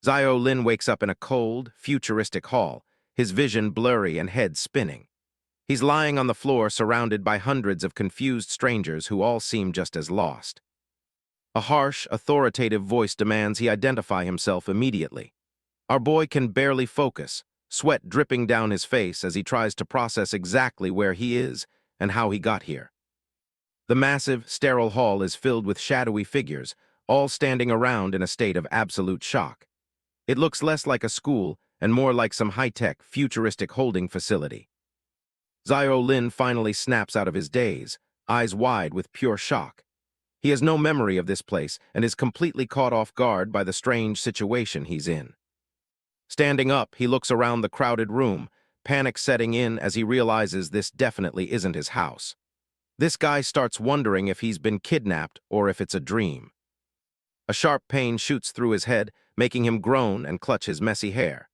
Zio Lin wakes up in a cold, futuristic hall, his vision blurry and head spinning. He's lying on the floor surrounded by hundreds of confused strangers who all seem just as lost. A harsh, authoritative voice demands he identify himself immediately. Our boy can barely focus, sweat dripping down his face as he tries to process exactly where he is and how he got here. The massive, sterile hall is filled with shadowy figures, all standing around in a state of absolute shock. It looks less like a school and more like some high-tech, futuristic holding facility. Zio Lin finally snaps out of his daze, eyes wide with pure shock. He has no memory of this place and is completely caught off guard by the strange situation he's in. Standing up, he looks around the crowded room, panic setting in as he realizes this definitely isn't his house. This guy starts wondering if he's been kidnapped or if it's a dream. A sharp pain shoots through his head, making him groan and clutch his messy hair.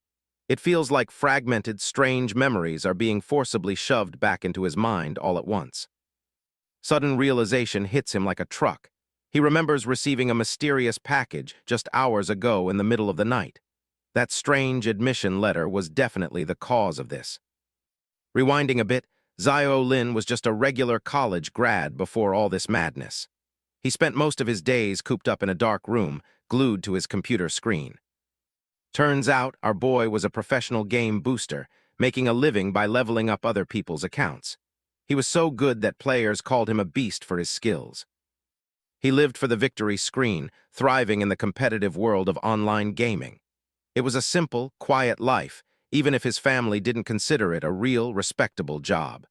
It feels like fragmented, strange memories are being forcibly shoved back into his mind all at once. Sudden realization hits him like a truck. He remembers receiving a mysterious package just hours ago in the middle of the night. That strange admission letter was definitely the cause of this. Rewinding a bit, Zio Lin was just a regular college grad before all this madness. He spent most of his days cooped up in a dark room, glued to his computer screen. Turns out our boy was a professional game booster, making a living by leveling up other people's accounts. He was so good that players called him a beast for his skills. He lived for the victory screen, thriving in the competitive world of online gaming. It was a simple, quiet life, even if his family didn't consider it a real, respectable job.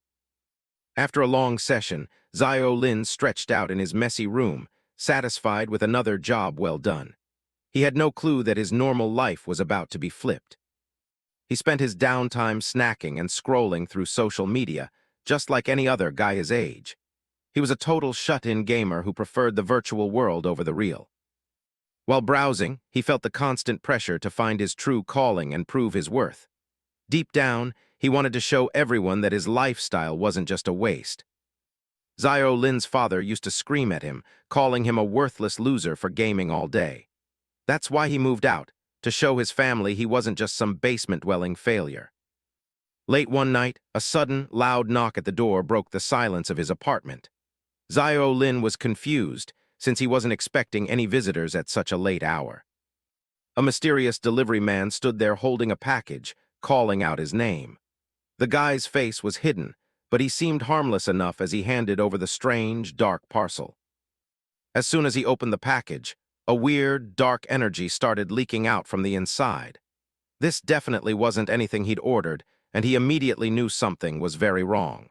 After a long session, Zio Lin stretched out in his messy room, satisfied with another job well done. He had no clue that his normal life was about to be flipped. He spent his downtime snacking and scrolling through social media, just like any other guy his age. He was a total shut-in gamer who preferred the virtual world over the real. While browsing, he felt the constant pressure to find his true calling and prove his worth. Deep down, he wanted to show everyone that his lifestyle wasn't just a waste. Zio Lin's father used to scream at him, calling him a worthless loser for gaming all day. That's why he moved out, to show his family he wasn't just some basement-dwelling failure. Late one night, a sudden, loud knock at the door broke the silence of his apartment. Zio Lin was confused, since he wasn't expecting any visitors at such a late hour. A mysterious delivery man stood there holding a package, calling out his name. The guy's face was hidden, but he seemed harmless enough as he handed over the strange, dark parcel. As soon as he opened the package, a weird, dark energy started leaking out from the inside. This definitely wasn't anything he'd ordered, and he immediately knew something was very wrong.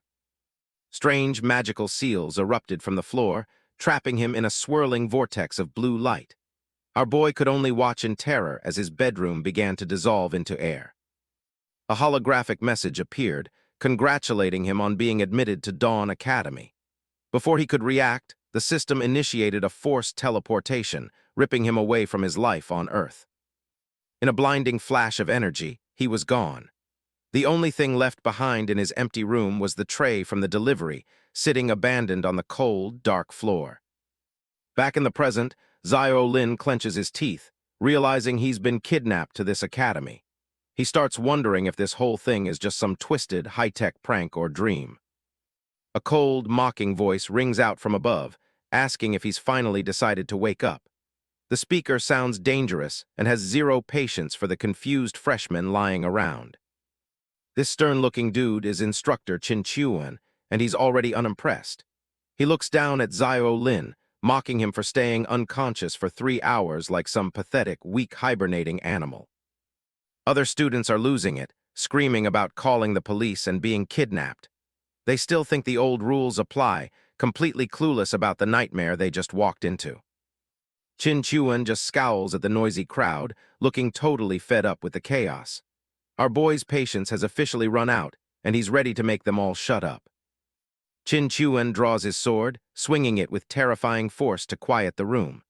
Strange magical seals erupted from the floor, trapping him in a swirling vortex of blue light. Our boy could only watch in terror as his bedroom began to dissolve into air. A holographic message appeared, congratulating him on being admitted to Dawn Academy. Before he could react, the system initiated a forced teleportation, ripping him away from his life on Earth. In a blinding flash of energy, he was gone. The only thing left behind in his empty room was the tray from the delivery, sitting abandoned on the cold, dark floor. Back in the present, Zio Lin clenches his teeth, realizing he's been kidnapped to this academy. He starts wondering if this whole thing is just some twisted, high-tech prank or dream. A cold, mocking voice rings out from above, asking if he's finally decided to wake up. The speaker sounds dangerous and has zero patience for the confused freshmen lying around. This stern-looking dude is instructor Chin Chuan, and he's already unimpressed. He looks down at Zio Lin, mocking him for staying unconscious for 3 hours like some pathetic, weak hibernating animal. Other students are losing it, screaming about calling the police and being kidnapped. They still think the old rules apply, completely clueless about the nightmare they just walked into. Chin Chuan just scowls at the noisy crowd, looking totally fed up with the chaos. Our boy's patience has officially run out, and he's ready to make them all shut up. Chin Chuan draws his sword, swinging it with terrifying force to quiet the room.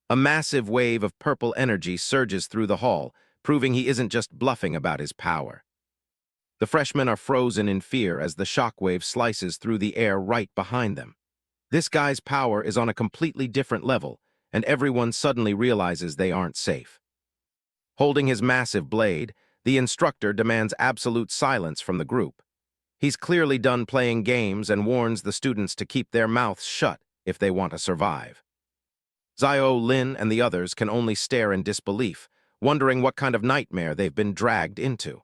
A massive wave of purple energy surges through the hall, proving he isn't just bluffing about his power. The freshmen are frozen in fear as the shockwave slices through the air right behind them. This guy's power is on a completely different level, and everyone suddenly realizes they aren't safe. Holding his massive blade, the instructor demands absolute silence from the group. He's clearly done playing games and warns the students to keep their mouths shut if they want to survive. Zio, Lin, and the others can only stare in disbelief, wondering what kind of nightmare they've been dragged into.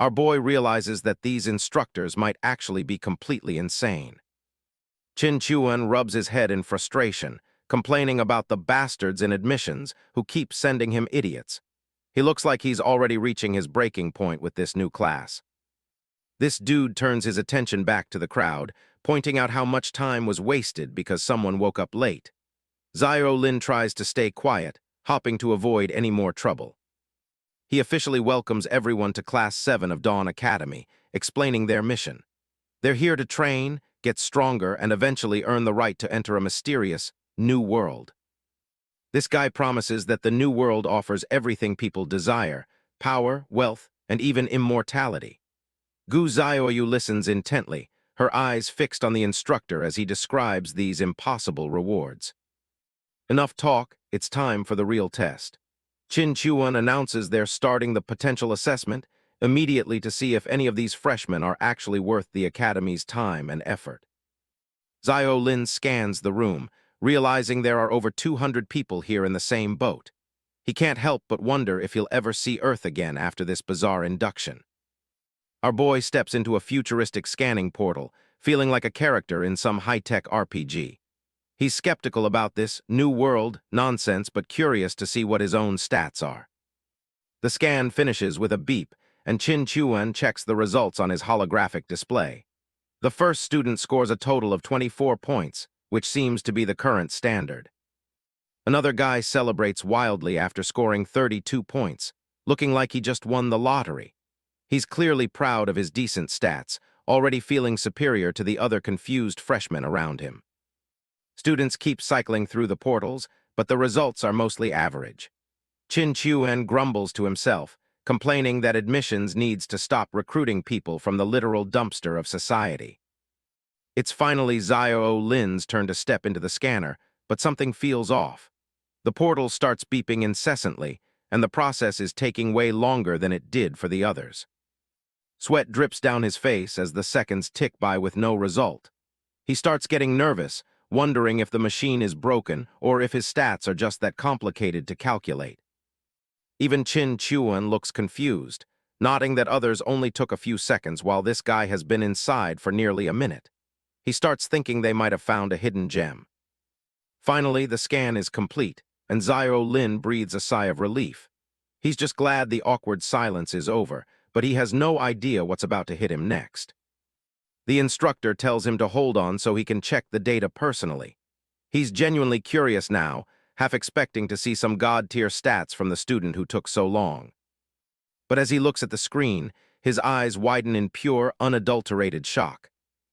Our boy realizes that these instructors might actually be completely insane. Chin Chuan rubs his head in frustration, complaining about the bastards in admissions who keep sending him idiots. He looks like he's already reaching his breaking point with this new class. This dude turns his attention back to the crowd, pointing out how much time was wasted because someone woke up late. Zio Lin tries to stay quiet, hopping to avoid any more trouble. He officially welcomes everyone to Class 7 of Dawn Academy, explaining their mission. They're here to train, get stronger, and eventually earn the right to enter a mysterious, new world. This guy promises that the new world offers everything people desire: power, wealth, and even immortality. Gu Xiaoyu listens intently, her eyes fixed on the instructor as he describes these impossible rewards. Enough talk, it's time for the real test. Chin Chuan announces they're starting the potential assessment immediately to see if any of these freshmen are actually worth the academy's time and effort. Zio Lin scans the room, realizing there are over 200 people here in the same boat. He can't help but wonder if he'll ever see Earth again after this bizarre induction. Our boy steps into a futuristic scanning portal, feeling like a character in some high-tech RPG. He's skeptical about this new world nonsense, but curious to see what his own stats are. The scan finishes with a beep, and Chin Chuan checks the results on his holographic display. The first student scores a total of 24 points, which seems to be the current standard. Another guy celebrates wildly after scoring 32 points, looking like he just won the lottery. He's clearly proud of his decent stats, already feeling superior to the other confused freshmen around him. Students keep cycling through the portals, but the results are mostly average. Chin Chuan grumbles to himself, complaining that admissions needs to stop recruiting people from the literal dumpster of society. It's finally Zio Lin's turn to step into the scanner, but something feels off. The portal starts beeping incessantly, and the process is taking way longer than it did for the others. Sweat drips down his face as the seconds tick by with no result. He starts getting nervous, wondering if the machine is broken or if his stats are just that complicated to calculate. Even Chin Chuan looks confused, nodding that others only took a few seconds while this guy has been inside for nearly a minute. He starts thinking they might have found a hidden gem. Finally, the scan is complete, and Zio Lin breathes a sigh of relief. He's just glad the awkward silence is over, but he has no idea what's about to hit him next. The instructor tells him to hold on so he can check the data personally. He's genuinely curious now, half expecting to see some god-tier stats from the student who took so long. But as he looks at the screen, his eyes widen in pure, unadulterated shock.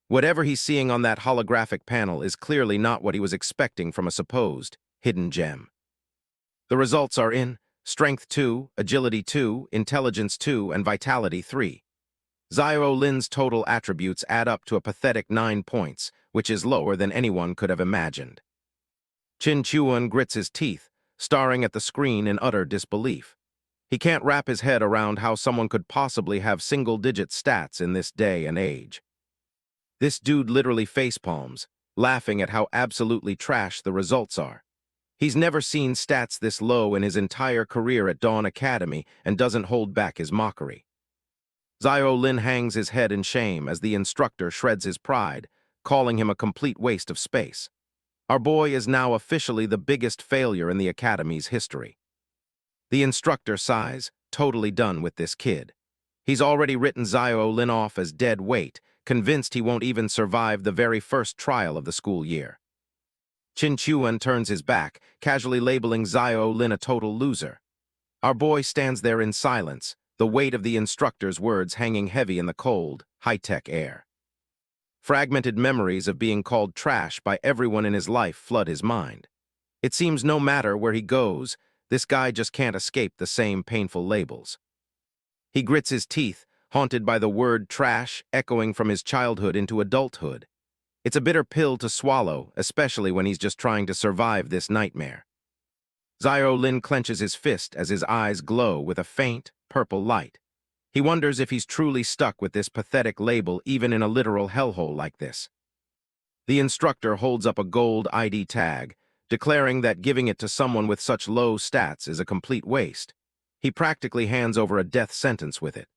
Whatever he's seeing on that holographic panel is clearly not what he was expecting from a supposed hidden gem. The results are in Strength 2, Agility 2, Intelligence 2, and Vitality 3. Zio Lin's total attributes add up to a pathetic 9 points, which is lower than anyone could have imagined. Chin Chuan grits his teeth, staring at the screen in utter disbelief. He can't wrap his head around how someone could possibly have single-digit stats in this day and age. This dude literally facepalms, laughing at how absolutely trash the results are. He's never seen stats this low in his entire career at Dawn Academy and doesn't hold back his mockery. Zio Lin hangs his head in shame as the instructor shreds his pride, calling him a complete waste of space. Our boy is now officially the biggest failure in the academy's history. The instructor sighs, totally done with this kid. He's already written Zio Lin off as dead weight, convinced he won't even survive the very first trial of the school year. Chin Chuan turns his back, casually labeling Zio Lin a total loser. Our boy stands there in silence, the weight of the instructor's words hanging heavy in the cold, high-tech air. Fragmented memories of being called trash by everyone in his life flood his mind. It seems no matter where he goes, this guy just can't escape the same painful labels. He grits his teeth, haunted by the word trash echoing from his childhood into adulthood. It's a bitter pill to swallow, especially when he's just trying to survive this nightmare. Zio Lin clenches his fist as his eyes glow with a faint, purple light. He wonders if he's truly stuck with this pathetic label even in a literal hellhole like this. The instructor holds up a gold ID tag, declaring that giving it to someone with such low stats is a complete waste. He practically hands over a death sentence with it.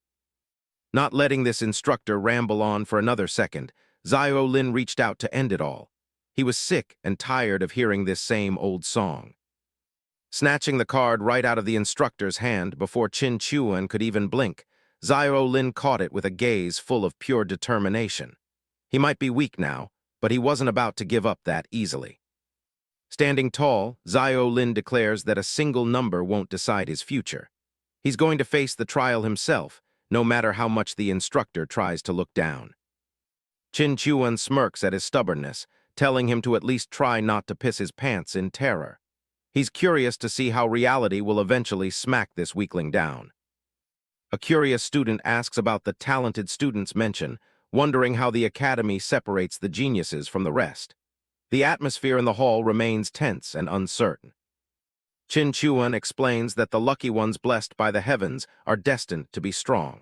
Not letting this instructor ramble on for another second, Zio Lin reached out to end it all. He was sick and tired of hearing this same old song. Snatching the card right out of the instructor's hand before Chin Chuan could even blink, Zio Lin caught it with a gaze full of pure determination. He might be weak now, but he wasn't about to give up that easily. Standing tall, Zio Lin declares that a single number won't decide his future. He's going to face the trial himself, no matter how much the instructor tries to look down. Chin Chuan smirks at his stubbornness, telling him to at least try not to piss his pants in terror. He's curious to see how reality will eventually smack this weakling down. A curious student asks about the talented students mentioned, wondering how the academy separates the geniuses from the rest. The atmosphere in the hall remains tense and uncertain. Chin Chuan explains that the lucky ones blessed by the heavens are destined to be strong.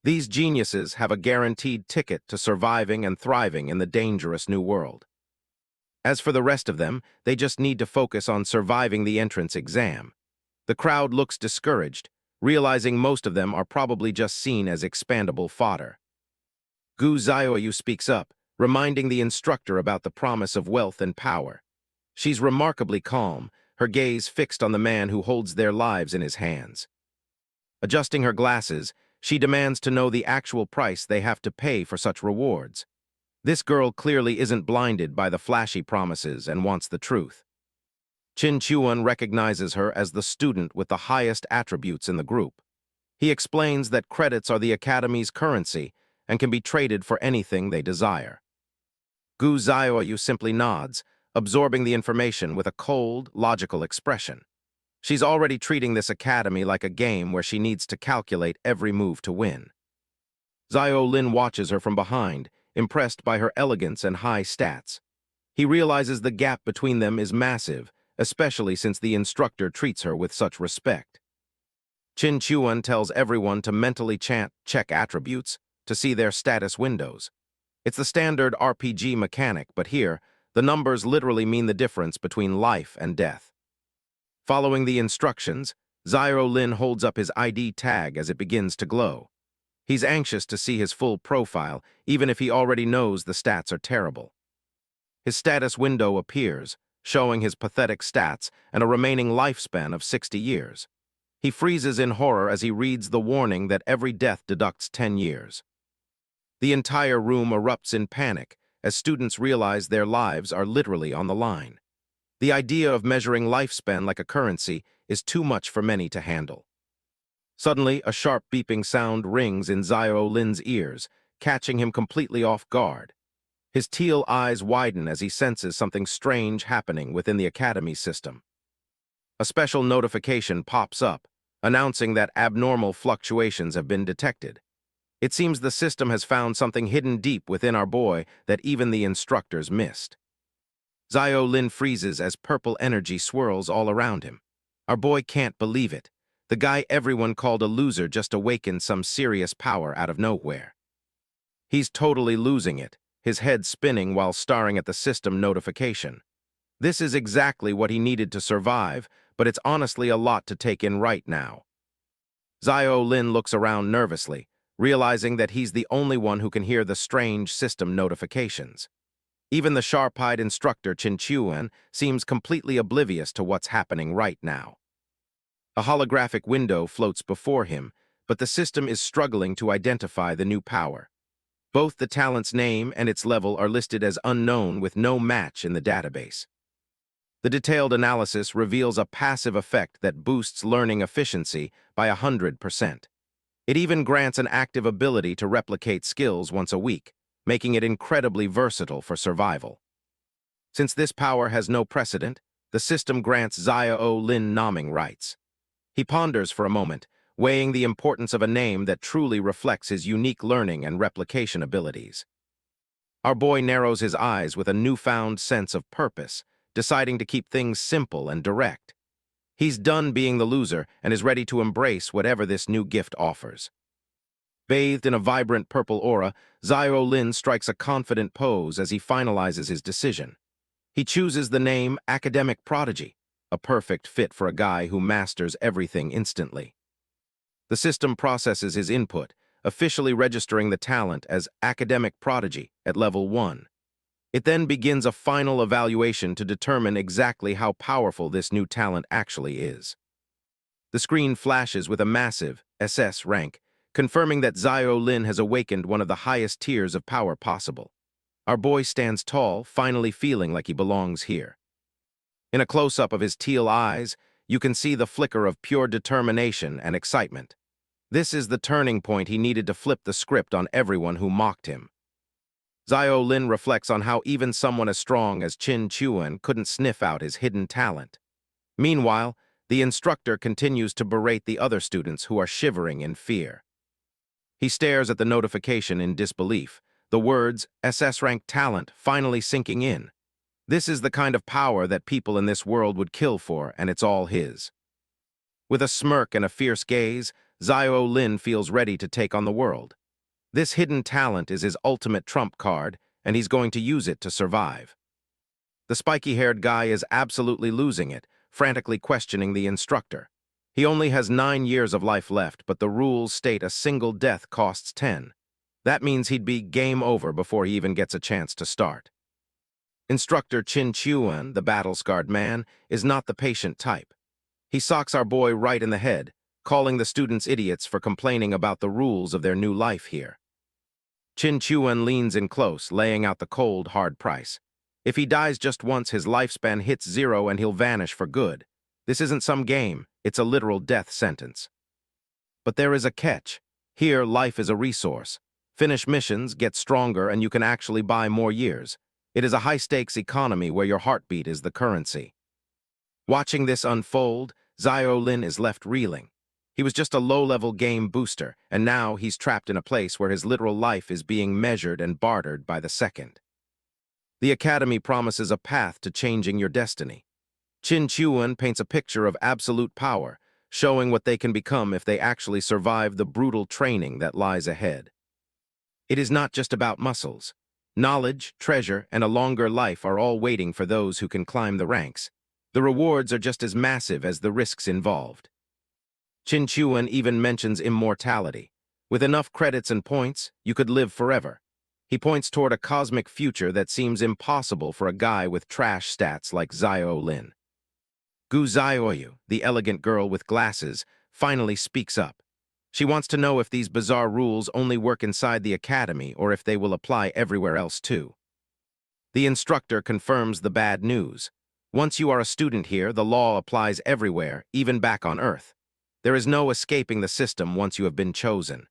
These geniuses have a guaranteed ticket to surviving and thriving in the dangerous new world. As for the rest of them, they just need to focus on surviving the entrance exam. The crowd looks discouraged, realizing most of them are probably just seen as expandable fodder. Gu Xiaoyu speaks up, reminding the instructor about the promise of wealth and power. She's remarkably calm, her gaze fixed on the man who holds their lives in his hands. Adjusting her glasses, she demands to know the actual price they have to pay for such rewards. This girl clearly isn't blinded by the flashy promises and wants the truth. Chin Chuan recognizes her as the student with the highest attributes in the group. He explains that credits are the academy's currency and can be traded for anything they desire. Gu Xiaoyu simply nods, absorbing the information with a cold, logical expression. She's already treating this academy like a game where she needs to calculate every move to win. Zio Lin watches her from behind, impressed by her elegance and high stats. He realizes the gap between them is massive, especially since the instructor treats her with such respect. Chin Chuan tells everyone to mentally chant check attributes to see their status windows. It's the standard RPG mechanic, but here, the numbers literally mean the difference between life and death. Following the instructions, Zio Lin holds up his ID tag as it begins to glow. He's anxious to see his full profile, even if he already knows the stats are terrible. His status window appears, showing his pathetic stats and a remaining lifespan of 60 years. He freezes in horror as he reads the warning that every death deducts 10 years. The entire room erupts in panic as students realize their lives are literally on the line. The idea of measuring lifespan like a currency is too much for many to handle. Suddenly, a sharp beeping sound rings in Zio Lin's ears, catching him completely off guard. His teal eyes widen as he senses something strange happening within the academy system. A special notification pops up, announcing that abnormal fluctuations have been detected. It seems the system has found something hidden deep within our boy that even the instructors missed. Zio Lin freezes as purple energy swirls all around him. Our boy can't believe it. The guy everyone called a loser just awakened some serious power out of nowhere. He's totally losing it, his head spinning while staring at the system notification. This is exactly what he needed to survive, but it's honestly a lot to take in right now. Zio Lin looks around nervously, realizing that he's the only one who can hear the strange system notifications. Even the sharp-eyed instructor Chin Chuan seems completely oblivious to what's happening right now. A holographic window floats before him, but the system is struggling to identify the new power. Both the talent's name and its level are listed as unknown with no match in the database. The detailed analysis reveals a passive effect that boosts learning efficiency by 100%. It even grants an active ability to replicate skills once a week, making it incredibly versatile for survival. Since this power has no precedent, the system grants Zio Lin naming rights. He ponders for a moment, weighing the importance of a name that truly reflects his unique learning and replication abilities. Our boy narrows his eyes with a newfound sense of purpose, deciding to keep things simple and direct. He's done being the loser and is ready to embrace whatever this new gift offers. Bathed in a vibrant purple aura, Zio Lin strikes a confident pose as he finalizes his decision. He chooses the name Academic Prodigy, a perfect fit for a guy who masters everything instantly. The system processes his input, officially registering the talent as Academic Prodigy at level 1. It then begins a final evaluation to determine exactly how powerful this new talent actually is. The screen flashes with a massive SS rank, confirming that Zio Lin has awakened one of the highest tiers of power possible. Our boy stands tall, finally feeling like he belongs here. In a close-up of his teal eyes, you can see the flicker of pure determination and excitement. This is the turning point he needed to flip the script on everyone who mocked him. Zio Lin reflects on how even someone as strong as Chin Chuan couldn't sniff out his hidden talent. Meanwhile, the instructor continues to berate the other students who are shivering in fear. He stares at the notification in disbelief, the words SS-rank talent finally sinking in. This is the kind of power that people in this world would kill for, and it's all his. With a smirk and a fierce gaze, Zio Lin feels ready to take on the world. This hidden talent is his ultimate trump card, and he's going to use it to survive. The spiky-haired guy is absolutely losing it, frantically questioning the instructor. He only has 9 years of life left, but the rules state a single death costs 10. That means he'd be game over before he even gets a chance to start. Instructor Chin Chuan, the battle-scarred man, is not the patient type. He socks our boy right in the head, calling the students idiots for complaining about the rules of their new life here. Chin Chuan leans in close, laying out the cold, hard price. If he dies just once, his lifespan hits 0 and he'll vanish for good. This isn't some game, it's a literal death sentence. But there is a catch. Here, life is a resource. Finish missions, get stronger, and you can actually buy more years. It is a high-stakes economy where your heartbeat is the currency. Watching this unfold, Zio Lin is left reeling. He was just a low-level game booster, and now he's trapped in a place where his literal life is being measured and bartered by the second. The Academy promises a path to changing your destiny. Chin Chuan paints a picture of absolute power, showing what they can become if they actually survive the brutal training that lies ahead. It is not just about muscles. Knowledge, treasure, and a longer life are all waiting for those who can climb the ranks. The rewards are just as massive as the risks involved. Chin Chuan even mentions immortality. With enough credits and points, you could live forever. He points toward a cosmic future that seems impossible for a guy with trash stats like Zio Lin. Gu Zioyu, the elegant girl with glasses, finally speaks up. She wants to know if these bizarre rules only work inside the academy or if they will apply everywhere else too. The instructor confirms the bad news. Once you are a student here, the law applies everywhere, even back on Earth. There is no escaping the system once you have been chosen.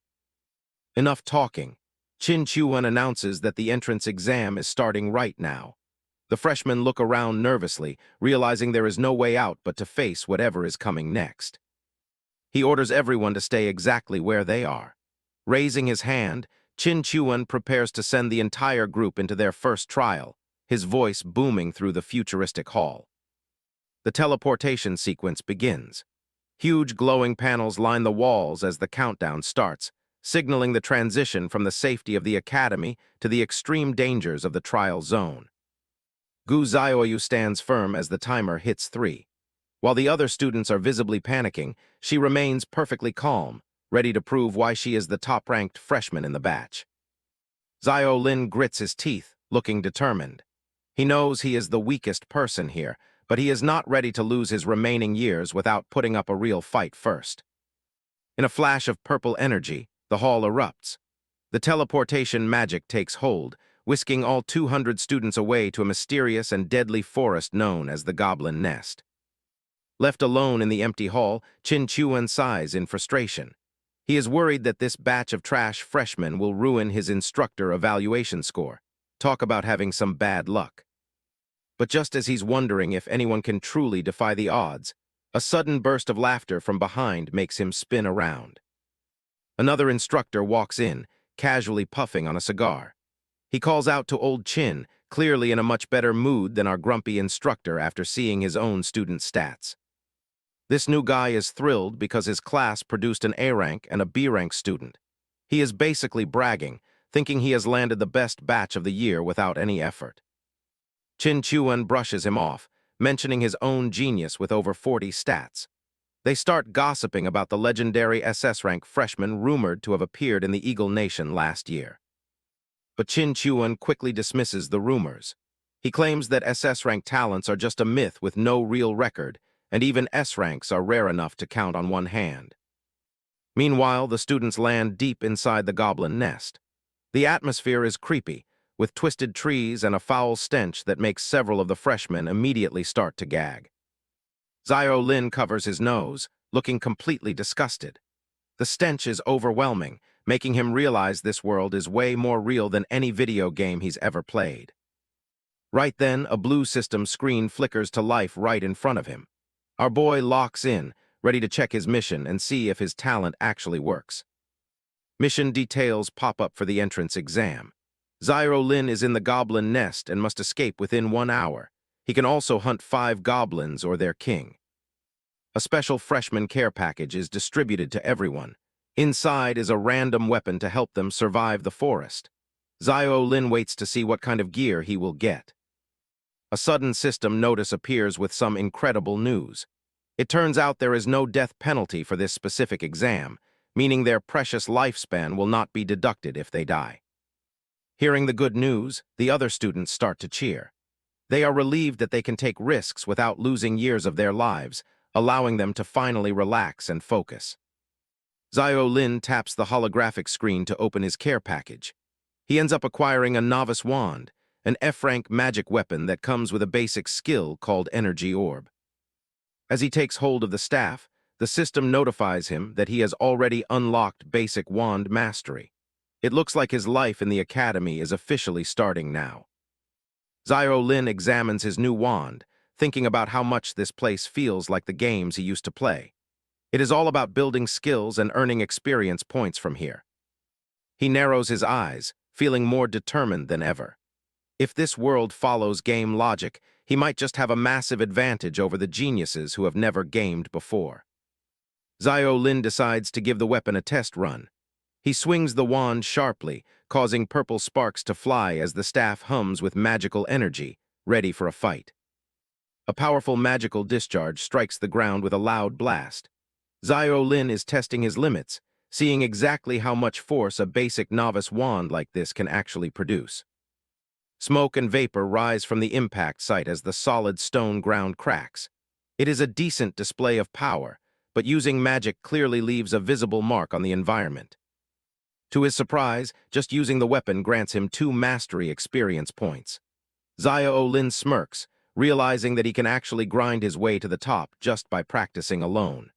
Enough talking. Chin Chuan announces that the entrance exam is starting right now. The freshmen look around nervously, realizing there is no way out but to face whatever is coming next. He orders everyone to stay exactly where they are. Raising his hand, Chin Chuan prepares to send the entire group into their first trial, his voice booming through the futuristic hall. The teleportation sequence begins. Huge glowing panels line the walls as the countdown starts, signaling the transition from the safety of the academy to the extreme dangers of the trial zone. Gu Zioyu stands firm as the timer hits 3. While the other students are visibly panicking, she remains perfectly calm, ready to prove why she is the top-ranked freshman in the batch. Zio Lin grits his teeth, looking determined. He knows he is the weakest person here, but he is not ready to lose his remaining years without putting up a real fight first. In a flash of purple energy, the hall erupts. The teleportation magic takes hold, whisking all 200 students away to a mysterious and deadly forest known as the Goblin Nest. Left alone in the empty hall, Chin Chuan sighs in frustration. He is worried that this batch of trash freshmen will ruin his instructor evaluation score. Talk about having some bad luck. But just as he's wondering if anyone can truly defy the odds, a sudden burst of laughter from behind makes him spin around. Another instructor walks in, casually puffing on a cigar. He calls out to old Chin, clearly in a much better mood than our grumpy instructor after seeing his own student stats. This new guy is thrilled because his class produced an A rank and a B rank student. He is basically bragging, thinking he has landed the best batch of the year without any effort. Chin Chuan brushes him off, mentioning his own genius with over 40 stats. They start gossiping about the legendary SS rank freshman rumored to have appeared in the Eagle Nation last year. But Chin Chuan quickly dismisses the rumors. He claims that SS rank talents are just a myth with no real record, and even S ranks are rare enough to count on one hand. Meanwhile, the students land deep inside the goblin nest. The atmosphere is creepy, with twisted trees and a foul stench that makes several of the freshmen immediately start to gag. Zio Lin covers his nose, looking completely disgusted. The stench is overwhelming, making him realize this world is way more real than any video game he's ever played. Right then, a blue system screen flickers to life right in front of him. Our boy locks in, ready to check his mission and see if his talent actually works. Mission details pop up for the entrance exam. Zio Lin is in the goblin nest and must escape within 1 hour. He can also hunt 5 goblins or their king. A special freshman care package is distributed to everyone. Inside is a random weapon to help them survive the forest. Zio Lin waits to see what kind of gear he will get. A sudden system notice appears with some incredible news. It turns out there is no death penalty for this specific exam, meaning their precious lifespan will not be deducted if they die. Hearing the good news, the other students start to cheer. They are relieved that they can take risks without losing years of their lives, allowing them to finally relax and focus. Zio Lin taps the holographic screen to open his care package. He ends up acquiring a novice wand, an F-rank magic weapon that comes with a basic skill called Energy Orb. As he takes hold of the staff, the system notifies him that he has already unlocked basic wand mastery. It looks like his life in the academy is officially starting now. Zio Lin examines his new wand, thinking about how much this place feels like the games he used to play. It is all about building skills and earning experience points from here. He narrows his eyes, feeling more determined than ever. If this world follows game logic, he might just have a massive advantage over the geniuses who have never gamed before. Zio Lin decides to give the weapon a test run. He swings the wand sharply, causing purple sparks to fly as the staff hums with magical energy, ready for a fight. A powerful magical discharge strikes the ground with a loud blast. Zio Lin is testing his limits, seeing exactly how much force a basic novice wand like this can actually produce. Smoke and vapor rise from the impact site as the solid stone ground cracks. It is a decent display of power, but using magic clearly leaves a visible mark on the environment. To his surprise, just using the weapon grants him 2 mastery experience points. Zio Lin smirks, realizing that he can actually grind his way to the top just by practicing alone.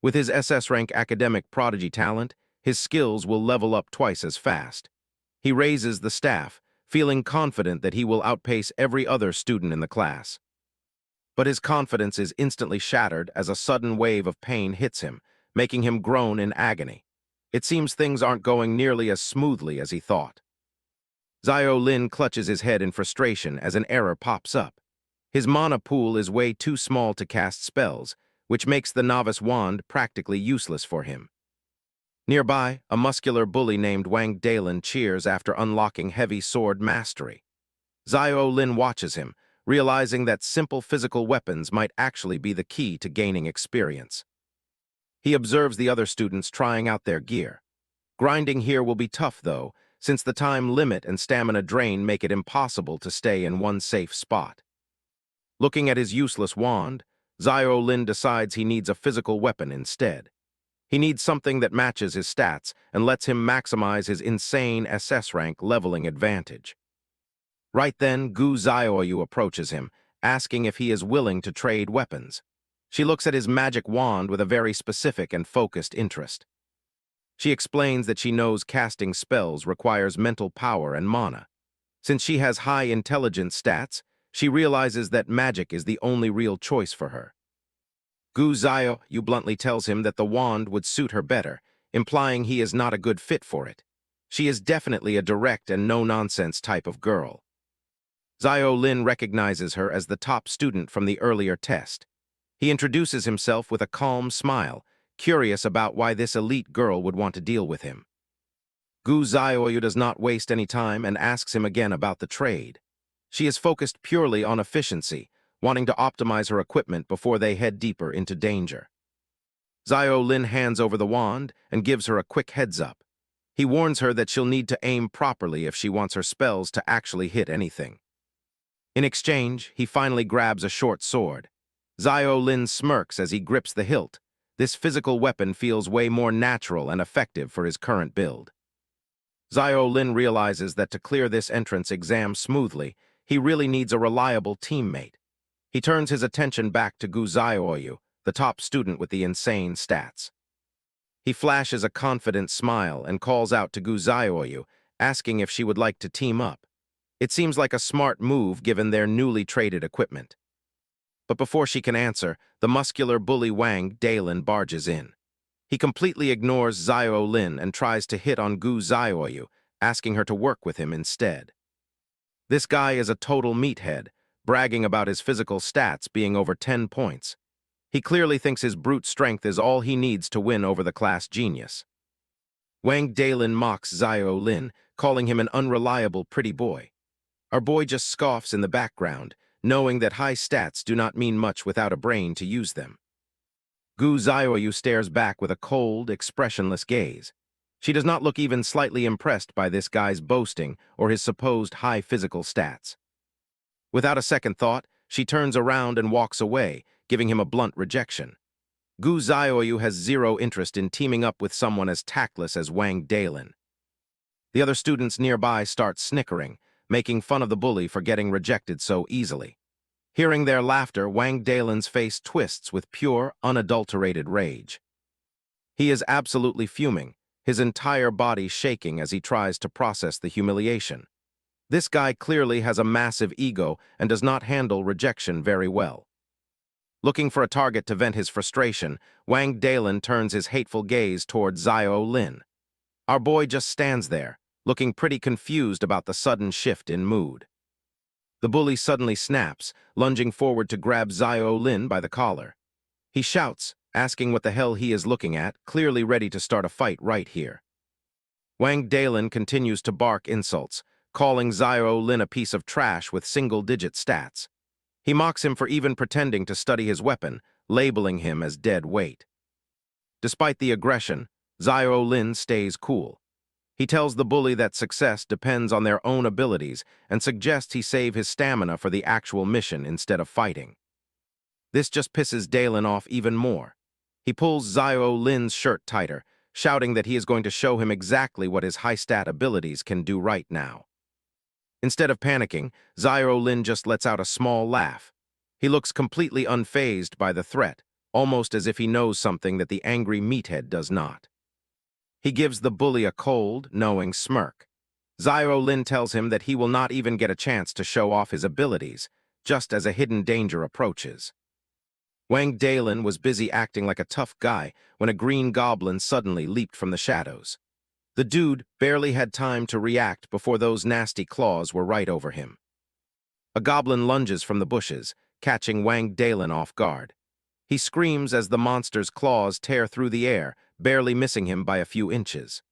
With his SS rank academic prodigy talent, his skills will level up twice as fast. He raises the staff, feeling confident that he will outpace every other student in the class. But his confidence is instantly shattered as a sudden wave of pain hits him, making him groan in agony. It seems things aren't going nearly as smoothly as he thought. Zio Lin clutches his head in frustration as an error pops up. His mana pool is way too small to cast spells, which makes the novice wand practically useless for him. Nearby, a muscular bully named Wang Dalin cheers after unlocking heavy sword mastery. Zio Lin watches him, realizing that simple physical weapons might actually be the key to gaining experience. He observes the other students trying out their gear. Grinding here will be tough, though, since the time limit and stamina drain make it impossible to stay in one safe spot. Looking at his useless wand, Zio Lin decides he needs a physical weapon instead. He needs something that matches his stats and lets him maximize his insane SS rank leveling advantage. Right then, Gu Zioyu approaches him, asking if he is willing to trade weapons. She looks at his magic wand with a very specific and focused interest. She explains that she knows casting spells requires mental power and mana. Since she has high intelligence stats, she realizes that magic is the only real choice for her. Gu Zioyu bluntly tells him that the wand would suit her better, implying he is not a good fit for it. She is definitely a direct and no-nonsense type of girl. Zio Lin recognizes her as the top student from the earlier test. He introduces himself with a calm smile, curious about why this elite girl would want to deal with him. Gu Zioyu does not waste any time and asks him again about the trade. She is focused purely on efficiency, wanting to optimize her equipment before they head deeper into danger. Zio Lin hands over the wand and gives her a quick heads up. He warns her that she'll need to aim properly if she wants her spells to actually hit anything. In exchange, he finally grabs a short sword. Zio Lin smirks as he grips the hilt. This physical weapon feels way more natural and effective for his current build. Zio Lin realizes that to clear this entrance exam smoothly, he really needs a reliable teammate. He turns his attention back to Gu Zioyu, the top student with the insane stats. He flashes a confident smile and calls out to Gu Zioyu, asking if she would like to team up. It seems like a smart move given their newly traded equipment. But before she can answer, the muscular bully Wang Dalin barges in. He completely ignores Zio Lin and tries to hit on Gu Zioyu, asking her to work with him instead. This guy is a total meathead, bragging about his physical stats being over 10 points. He clearly thinks his brute strength is all he needs to win over the class genius. Wang Dalin mocks Zio Lin, calling him an unreliable pretty boy. Our boy just scoffs in the background, knowing that high stats do not mean much without a brain to use them. Gu Zioyu stares back with a cold, expressionless gaze. She does not look even slightly impressed by this guy's boasting or his supposed high physical stats. Without a second thought, she turns around and walks away, giving him a blunt rejection. Gu Zioyu has zero interest in teaming up with someone as tactless as Wang Dalin. The other students nearby start snickering, making fun of the bully for getting rejected so easily. Hearing their laughter, Wang Dalin's face twists with pure, unadulterated rage. He is absolutely fuming, his entire body shaking as he tries to process the humiliation. This guy clearly has a massive ego and does not handle rejection very well. Looking for a target to vent his frustration, Wang Dalin turns his hateful gaze toward Zio Lin. Our boy just stands there, looking pretty confused about the sudden shift in mood. The bully suddenly snaps, lunging forward to grab Zio Lin by the collar. He shouts, asking what the hell he is looking at, clearly ready to start a fight right here. Wang Dalin continues to bark insults, calling Zio Lin a piece of trash with single-digit stats. He mocks him for even pretending to study his weapon, labeling him as dead weight. Despite the aggression, Zio Lin stays cool. He tells the bully that success depends on their own abilities and suggests he save his stamina for the actual mission instead of fighting. This just pisses Dalin off even more. He pulls Zio Lin's shirt tighter, shouting that he is going to show him exactly what his high-stat abilities can do right now. Instead of panicking, Zio Lin just lets out a small laugh. He looks completely unfazed by the threat, almost as if he knows something that the angry meathead does not. He gives the bully a cold, knowing smirk. Zio Lin tells him that he will not even get a chance to show off his abilities, just as a hidden danger approaches. Wang Dalin was busy acting like a tough guy when a green goblin suddenly leaped from the shadows. The dude barely had time to react before those nasty claws were right over him. A goblin lunges from the bushes, catching Wang Dalin off guard. He screams as the monster's claws tear through the air, barely missing him by a few inches.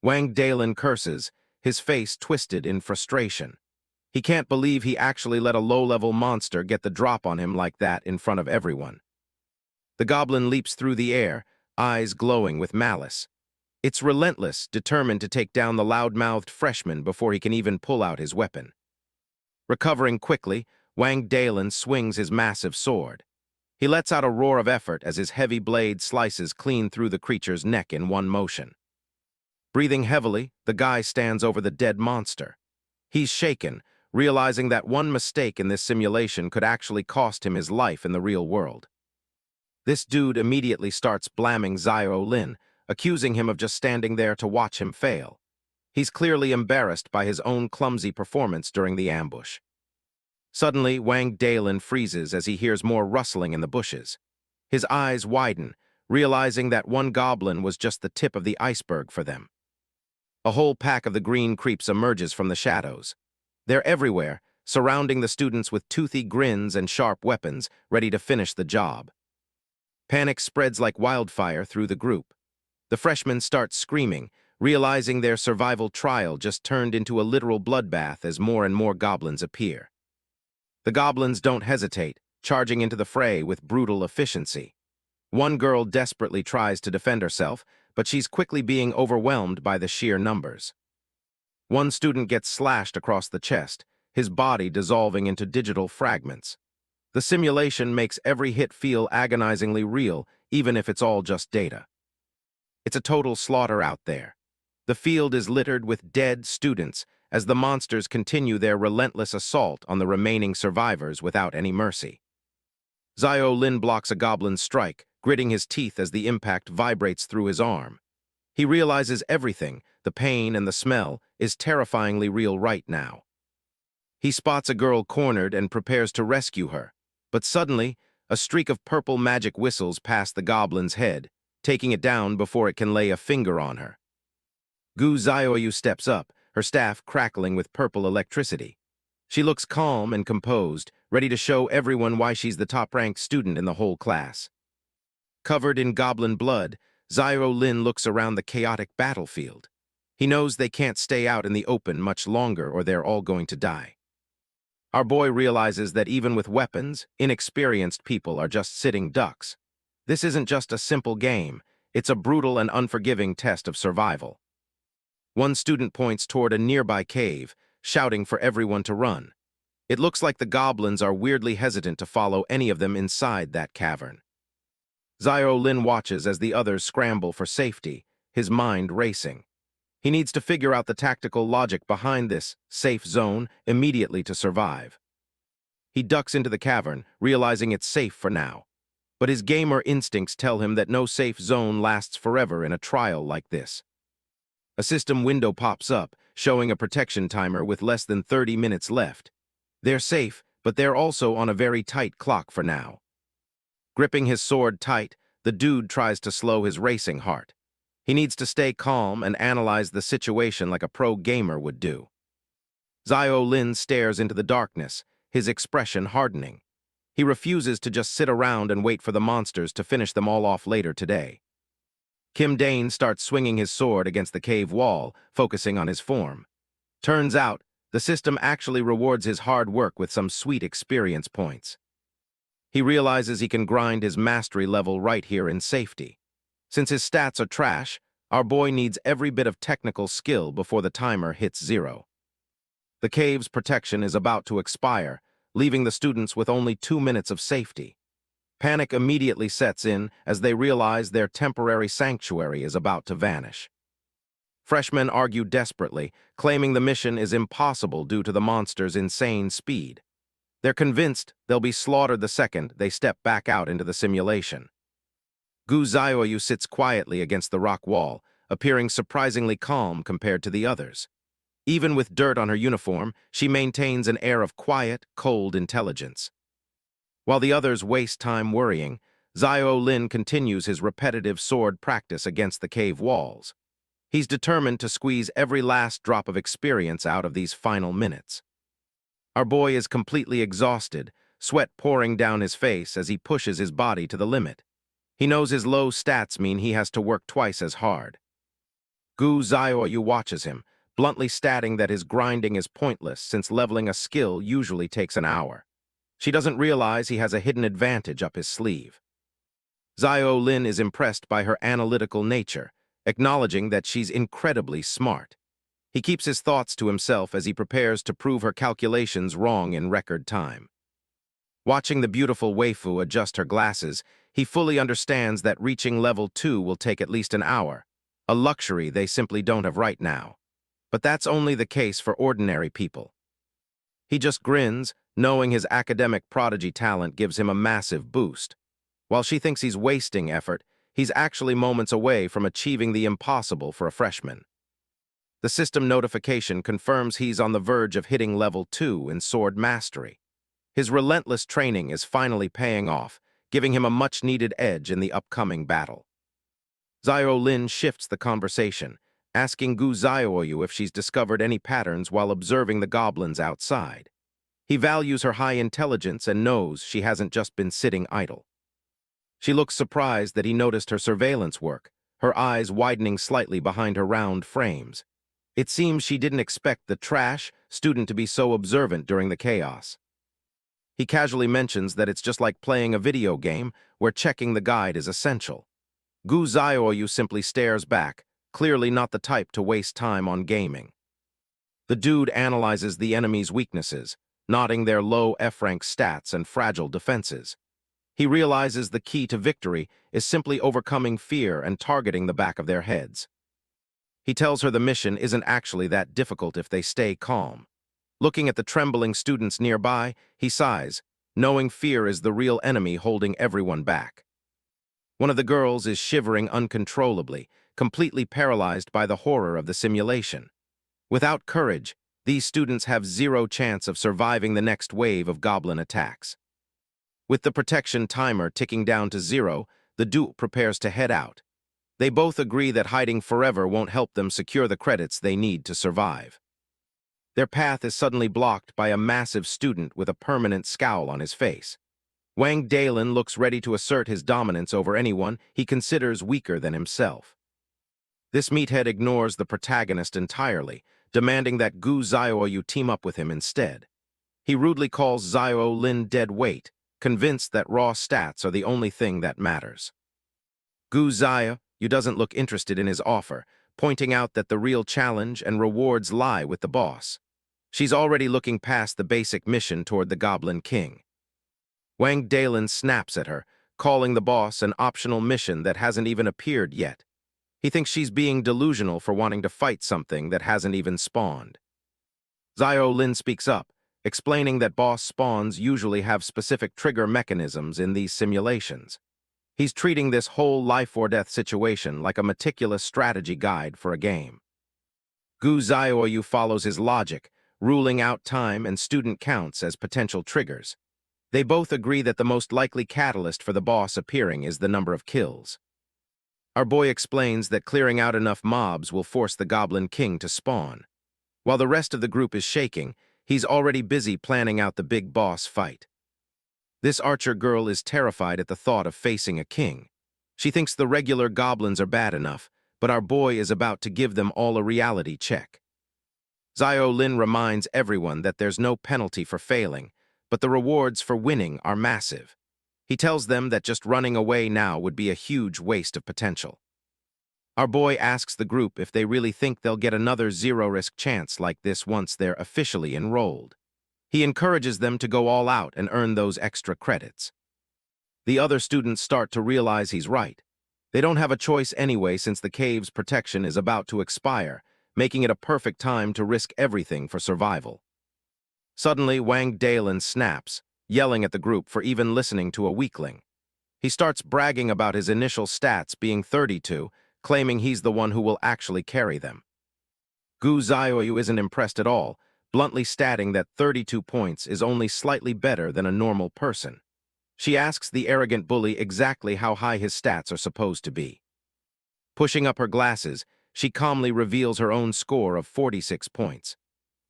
Wang Dalin curses, his face twisted in frustration. He can't believe he actually let a low-level monster get the drop on him like that in front of everyone. The goblin leaps through the air, eyes glowing with malice. It's relentless, determined to take down the loud-mouthed freshman before he can even pull out his weapon. Recovering quickly, Wang Dalin swings his massive sword. He lets out a roar of effort as his heavy blade slices clean through the creature's neck in one motion. Breathing heavily, the guy stands over the dead monster. He's shaken, realizing that one mistake in this simulation could actually cost him his life in the real world. This dude immediately starts blaming Zio Lin, accusing him of just standing there to watch him fail. He's clearly embarrassed by his own clumsy performance during the ambush. Suddenly, Wang Dalin freezes as he hears more rustling in the bushes. His eyes widen, realizing that one goblin was just the tip of the iceberg for them. A whole pack of the green creeps emerges from the shadows. They're everywhere, surrounding the students with toothy grins and sharp weapons, ready to finish the job. Panic spreads like wildfire through the group. The freshmen start screaming, realizing their survival trial just turned into a literal bloodbath as more and more goblins appear. The goblins don't hesitate, charging into the fray with brutal efficiency. One girl desperately tries to defend herself, but she's quickly being overwhelmed by the sheer numbers. One student gets slashed across the chest, his body dissolving into digital fragments. The simulation makes every hit feel agonizingly real, even if it's all just data. It's a total slaughter out there. The field is littered with dead students as the monsters continue their relentless assault on the remaining survivors without any mercy. Zio Lin blocks a goblin's strike, gritting his teeth as the impact vibrates through his arm. He realizes everything, the pain and the smell, is terrifyingly real right now. He spots a girl cornered and prepares to rescue her, but suddenly, a streak of purple magic whistles past the goblin's head, taking it down before it can lay a finger on her. Gu Zioyu steps up, her staff crackling with purple electricity. She looks calm and composed, ready to show everyone why she's the top-ranked student in the whole class. Covered in goblin blood, Zio Lin looks around the chaotic battlefield. He knows they can't stay out in the open much longer or they're all going to die. Our boy realizes that even with weapons, inexperienced people are just sitting ducks. This isn't just a simple game, it's a brutal and unforgiving test of survival. One student points toward a nearby cave, shouting for everyone to run. It looks like the goblins are weirdly hesitant to follow any of them inside that cavern. Zio Lin watches as the others scramble for safety, his mind racing. He needs to figure out the tactical logic behind this safe zone immediately to survive. He ducks into the cavern, realizing it's safe for now. But his gamer instincts tell him that no safe zone lasts forever in a trial like this. A system window pops up, showing a protection timer with less than 30 minutes left. They're safe, but they're also on a very tight clock for now. Gripping his sword tight, the dude tries to slow his racing heart. He needs to stay calm and analyze the situation like a pro gamer would do. Zio Lin stares into the darkness, his expression hardening. He refuses to just sit around and wait for the monsters to finish them all off later today. Kim Dane starts swinging his sword against the cave wall, focusing on his form. Turns out, the system actually rewards his hard work with some sweet experience points. He realizes he can grind his mastery level right here in safety. Since his stats are trash, our boy needs every bit of technical skill before the timer hits 0. The cave's protection is about to expire, leaving the students with only 2 minutes of safety. Panic immediately sets in as they realize their temporary sanctuary is about to vanish. Freshmen argue desperately, claiming the mission is impossible due to the monster's insane speed. They're convinced they'll be slaughtered the second they step back out into the simulation. Gu Zioyu sits quietly against the rock wall, appearing surprisingly calm compared to the others. Even with dirt on her uniform, she maintains an air of quiet, cold intelligence. While the others waste time worrying, Zio Lin continues his repetitive sword practice against the cave walls. He's determined to squeeze every last drop of experience out of these final minutes. Our boy is completely exhausted, sweat pouring down his face as he pushes his body to the limit. He knows his low stats mean he has to work twice as hard. Gu Zioyu watches him, bluntly stating that his grinding is pointless since leveling a skill usually takes an hour. She doesn't realize he has a hidden advantage up his sleeve. Zio Lin is impressed by her analytical nature, acknowledging that she's incredibly smart. He keeps his thoughts to himself as he prepares to prove her calculations wrong in record time. Watching the beautiful waifu adjust her glasses, he fully understands that reaching level 2 will take at least an hour, a luxury they simply don't have right now. But that's only the case for ordinary people. He just grins, knowing his academic prodigy talent gives him a massive boost. While she thinks he's wasting effort, he's actually moments away from achieving the impossible for a freshman. The system notification confirms he's on the verge of hitting level 2 in sword mastery. His relentless training is finally paying off, giving him a much-needed edge in the upcoming battle. Zio Lin shifts the conversation, asking Gu Zioyu if she's discovered any patterns while observing the goblins outside. He values her high intelligence and knows she hasn't just been sitting idle. She looks surprised that he noticed her surveillance work, her eyes widening slightly behind her round frames. It seems she didn't expect the trash student to be so observant during the chaos. He casually mentions that it's just like playing a video game where checking the guide is essential. Gu Zioyu simply stares back, clearly not the type to waste time on gaming. The dude analyzes the enemy's weaknesses, noting their low F-rank stats and fragile defenses. He realizes the key to victory is simply overcoming fear and targeting the back of their heads. He tells her the mission isn't actually that difficult if they stay calm. Looking at the trembling students nearby, he sighs, knowing fear is the real enemy holding everyone back. One of the girls is shivering uncontrollably, completely paralyzed by the horror of the simulation. Without courage, these students have zero chance of surviving the next wave of goblin attacks. With the protection timer ticking down to 0, the duo prepares to head out. They both agree that hiding forever won't help them secure the credits they need to survive. Their path is suddenly blocked by a massive student with a permanent scowl on his face. Wang Dalin looks ready to assert his dominance over anyone he considers weaker than himself. This meathead ignores the protagonist entirely, demanding that Gu Zioyu team up with him instead. He rudely calls Zio Lin dead weight, convinced that raw stats are the only thing that matters. Gu Zioyu doesn't look interested in his offer, pointing out that the real challenge and rewards lie with the boss. She's already looking past the basic mission toward the Goblin King. Wang Dalin snaps at her, calling the boss an optional mission that hasn't even appeared yet. He thinks she's being delusional for wanting to fight something that hasn't even spawned. Zio Lin speaks up, explaining that boss spawns usually have specific trigger mechanisms in these simulations. He's treating this whole life-or-death situation like a meticulous strategy guide for a game. Gu Zioyu follows his logic, ruling out time and student counts as potential triggers. They both agree that the most likely catalyst for the boss appearing is the number of kills. Our boy explains that clearing out enough mobs will force the Goblin King to spawn. While the rest of the group is shaking, he's already busy planning out the big boss fight. This archer girl is terrified at the thought of facing a king. She thinks the regular goblins are bad enough, but our boy is about to give them all a reality check. Zio Lin reminds everyone that there's no penalty for failing, but the rewards for winning are massive. He tells them that just running away now would be a huge waste of potential. Our boy asks the group if they really think they'll get another zero-risk chance like this once they're officially enrolled. He encourages them to go all out and earn those extra credits. The other students start to realize he's right. They don't have a choice anyway since the cave's protection is about to expire, making it a perfect time to risk everything for survival. Suddenly, Wang Dalin snaps, yelling at the group for even listening to a weakling. He starts bragging about his initial stats being 32, claiming he's the one who will actually carry them. Gu Zioyu isn't impressed at all, bluntly stating that 32 points is only slightly better than a normal person. She asks the arrogant bully exactly how high his stats are supposed to be. Pushing up her glasses, she calmly reveals her own score of 46 points.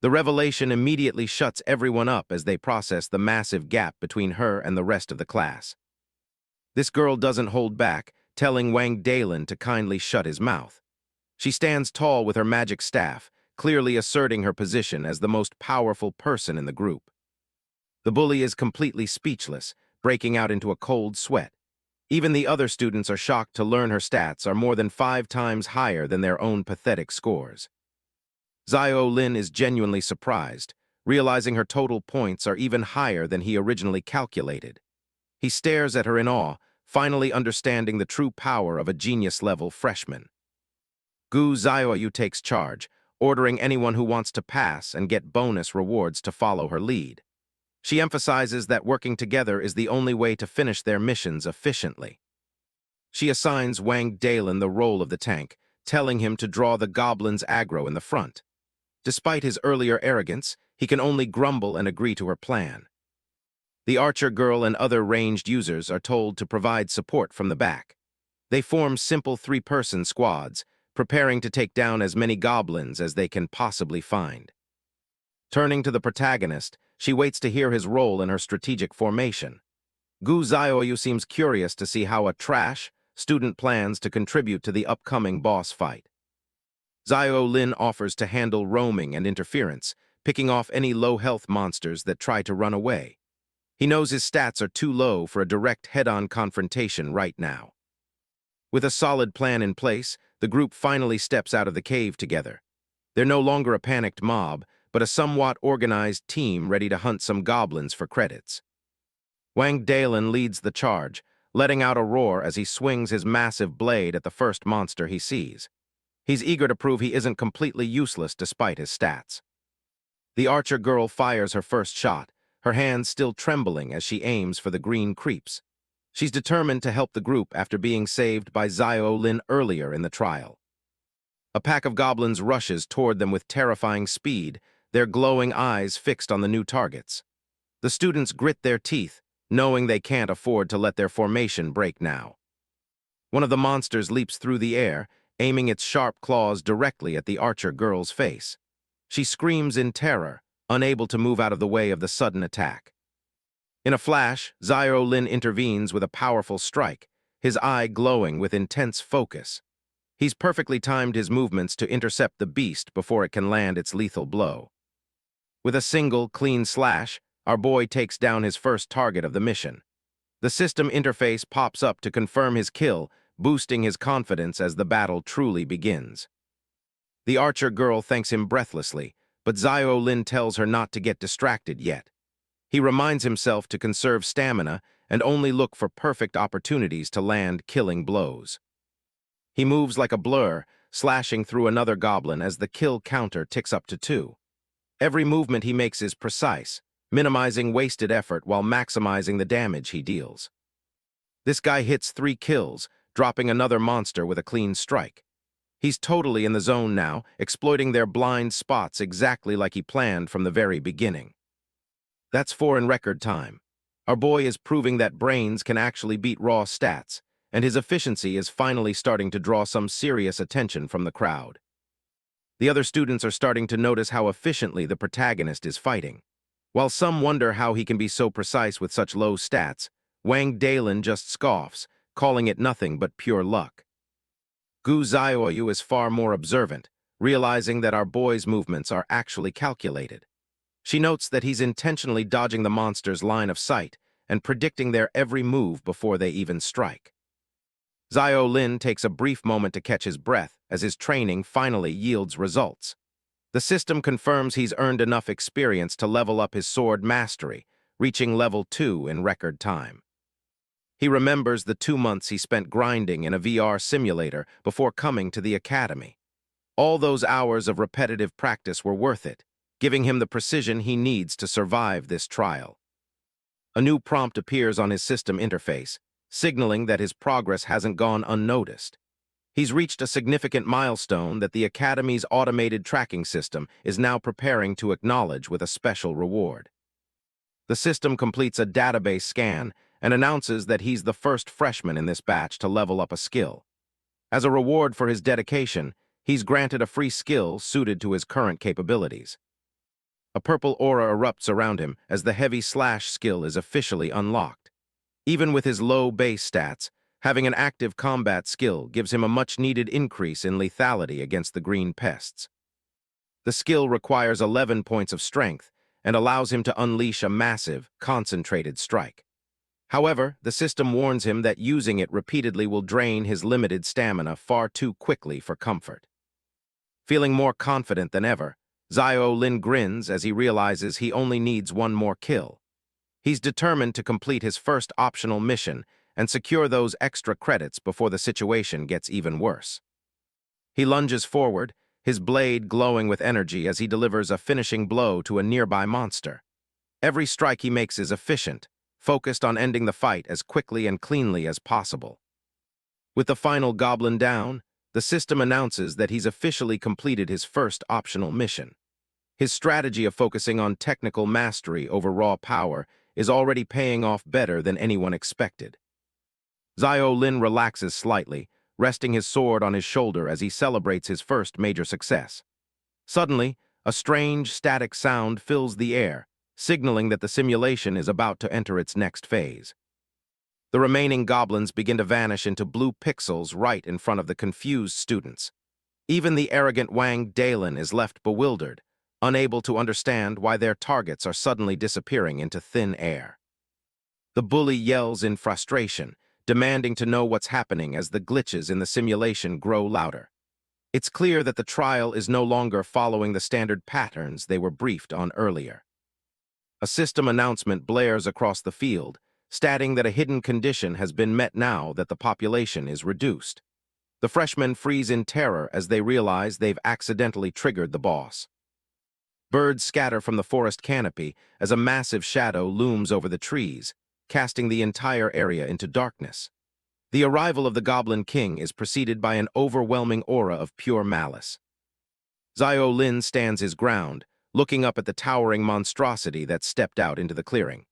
The revelation immediately shuts everyone up as they process the massive gap between her and the rest of the class. This girl doesn't hold back, telling Wang Dalin to kindly shut his mouth. She stands tall with her magic staff, clearly asserting her position as the most powerful person in the group. The bully is completely speechless, breaking out into a cold sweat. Even the other students are shocked to learn her stats are more than 5 times higher than their own pathetic scores. Zio Lin is genuinely surprised, realizing her total points are even higher than he originally calculated. He stares at her in awe, finally understanding the true power of a genius-level freshman. Gu Zioyu takes charge, ordering anyone who wants to pass and get bonus rewards to follow her lead. She emphasizes that working together is the only way to finish their missions efficiently. She assigns Wang Dalin the role of the tank, telling him to draw the goblin's aggro in the front. Despite his earlier arrogance, he can only grumble and agree to her plan. The archer girl and other ranged users are told to provide support from the back. They form simple 3-person squads, preparing to take down as many goblins as they can possibly find. Turning to the protagonist, she waits to hear his role in her strategic formation. Gu Xiaoyu seems curious to see how a trash student plans to contribute to the upcoming boss fight. Xiao Lin offers to handle roaming and interference, picking off any low-health monsters that try to run away. He knows his stats are too low for a direct head-on confrontation right now. With a solid plan in place, the group finally steps out of the cave together. They're no longer a panicked mob, but a somewhat organized team ready to hunt some goblins for credits. Wang Dalin leads the charge, letting out a roar as he swings his massive blade at the first monster he sees. He's eager to prove he isn't completely useless despite his stats. The archer girl fires her first shot, her hands still trembling as she aims for the green creeps. She's determined to help the group after being saved by Xiao Lin earlier in the trial. A pack of goblins rushes toward them with terrifying speed, their glowing eyes fixed on the new targets. The students grit their teeth, knowing they can't afford to let their formation break now. One of the monsters leaps through the air, aiming its sharp claws directly at the archer girl's face. She screams in terror, unable to move out of the way of the sudden attack. In a flash, Xiao Lin intervenes with a powerful strike, his eye glowing with intense focus. He's perfectly timed his movements to intercept the beast before it can land its lethal blow. With a single, clean slash, our boy takes down his first target of the mission. The system interface pops up to confirm his kill, boosting his confidence as the battle truly begins. The archer girl thanks him breathlessly, but Xiao Lin tells her not to get distracted yet. He reminds himself to conserve stamina and only look for perfect opportunities to land killing blows. He moves like a blur, slashing through another goblin as the kill counter ticks up to 2. Every movement he makes is precise, minimizing wasted effort while maximizing the damage he deals. This guy hits 3 kills, dropping another monster with a clean strike. He's totally in the zone now, exploiting their blind spots exactly like he planned from the very beginning. That's 4 in record time. Our boy is proving that brains can actually beat raw stats, and his efficiency is finally starting to draw some serious attention from the crowd. The other students are starting to notice how efficiently the protagonist is fighting. While some wonder how he can be so precise with such low stats, Wang Dalin just scoffs, calling it nothing but pure luck. Gu Xiaoyu is far more observant, realizing that our boy's movements are actually calculated. She notes that he's intentionally dodging the monster's line of sight and predicting their every move before they even strike. Xiao Lin takes a brief moment to catch his breath as his training finally yields results. The system confirms he's earned enough experience to level up his sword mastery, reaching level 2 in record time. He remembers the 2 months he spent grinding in a VR simulator before coming to the academy. All those hours of repetitive practice were worth it, giving him the precision he needs to survive this trial. A new prompt appears on his system interface, signaling that his progress hasn't gone unnoticed. He's reached a significant milestone that the Academy's automated tracking system is now preparing to acknowledge with a special reward. The system completes a database scan and announces that he's the first freshman in this batch to level up a skill. As a reward for his dedication, he's granted a free skill suited to his current capabilities. A purple aura erupts around him as the heavy slash skill is officially unlocked. Even with his low base stats, having an active combat skill gives him a much-needed increase in lethality against the green pests. The skill requires 11 points of strength and allows him to unleash a massive, concentrated strike. However, the system warns him that using it repeatedly will drain his limited stamina far too quickly for comfort. Feeling more confident than ever, Xiao Lin grins as he realizes he only needs 1 more kill. He's determined to complete his first optional mission and secure those extra credits before the situation gets even worse. He lunges forward, his blade glowing with energy as he delivers a finishing blow to a nearby monster. Every strike he makes is efficient, focused on ending the fight as quickly and cleanly as possible. With the final goblin down, the system announces that he's officially completed his first optional mission. His strategy of focusing on technical mastery over raw power is already paying off better than anyone expected. Xiao Lin relaxes slightly, resting his sword on his shoulder as he celebrates his first major success. Suddenly, a strange, static sound fills the air, signaling that the simulation is about to enter its next phase. The remaining goblins begin to vanish into blue pixels right in front of the confused students. Even the arrogant Wang Dalin is left bewildered, unable to understand why their targets are suddenly disappearing into thin air. The bully yells in frustration, demanding to know what's happening as the glitches in the simulation grow louder. It's clear that the trial is no longer following the standard patterns they were briefed on earlier. A system announcement blares across the field, stating that a hidden condition has been met now that the population is reduced. The freshmen freeze in terror as they realize they've accidentally triggered the boss. Birds scatter from the forest canopy as a massive shadow looms over the trees, casting the entire area into darkness. The arrival of the Goblin King is preceded by an overwhelming aura of pure malice. Zio Lin stands his ground, looking up at the towering monstrosity that stepped out into the clearing.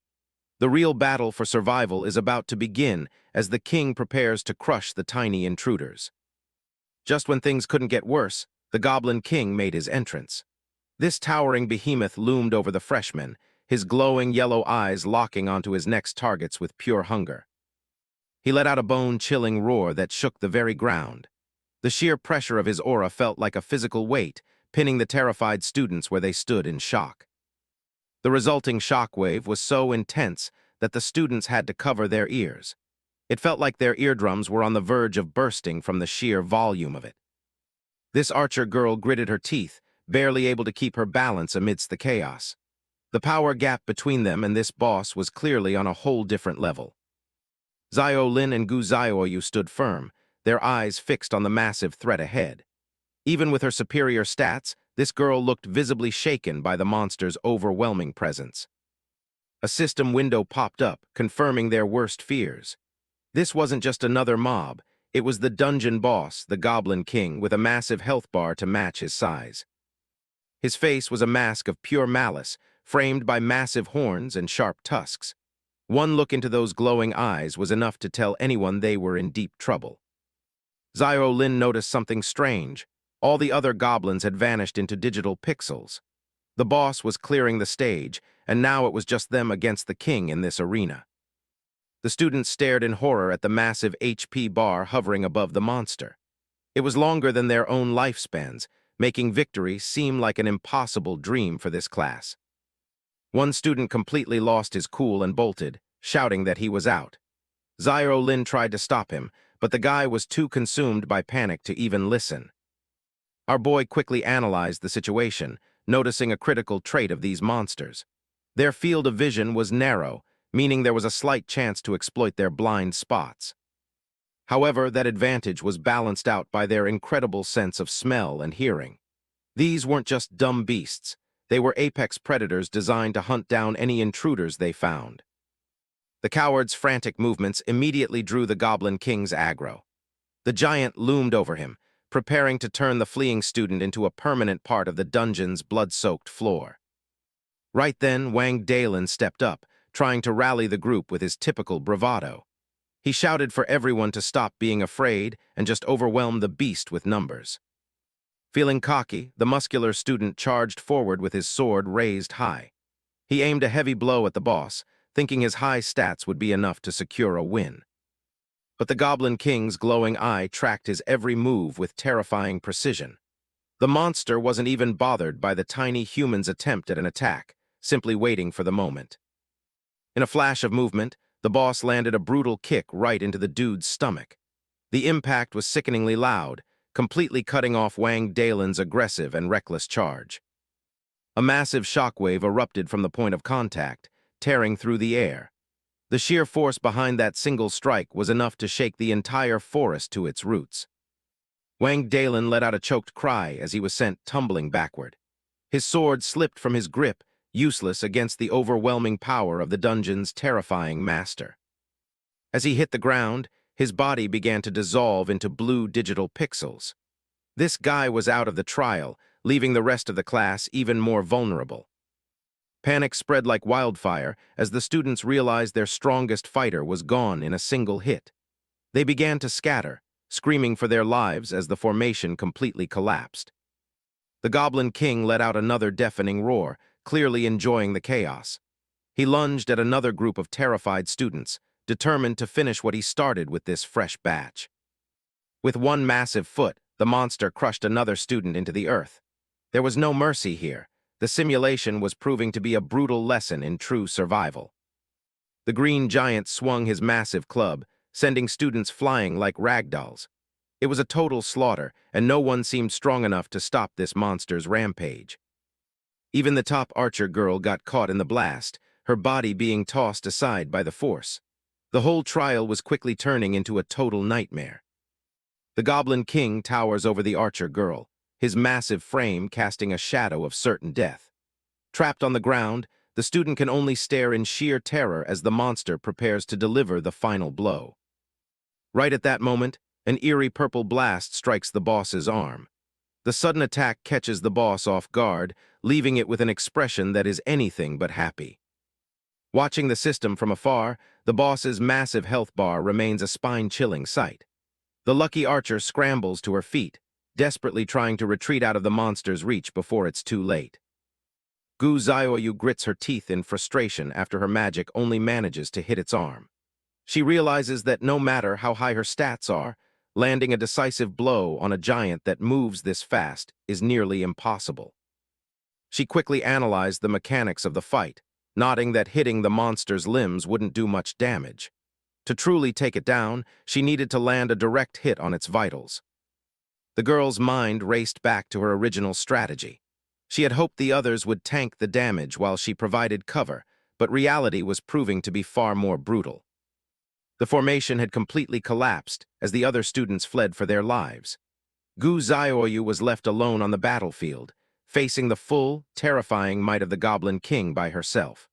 The real battle for survival is about to begin as the king prepares to crush the tiny intruders. Just when things couldn't get worse, the Goblin King made his entrance. This towering behemoth loomed over the freshmen, his glowing yellow eyes locking onto his next targets with pure hunger. He let out a bone-chilling roar that shook the very ground. The sheer pressure of his aura felt like a physical weight, pinning the terrified students where they stood in shock. The resulting shockwave was so intense that the students had to cover their ears. It felt like their eardrums were on the verge of bursting from the sheer volume of it. This archer girl gritted her teeth, barely able to keep her balance amidst the chaos. The power gap between them and this boss was clearly on a whole different level. Zio Lin and Gu Zioyu stood firm, their eyes fixed on the massive threat ahead. Even with her superior stats, this girl looked visibly shaken by the monster's overwhelming presence. A system window popped up, confirming their worst fears. This wasn't just another mob, it was the dungeon boss, the Goblin King, with a massive health bar to match his size. His face was a mask of pure malice, framed by massive horns and sharp tusks. One look into those glowing eyes was enough to tell anyone they were in deep trouble. Zio Lin noticed something strange. All the other goblins had vanished into digital pixels. The boss was clearing the stage, and now it was just them against the king in this arena. The students stared in horror at the massive HP bar hovering above the monster. It was longer than their own lifespans, making victory seem like an impossible dream for this class. One student completely lost his cool and bolted, shouting that he was out. Zio Lin tried to stop him, but the guy was too consumed by panic to even listen. Our boy quickly analyzed the situation, noticing a critical trait of these monsters. Their field of vision was narrow, meaning there was a slight chance to exploit their blind spots. However, that advantage was balanced out by their incredible sense of smell and hearing. These weren't just dumb beasts. They were apex predators designed to hunt down any intruders they found. The coward's frantic movements immediately drew the Goblin King's aggro. The giant loomed over him, preparing to turn the fleeing student into a permanent part of the dungeon's blood-soaked floor. Right then, Wang Dalin stepped up, trying to rally the group with his typical bravado. He shouted for everyone to stop being afraid and just overwhelm the beast with numbers. Feeling cocky, the muscular student charged forward with his sword raised high. He aimed a heavy blow at the boss, thinking his high stats would be enough to secure a win. But the Goblin King's glowing eye tracked his every move with terrifying precision. The monster wasn't even bothered by the tiny human's attempt at an attack, simply waiting for the moment. In a flash of movement, the boss landed a brutal kick right into the dude's stomach. The impact was sickeningly loud, completely cutting off Wang Dalin's aggressive and reckless charge. A massive shockwave erupted from the point of contact, tearing through the air. The sheer force behind that single strike was enough to shake the entire forest to its roots. Wang Dalin let out a choked cry as he was sent tumbling backward. His sword slipped from his grip, useless against the overwhelming power of the dungeon's terrifying master. As he hit the ground, his body began to dissolve into blue digital pixels. This guy was out of the trial, leaving the rest of the class even more vulnerable. Panic spread like wildfire as the students realized their strongest fighter was gone in a single hit. They began to scatter, screaming for their lives as the formation completely collapsed. The Goblin King let out another deafening roar, clearly enjoying the chaos. He lunged at another group of terrified students, determined to finish what he started with this fresh batch. With one massive foot, the monster crushed another student into the earth. There was no mercy here. The simulation was proving to be a brutal lesson in true survival. The green giant swung his massive club, sending students flying like ragdolls. It was a total slaughter, and no one seemed strong enough to stop this monster's rampage. Even the top archer girl got caught in the blast, her body being tossed aside by the force. The whole trial was quickly turning into a total nightmare. The Goblin King towers over the archer girl, his massive frame casting a shadow of certain death. Trapped on the ground, the student can only stare in sheer terror as the monster prepares to deliver the final blow. Right at that moment, an eerie purple blast strikes the boss's arm. The sudden attack catches the boss off guard, leaving it with an expression that is anything but happy. Watching the system from afar, the boss's massive health bar remains a spine-chilling sight. The lucky archer scrambles to her feet, desperately trying to retreat out of the monster's reach before it's too late. Gu Xiaoyu grits her teeth in frustration after her magic only manages to hit its arm. She realizes that no matter how high her stats are, landing a decisive blow on a giant that moves this fast is nearly impossible. She quickly analyzed the mechanics of the fight, noting that hitting the monster's limbs wouldn't do much damage. To truly take it down, she needed to land a direct hit on its vitals. The girl's mind raced back to her original strategy. She had hoped the others would tank the damage while she provided cover, but reality was proving to be far more brutal. The formation had completely collapsed as the other students fled for their lives. Gu Xiaoyu was left alone on the battlefield, facing the full, terrifying might of the Goblin King by herself.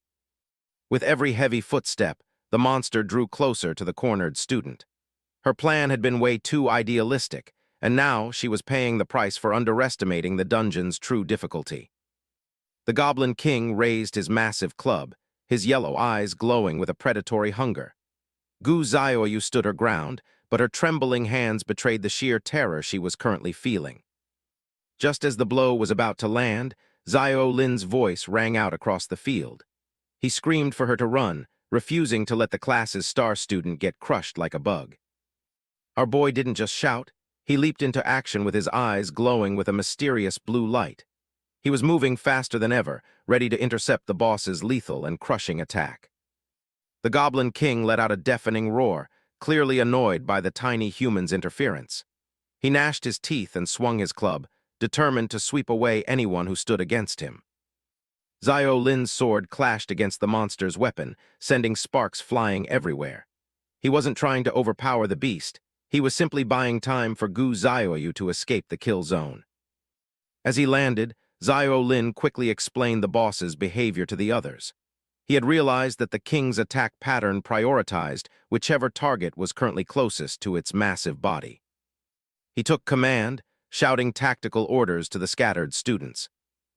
With every heavy footstep, the monster drew closer to the cornered student. Her plan had been way too idealistic, and now she was paying the price for underestimating the dungeon's true difficulty. The Goblin King raised his massive club, his yellow eyes glowing with a predatory hunger. Gu Xiaoyu stood her ground, but her trembling hands betrayed the sheer terror she was currently feeling. Just as the blow was about to land, Xiao Lin's voice rang out across the field. He screamed for her to run, refusing to let the class's star student get crushed like a bug. Our boy didn't just shout, he leaped into action with his eyes glowing with a mysterious blue light. He was moving faster than ever, ready to intercept the boss's lethal and crushing attack. The Goblin King let out a deafening roar, clearly annoyed by the tiny human's interference. He gnashed his teeth and swung his club, determined to sweep away anyone who stood against him. Xiao Lin's sword clashed against the monster's weapon, sending sparks flying everywhere. He wasn't trying to overpower the beast. He was simply buying time for Gu Xiaoyu to escape the kill zone. As he landed, Xiao Lin quickly explained the boss's behavior to the others. He had realized that the king's attack pattern prioritized whichever target was currently closest to its massive body. He took command, shouting tactical orders to the scattered students.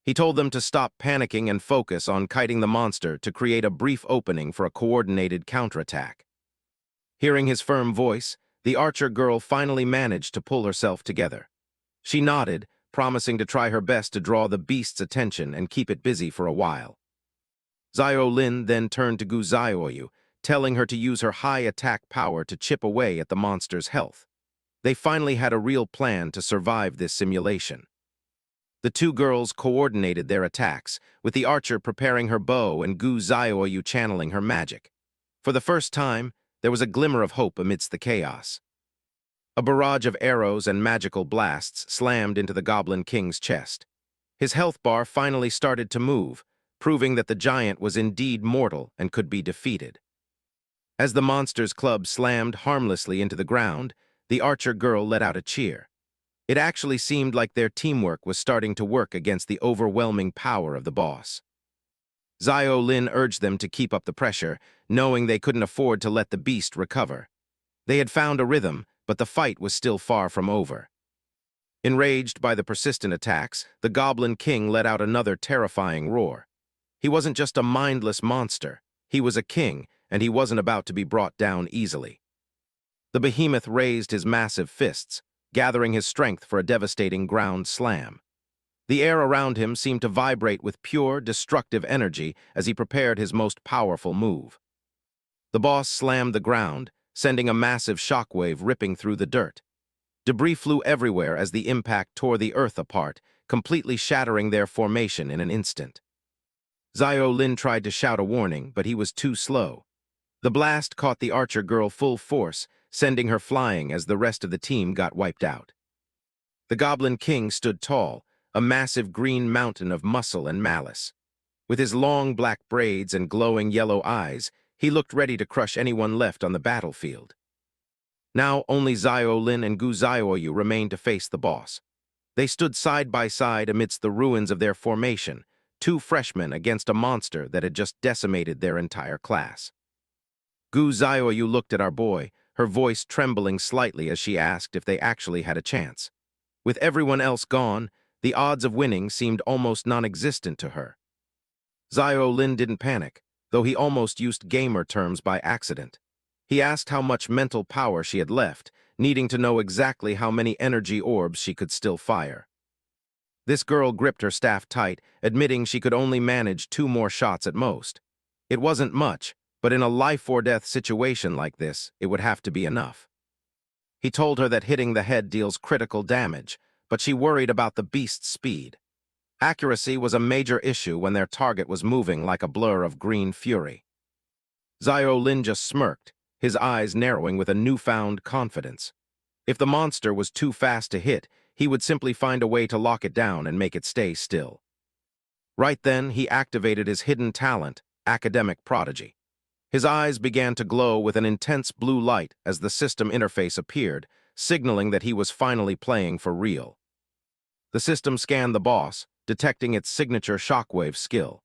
He told them to stop panicking and focus on kiting the monster to create a brief opening for a coordinated counterattack. Hearing his firm voice, the archer girl finally managed to pull herself together. She nodded, promising to try her best to draw the beast's attention and keep it busy for a while. Xiao Lin then turned to Gu Xiaoyu, telling her to use her high attack power to chip away at the monster's health. They finally had a real plan to survive this simulation. The two girls coordinated their attacks, with the archer preparing her bow and Gu Xiaoyu channeling her magic. For the first time, there was a glimmer of hope amidst the chaos. A barrage of arrows and magical blasts slammed into the Goblin King's chest. His health bar finally started to move, proving that the giant was indeed mortal and could be defeated. As the monster's club slammed harmlessly into the ground, the archer girl let out a cheer. It actually seemed like their teamwork was starting to work against the overwhelming power of the boss. Xiao Lin urged them to keep up the pressure, knowing they couldn't afford to let the beast recover. They had found a rhythm, but the fight was still far from over. Enraged by the persistent attacks, the Goblin King let out another terrifying roar. He wasn't just a mindless monster. He was a king, and he wasn't about to be brought down easily. The behemoth raised his massive fists, gathering his strength for a devastating ground slam. The air around him seemed to vibrate with pure, destructive energy as he prepared his most powerful move. The boss slammed the ground, sending a massive shockwave ripping through the dirt. Debris flew everywhere as the impact tore the earth apart, completely shattering their formation in an instant. Zio Lin tried to shout a warning, but he was too slow. The blast caught the archer girl full force, sending her flying as the rest of the team got wiped out. The Goblin King stood tall, a massive green mountain of muscle and malice. With his long black braids and glowing yellow eyes, he looked ready to crush anyone left on the battlefield. Now only Zio Lin and Gu Zioyu remained to face the boss. They stood side by side amidst the ruins of their formation, two freshmen against a monster that had just decimated their entire class. Gu Zioyu looked at our boy, her voice trembling slightly as she asked if they actually had a chance. With everyone else gone, the odds of winning seemed almost non-existent to her. Zio Lin didn't panic, though he almost used gamer terms by accident. He asked how much mental power she had left, needing to know exactly how many energy orbs she could still fire. This girl gripped her staff tight, admitting she could only manage 2 more shots at most. It wasn't much, but in a life-or-death situation like this, it would have to be enough. He told her that hitting the head deals critical damage, but she worried about the beast's speed. Accuracy was a major issue when their target was moving like a blur of green fury. Zio Lin just smirked, his eyes narrowing with a newfound confidence. If the monster was too fast to hit, he would simply find a way to lock it down and make it stay still. Right then, he activated his hidden talent, Academic Prodigy. His eyes began to glow with an intense blue light as the system interface appeared, signaling that he was finally playing for real. The system scanned the boss, detecting its signature shockwave skill.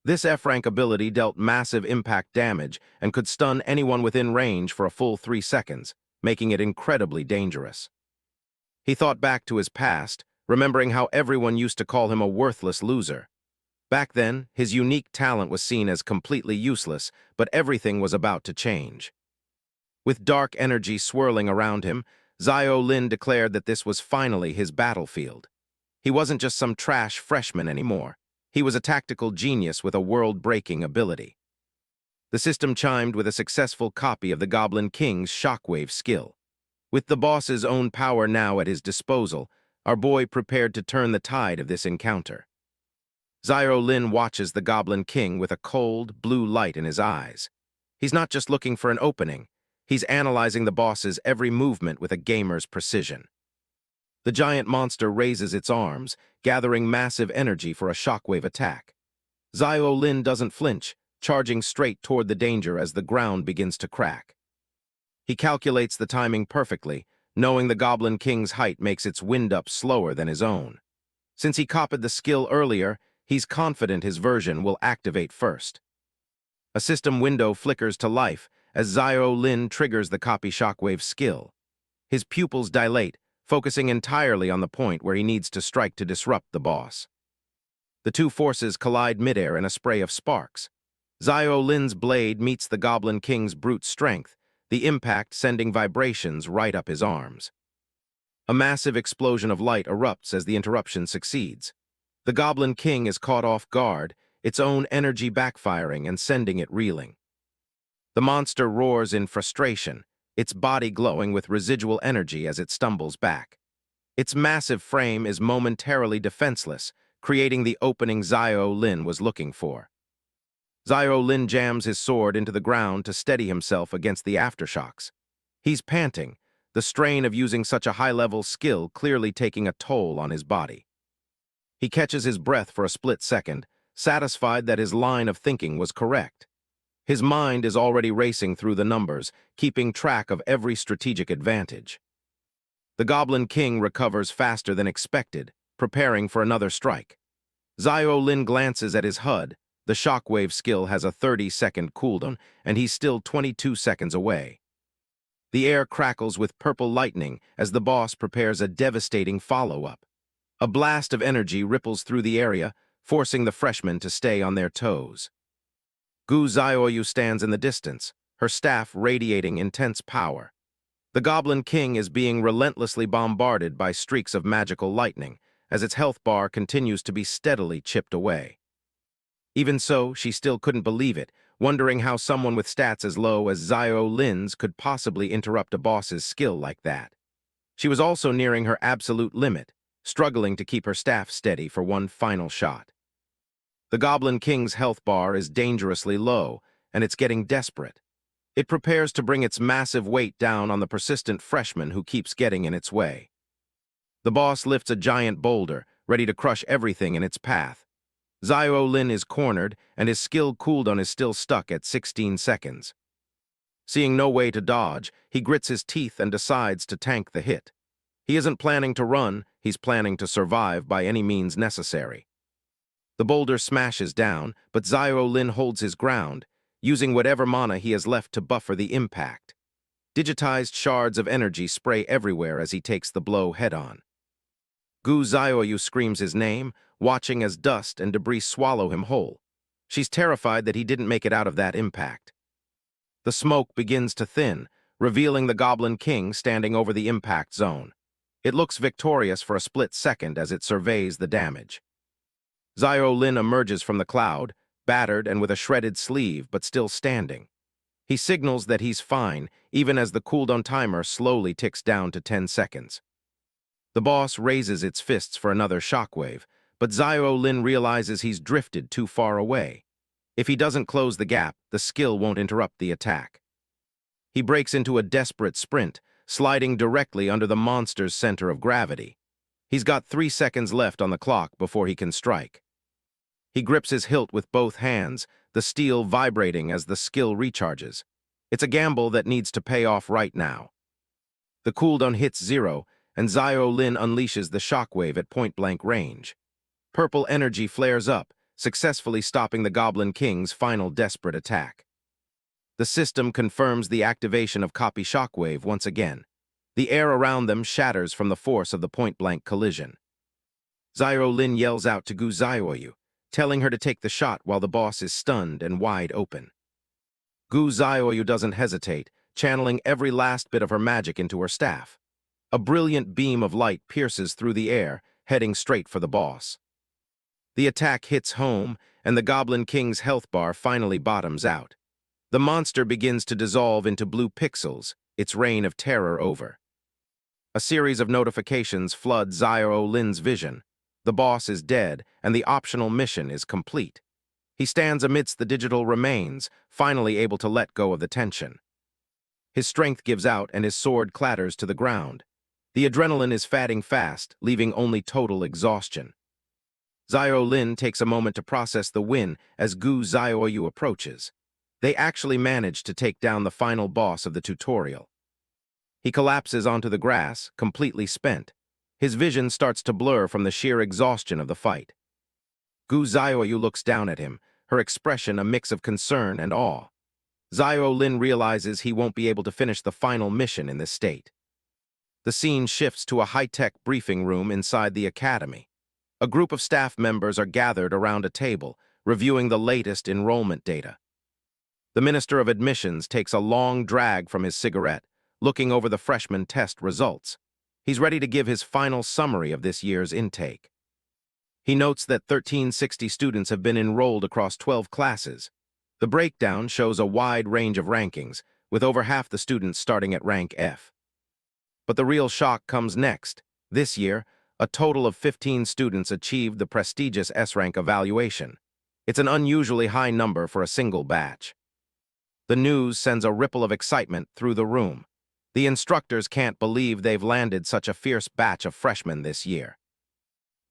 This F-rank ability dealt massive impact damage and could stun anyone within range for a full 3 seconds, making it incredibly dangerous. He thought back to his past, remembering how everyone used to call him a worthless loser. Back then, his unique talent was seen as completely useless, but everything was about to change. With dark energy swirling around him, Zio Lin declared that this was finally his battlefield. He wasn't just some trash freshman anymore. He was a tactical genius with a world-breaking ability. The system chimed with a successful copy of the Goblin King's shockwave skill. With the boss's own power now at his disposal, our boy prepared to turn the tide of this encounter. Zio Lin watches the Goblin King with a cold, blue light in his eyes. He's not just looking for an opening. He's analyzing the boss's every movement with a gamer's precision. The giant monster raises its arms, gathering massive energy for a shockwave attack. Zio Lin doesn't flinch, charging straight toward the danger as the ground begins to crack. He calculates the timing perfectly, knowing the Goblin King's height makes its wind-up slower than his own. Since he copied the skill earlier, he's confident his version will activate first. A system window flickers to life as Zio Lin triggers the copy shockwave skill. His pupils dilate, focusing entirely on the point where he needs to strike to disrupt the boss. The two forces collide midair in a spray of sparks. Zio Lin's blade meets the Goblin King's brute strength, the impact sending vibrations right up his arms. A massive explosion of light erupts as the interruption succeeds. The Goblin King is caught off guard, its own energy backfiring and sending it reeling. The monster roars in frustration, its body glowing with residual energy as it stumbles back. Its massive frame is momentarily defenseless, creating the opening Zio Lin was looking for. Zio Lin jams his sword into the ground to steady himself against the aftershocks. He's panting, the strain of using such a high-level skill clearly taking a toll on his body. He catches his breath for a split second, satisfied that his line of thinking was correct. His mind is already racing through the numbers, keeping track of every strategic advantage. The Goblin King recovers faster than expected, preparing for another strike. Zio Lin glances at his HUD. The shockwave skill has a 30-second cooldown, and he's still 22 seconds away. The air crackles with purple lightning as the boss prepares a devastating follow-up. A blast of energy ripples through the area, forcing the freshmen to stay on their toes. Gu Zioyu stands in the distance, her staff radiating intense power. The Goblin King is being relentlessly bombarded by streaks of magical lightning, as its health bar continues to be steadily chipped away. Even so, she still couldn't believe it, wondering how someone with stats as low as Zio Lin's could possibly interrupt a boss's skill like that. She was also nearing her absolute limit, struggling to keep her staff steady for one final shot. The Goblin King's health bar is dangerously low, and it's getting desperate. It prepares to bring its massive weight down on the persistent freshman who keeps getting in its way. The boss lifts a giant boulder, ready to crush everything in its path. Zio Lin is cornered, and his skill cooldown is still stuck at 16 seconds. Seeing no way to dodge, he grits his teeth and decides to tank the hit. He isn't planning to run, he's planning to survive by any means necessary. The boulder smashes down, but Zio Lin holds his ground, using whatever mana he has left to buffer the impact. Digitized shards of energy spray everywhere as he takes the blow head-on. Gu Zioyu screams his name, watching as dust and debris swallow him whole. She's terrified that he didn't make it out of that impact. The smoke begins to thin, revealing the Goblin King standing over the impact zone. It looks victorious for a split second as it surveys the damage. Zio Lin emerges from the cloud, battered and with a shredded sleeve, but still standing. He signals that he's fine, even as the cooldown timer slowly ticks down to 10 seconds. The boss raises its fists for another shockwave, but Zio Lin realizes he's drifted too far away. If he doesn't close the gap, the skill won't interrupt the attack. He breaks into a desperate sprint, sliding directly under the monster's center of gravity. He's got 3 seconds left on the clock before he can strike. He grips his hilt with both hands, the steel vibrating as the skill recharges. It's a gamble that needs to pay off right now. The cooldown hits 0, and Zio Lin unleashes the shockwave at point-blank range. Purple energy flares up, successfully stopping the Goblin King's final desperate attack. The system confirms the activation of copy shockwave once again. The air around them shatters from the force of the point-blank collision. Zio Lin yells out to Gu Zioyu, telling her to take the shot while the boss is stunned and wide open. Gu Zioyu doesn't hesitate, channeling every last bit of her magic into her staff. A brilliant beam of light pierces through the air, heading straight for the boss. The attack hits home, and the Goblin King's health bar finally bottoms out. The monster begins to dissolve into blue pixels, its reign of terror over. A series of notifications flood Zio Lin's vision. The boss is dead, and the optional mission is complete. He stands amidst the digital remains, finally able to let go of the tension. His strength gives out, and his sword clatters to the ground. The adrenaline is fading fast, leaving only total exhaustion. Zio Lin takes a moment to process the win as Gu Zioyu approaches. They actually manage to take down the final boss of the tutorial. He collapses onto the grass, completely spent. His vision starts to blur from the sheer exhaustion of the fight. Gu Zioyu looks down at him, her expression a mix of concern and awe. Zio Lin realizes he won't be able to finish the final mission in this state. The scene shifts to a high-tech briefing room inside the academy. A group of staff members are gathered around a table, reviewing the latest enrollment data. The Minister of Admissions takes a long drag from his cigarette, looking over the freshman test results. He's ready to give his final summary of this year's intake. He notes that 1,360 students have been enrolled across 12 classes. The breakdown shows a wide range of rankings, with over half the students starting at rank F. But the real shock comes next. This year, a total of 15 students achieved the prestigious S-rank evaluation. It's an unusually high number for a single batch. The news sends a ripple of excitement through the room. The instructors can't believe they've landed such a fierce batch of freshmen this year.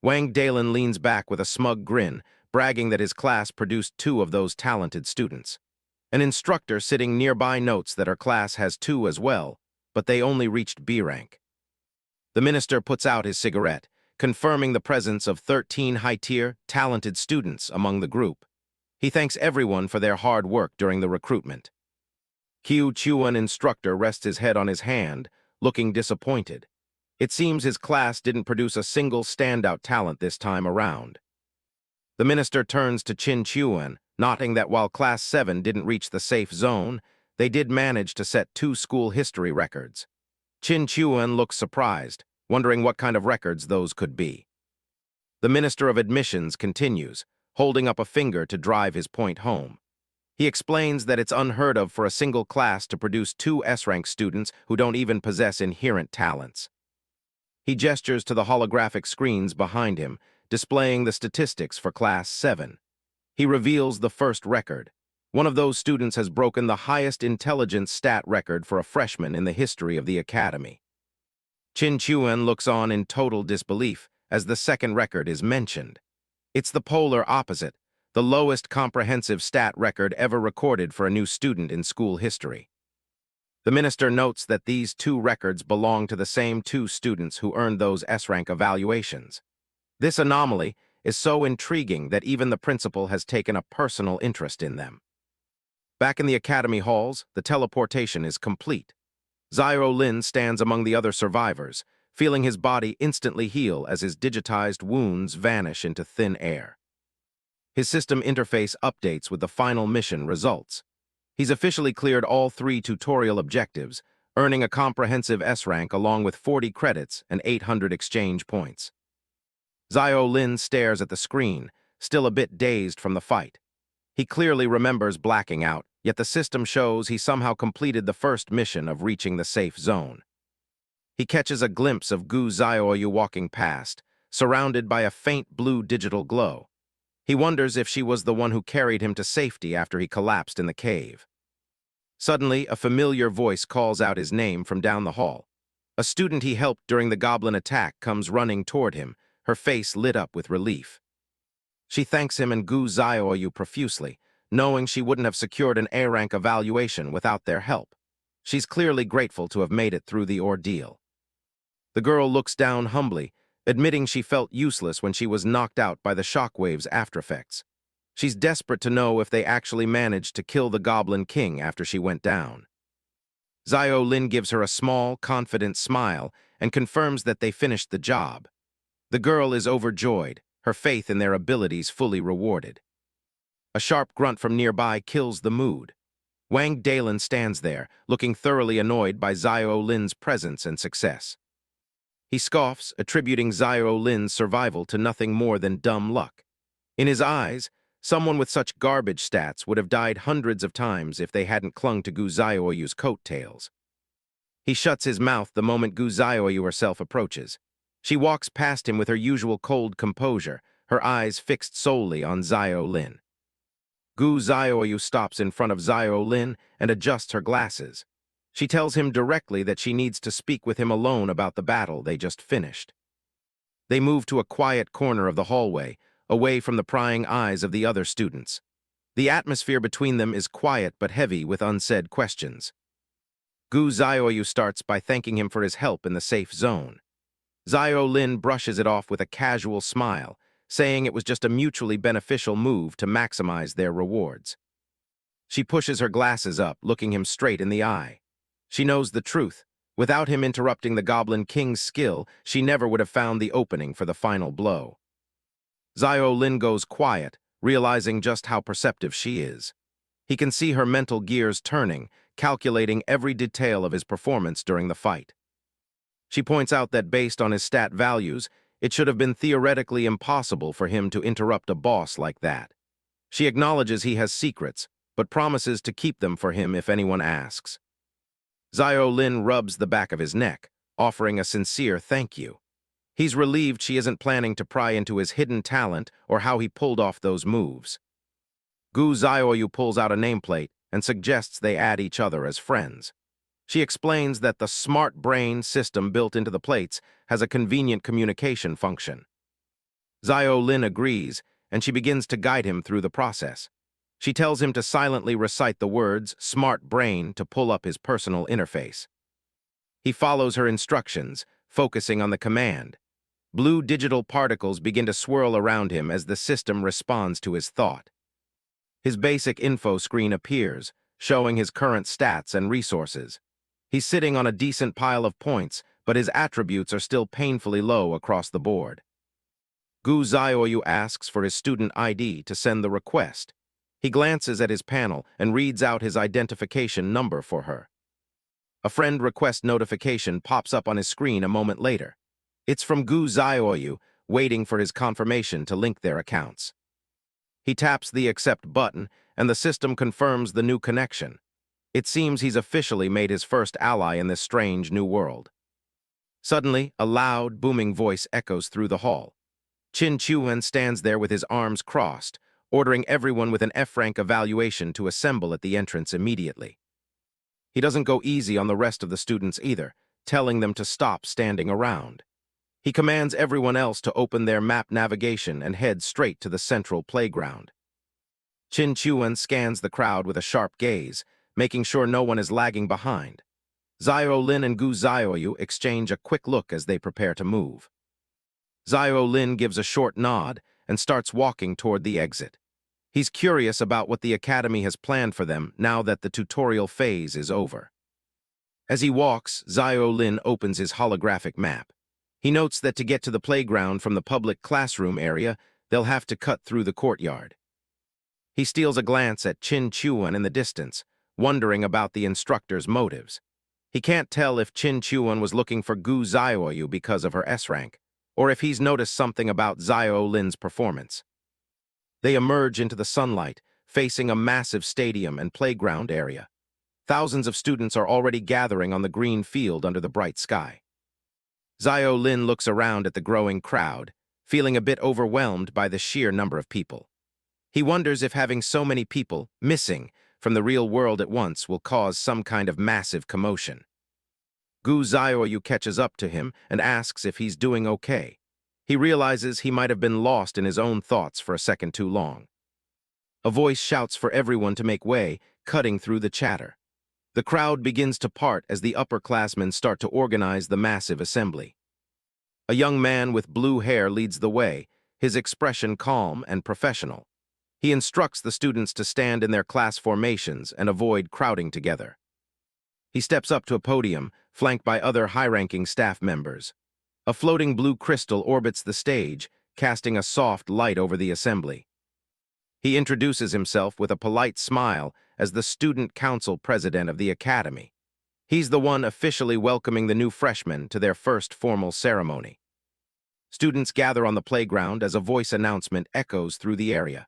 Wang Dalen leans back with a smug grin, bragging that his class produced 2 of those talented students. An instructor sitting nearby notes that her class has 2 as well, but they only reached B rank. The minister puts out his cigarette, confirming the presence of 13 high-tier, talented students among the group. He thanks everyone for their hard work during the recruitment. Qiu Chuan instructor rests his head on his hand, looking disappointed. It seems his class didn't produce a single standout talent this time around. The minister turns to Qin Chuan, noting that while Class 7 didn't reach the safe zone, they did manage to set 2 school history records. Qin Chuan looks surprised, wondering what kind of records those could be. The Minister of Admissions continues, holding up a finger to drive his point home. He explains that it's unheard of for a single class to produce two S-rank students who don't even possess inherent talents. He gestures to the holographic screens behind him, displaying the statistics for Class 7. He reveals the first record. One of those students has broken the highest intelligence stat record for a freshman in the history of the academy. Chin Chuan looks on in total disbelief as the second record is mentioned. It's the polar opposite, the lowest comprehensive stat record ever recorded for a new student in school history. The minister notes that these two records belong to the same two students who earned those S-rank evaluations. This anomaly is so intriguing that even the principal has taken a personal interest in them. Back in the academy halls, the teleportation is complete. Xiao Lin stands among the other survivors, feeling his body instantly heal as his digitized wounds vanish into thin air. His system interface updates with the final mission results. He's officially cleared all 3 tutorial objectives, earning a comprehensive S-rank along with 40 credits and 800 exchange points. Xiao Lin stares at the screen, still a bit dazed from the fight. He clearly remembers blacking out, yet the system shows he somehow completed the first mission of reaching the safe zone. He catches a glimpse of Gu Xiaoyu walking past, surrounded by a faint blue digital glow. He wonders if she was the one who carried him to safety after he collapsed in the cave. Suddenly, a familiar voice calls out his name from down the hall. A student he helped during the goblin attack comes running toward him, her face lit up with relief. She thanks him and Gu Xiaoyu profusely, knowing she wouldn't have secured an A-rank evaluation without their help. She's clearly grateful to have made it through the ordeal. The girl looks down humbly, admitting she felt useless when she was knocked out by the shockwave's aftereffects. She's desperate to know if they actually managed to kill the Goblin King after she went down. Xiao Lin gives her a small, confident smile and confirms that they finished the job. The girl is overjoyed, her faith in their abilities fully rewarded. A sharp grunt from nearby kills the mood. Wang Dalin stands there, looking thoroughly annoyed by Xiao Lin's presence and success. He scoffs, attributing Xiao Lin's survival to nothing more than dumb luck. In his eyes, someone with such garbage stats would have died hundreds of times if they hadn't clung to Gu Xiaoyu's coattails. He shuts his mouth the moment Gu Xiaoyu herself approaches. She walks past him with her usual cold composure, her eyes fixed solely on Xiao Lin. Gu Xiaoyu stops in front of Xiao Lin and adjusts her glasses. She tells him directly that she needs to speak with him alone about the battle they just finished. They move to a quiet corner of the hallway, away from the prying eyes of the other students. The atmosphere between them is quiet but heavy with unsaid questions. Gu Xiaoyu starts by thanking him for his help in the safe zone. Xiao Lin brushes it off with a casual smile, saying it was just a mutually beneficial move to maximize their rewards. She pushes her glasses up, looking him straight in the eye. She knows the truth. Without him interrupting the Goblin King's skill, she never would have found the opening for the final blow. Xiao Lin goes quiet, realizing just how perceptive she is. He can see her mental gears turning, calculating every detail of his performance during the fight. She points out that based on his stat values, it should have been theoretically impossible for him to interrupt a boss like that. She acknowledges he has secrets, but promises to keep them for him if anyone asks. Xiao Lin rubs the back of his neck, offering a sincere thank you. He's relieved she isn't planning to pry into his hidden talent or how he pulled off those moves. Gu Xiaoyu pulls out a nameplate and suggests they add each other as friends. She explains that the smart brain system built into the plates has a convenient communication function. Xiao Lin agrees, and she begins to guide him through the process. She tells him to silently recite the words "smart brain" to pull up his personal interface. He follows her instructions, focusing on the command. Blue digital particles begin to swirl around him as the system responds to his thought. His basic info screen appears, showing his current stats and resources. He's sitting on a decent pile of points, but his attributes are still painfully low across the board. Gu Xiaoyu asks for his student ID to send the request. He glances at his panel and reads out his identification number for her. A friend request notification pops up on his screen a moment later. It's from Gu Xiaoyu, waiting for his confirmation to link their accounts. He taps the accept button, and the system confirms the new connection. It seems he's officially made his first ally in this strange new world. Suddenly, a loud, booming voice echoes through the hall. Chin Chuan stands there with his arms crossed, ordering everyone with an F-rank evaluation to assemble at the entrance immediately. He doesn't go easy on the rest of the students either, telling them to stop standing around. He commands everyone else to open their map navigation and head straight to the central playground. Chin Chuan scans the crowd with a sharp gaze, making sure no one is lagging behind. Xiao Lin and Gu Xiaoyu exchange a quick look as they prepare to move. Xiao Lin gives a short nod and starts walking toward the exit. He's curious about what the academy has planned for them now that the tutorial phase is over. As he walks, Xiao Lin opens his holographic map. He notes that to get to the playground from the public classroom area, they'll have to cut through the courtyard. He steals a glance at Chin Chuan in the distance, wondering about the instructor's motives. He can't tell if Chin Chuan was looking for Gu Xiaoyu because of her S-rank, or if he's noticed something about Xiao Lin's performance. They emerge into the sunlight, facing a massive stadium and playground area. Thousands of students are already gathering on the green field under the bright sky. Xiao Lin looks around at the growing crowd, feeling a bit overwhelmed by the sheer number of people. He wonders if having so many people missing from the real world at once will cause some kind of massive commotion. Gu Xiaoyu catches up to him and asks if he's doing okay. He realizes he might have been lost in his own thoughts for a second too long. A voice shouts for everyone to make way, cutting through the chatter. The crowd begins to part as the upperclassmen start to organize the massive assembly. A young man with blue hair leads the way, his expression calm and professional. He instructs the students to stand in their class formations and avoid crowding together. He steps up to a podium, flanked by other high-ranking staff members. A floating blue crystal orbits the stage, casting a soft light over the assembly. He introduces himself with a polite smile as the student council president of the academy. He's the one officially welcoming the new freshmen to their first formal ceremony. Students gather on the playground as a voice announcement echoes through the area.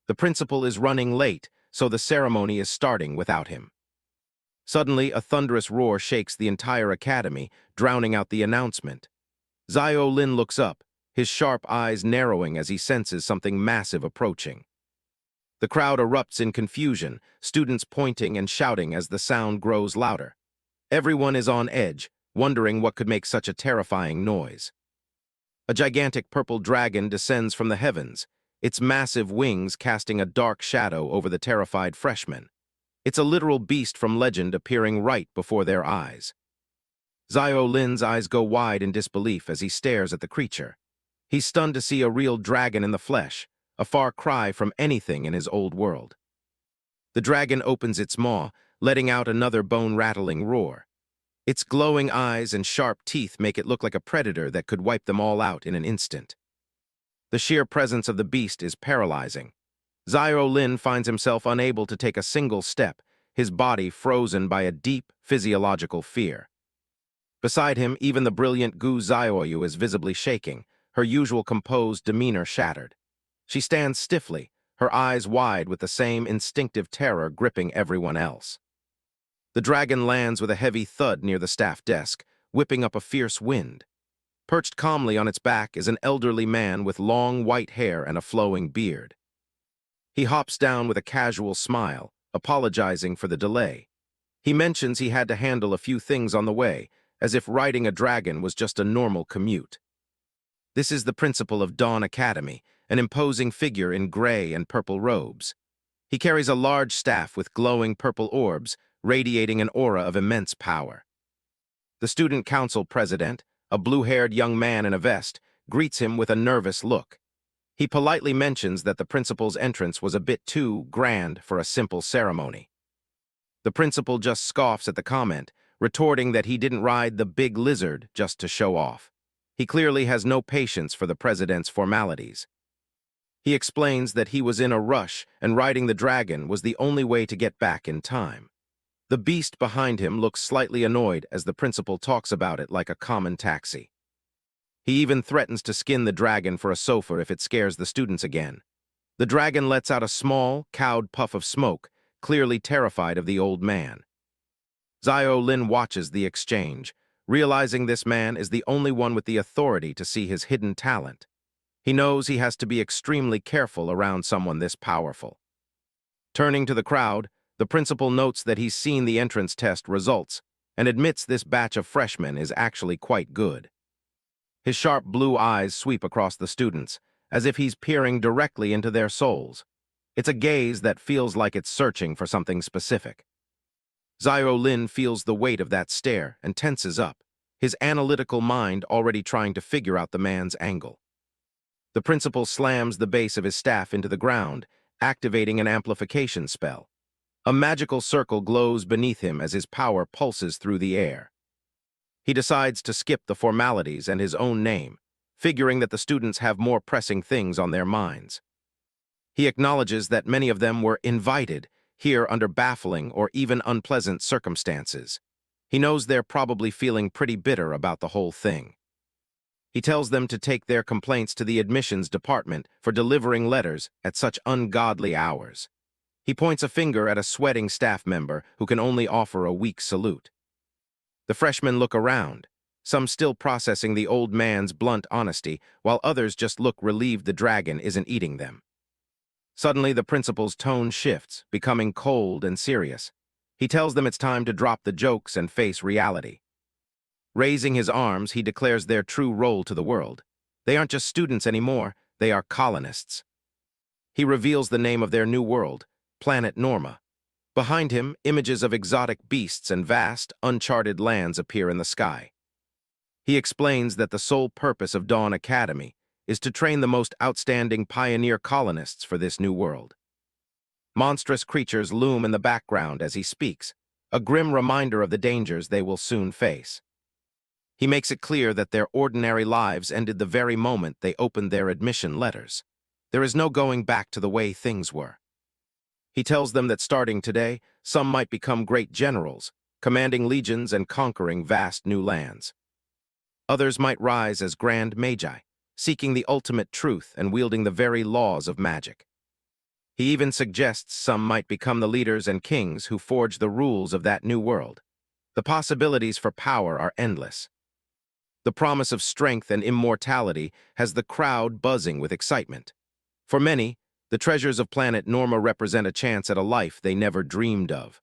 The principal is running late, so the ceremony is starting without him. Suddenly, a thunderous roar shakes the entire academy, drowning out the announcement. Xiao Lin looks up, his sharp eyes narrowing as he senses something massive approaching. The crowd erupts in confusion, students pointing and shouting as the sound grows louder. Everyone is on edge, wondering what could make such a terrifying noise. A gigantic purple dragon descends from the heavens, its massive wings casting a dark shadow over the terrified freshmen. It's a literal beast from legend appearing right before their eyes. Xiao Lin's eyes go wide in disbelief as he stares at the creature. He's stunned to see a real dragon in the flesh, a far cry from anything in his old world. The dragon opens its maw, letting out another bone-rattling roar. Its glowing eyes and sharp teeth make it look like a predator that could wipe them all out in an instant. The sheer presence of the beast is paralyzing. Xiao Lin finds himself unable to take a single step, his body frozen by a deep physiological fear. Beside him, even the brilliant Gu Xiaoyu is visibly shaking, her usual composed demeanor shattered. She stands stiffly, her eyes wide with the same instinctive terror gripping everyone else. The dragon lands with a heavy thud near the staff desk, whipping up a fierce wind. Perched calmly on its back is an elderly man with long white hair and a flowing beard. He hops down with a casual smile, apologizing for the delay. He mentions he had to handle a few things on the way, as if riding a dragon was just a normal commute. This is the principal of Dawn Academy, an imposing figure in gray and purple robes. He carries a large staff with glowing purple orbs, radiating an aura of immense power. The student council president, a blue-haired young man in a vest, greets him with a nervous look. He politely mentions that the principal's entrance was a bit too grand for a simple ceremony. The principal just scoffs at the comment, retorting that he didn't ride the big lizard just to show off. He clearly has no patience for the president's formalities. He explains that he was in a rush and riding the dragon was the only way to get back in time. The beast behind him looks slightly annoyed as the principal talks about it like a common taxi. He even threatens to skin the dragon for a sofa if it scares the students again. The dragon lets out a small, cowed puff of smoke, clearly terrified of the old man. Zio Lin watches the exchange, realizing this man is the only one with the authority to see his hidden talent. He knows he has to be extremely careful around someone this powerful. Turning to the crowd, the principal notes that he's seen the entrance test results and admits this batch of freshmen is actually quite good. His sharp blue eyes sweep across the students, as if he's peering directly into their souls. It's a gaze that feels like it's searching for something specific. Zio Lin feels the weight of that stare and tenses up, his analytical mind already trying to figure out the man's angle. The principal slams the base of his staff into the ground, activating an amplification spell. A magical circle glows beneath him as his power pulses through the air. He decides to skip the formalities and his own name, figuring that the students have more pressing things on their minds. He acknowledges that many of them were invited here under baffling or even unpleasant circumstances. He knows they're probably feeling pretty bitter about the whole thing. He tells them to take their complaints to the admissions department for delivering letters at such ungodly hours. He points a finger at a sweating staff member who can only offer a weak salute. The freshmen look around, some still processing the old man's blunt honesty, while others just look relieved the dragon isn't eating them. Suddenly, the principal's tone shifts, becoming cold and serious. He tells them it's time to drop the jokes and face reality. Raising his arms, he declares their true role to the world. They aren't just students anymore, they are colonists. He reveals the name of their new world, Planet Norma. Behind him, images of exotic beasts and vast, uncharted lands appear in the sky. He explains that the sole purpose of Dawn Academy is to train the most outstanding pioneer colonists for this new world. Monstrous creatures loom in the background as he speaks, a grim reminder of the dangers they will soon face. He makes it clear that their ordinary lives ended the very moment they opened their admission letters. There is no going back to the way things were. He tells them that starting today, some might become great generals, commanding legions and conquering vast new lands. Others might rise as grand magi, seeking the ultimate truth and wielding the very laws of magic. He even suggests some might become the leaders and kings who forge the rules of that new world. The possibilities for power are endless. The promise of strength and immortality has the crowd buzzing with excitement. For many, the treasures of planet Norma represent a chance at a life they never dreamed of.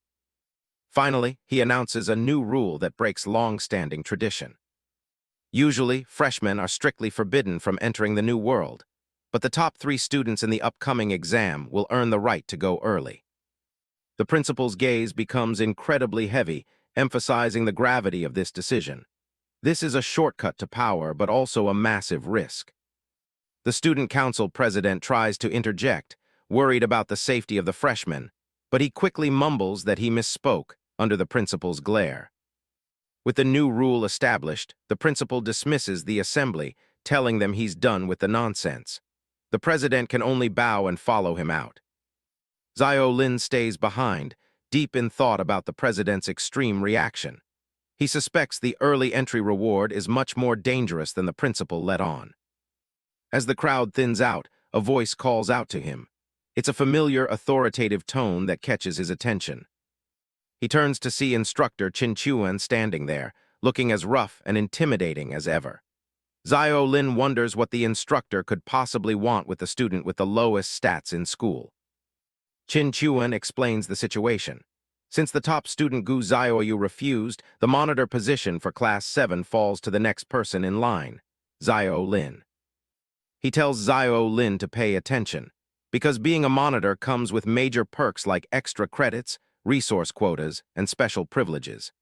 Finally, he announces a new rule that breaks long-standing tradition. Usually, freshmen are strictly forbidden from entering the new world, but the top 3 students in the upcoming exam will earn the right to go early. The principal's gaze becomes incredibly heavy, emphasizing the gravity of this decision. This is a shortcut to power, but also a massive risk. The student council president tries to interject, worried about the safety of the freshmen, but he quickly mumbles that he misspoke under the principal's glare. With the new rule established, the principal dismisses the assembly, telling them he's done with the nonsense. The president can only bow and follow him out. Zio Lin stays behind, deep in thought about the president's extreme reaction. He suspects the early entry reward is much more dangerous than the principal let on. As the crowd thins out, a voice calls out to him. It's a familiar, authoritative tone that catches his attention. He turns to see instructor Chin Chuan standing there, looking as rough and intimidating as ever. Zio Lin wonders what the instructor could possibly want with the student with the lowest stats in school. Chin Chuan explains the situation. Since the top student Gu Zioyu refused, the monitor position for Class 7 falls to the next person in line, Zio Lin. He tells Zio Lin to pay attention, because being a monitor comes with major perks like extra credits, resource quotas, and special privileges.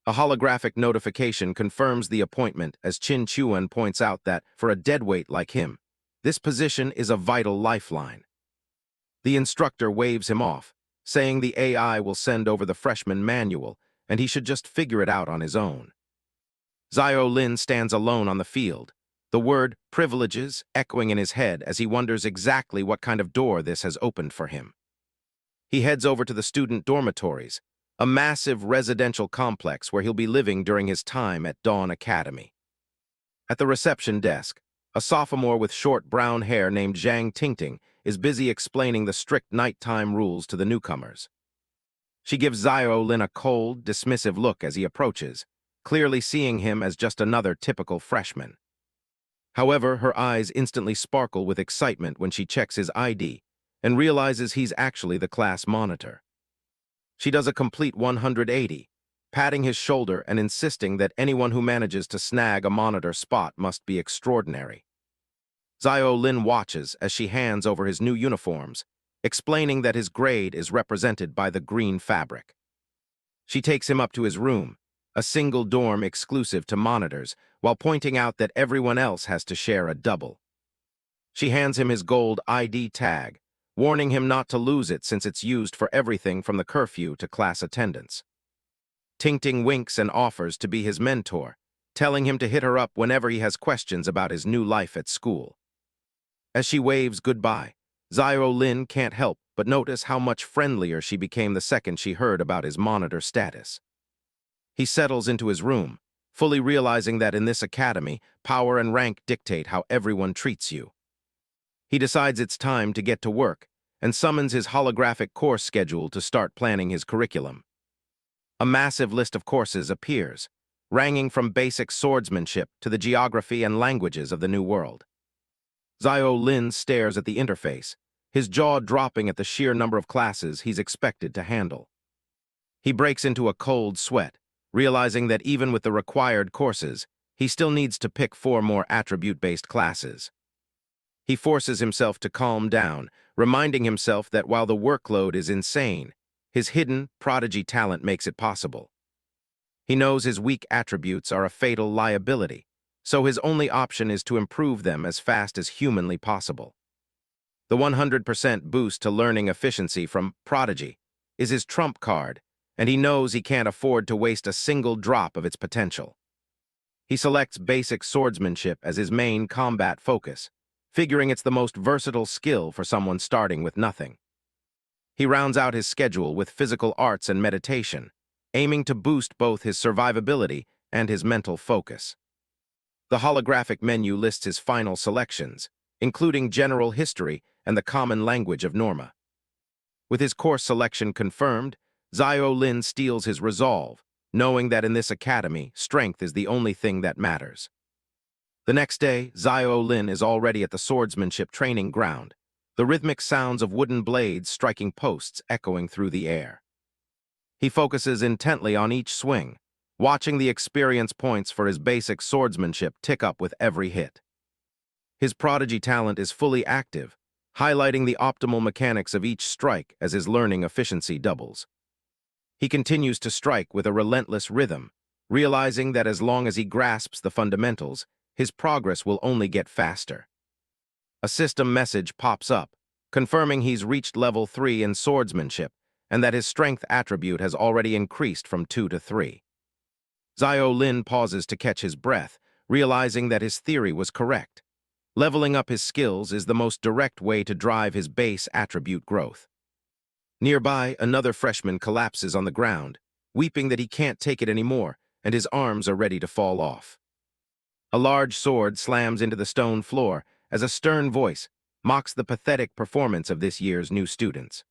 A holographic notification confirms the appointment as Chin Chuan points out that, for a deadweight like him, this position is a vital lifeline. The instructor waves him off, saying the AI will send over the freshman manual, and he should just figure it out on his own. Zio Lin stands alone on the field, the word privileges echoing in his head as he wonders exactly what kind of door this has opened for him. He heads over to the student dormitories, a massive residential complex where he'll be living during his time at Dawn Academy. At the reception desk, a sophomore with short brown hair named Zhang Tingting is busy explaining the strict nighttime rules to the newcomers. She gives Xiao Lin a cold, dismissive look as he approaches, clearly seeing him as just another typical freshman. However, her eyes instantly sparkle with excitement when she checks his ID and realizes he's actually the class monitor. She does a complete 180, patting his shoulder and insisting that anyone who manages to snag a monitor spot must be extraordinary. Xiao Lin watches as she hands over his new uniforms, explaining that his grade is represented by the green fabric. She takes him up to his room, a single dorm exclusive to monitors, while pointing out that everyone else has to share a double. She hands him his gold ID tag, warning him not to lose it since it's used for everything from the curfew to class attendance. Tingting winks and offers to be his mentor, telling him to hit her up whenever he has questions about his new life at school. As she waves goodbye, Xiao Lin can't help but notice how much friendlier she became the second she heard about his monitor status. He settles into his room, fully realizing that in this academy, power and rank dictate how everyone treats you. He decides it's time to get to work and summons his holographic course schedule to start planning his curriculum. A massive list of courses appears, ranging from basic swordsmanship to the geography and languages of the New World. Xiao Lin stares at the interface, his jaw dropping at the sheer number of classes he's expected to handle. He breaks into a cold sweat, realizing that even with the required courses, he still needs to pick 4 more attribute-based classes. He forces himself to calm down, reminding himself that while the workload is insane, his hidden, prodigy talent makes it possible. He knows his weak attributes are a fatal liability, so his only option is to improve them as fast as humanly possible. The 100% boost to learning efficiency from Prodigy is his trump card, and he knows he can't afford to waste a single drop of its potential. He selects basic swordsmanship as his main combat focus, figuring it's the most versatile skill for someone starting with nothing. He rounds out his schedule with physical arts and meditation, aiming to boost both his survivability and his mental focus. The holographic menu lists his final selections, including general history and the common language of Norma. With his course selection confirmed, Xiao Lin steels his resolve, knowing that in this academy, strength is the only thing that matters. The next day, Xiao Lin is already at the swordsmanship training ground, the rhythmic sounds of wooden blades striking posts echoing through the air. He focuses intently on each swing, watching the experience points for his basic swordsmanship tick up with every hit. His prodigy talent is fully active, highlighting the optimal mechanics of each strike as his learning efficiency doubles. He continues to strike with a relentless rhythm, realizing that as long as he grasps the fundamentals, his progress will only get faster. A system message pops up, confirming he's reached level 3 in swordsmanship and that his strength attribute has already increased from 2 to 3. Xiao Lin pauses to catch his breath, realizing that his theory was correct. Leveling up his skills is the most direct way to drive his base attribute growth. Nearby, another freshman collapses on the ground, weeping that he can't take it anymore, and his arms are ready to fall off. A large sword slams into the stone floor as a stern voice mocks the pathetic performance of this year's new students.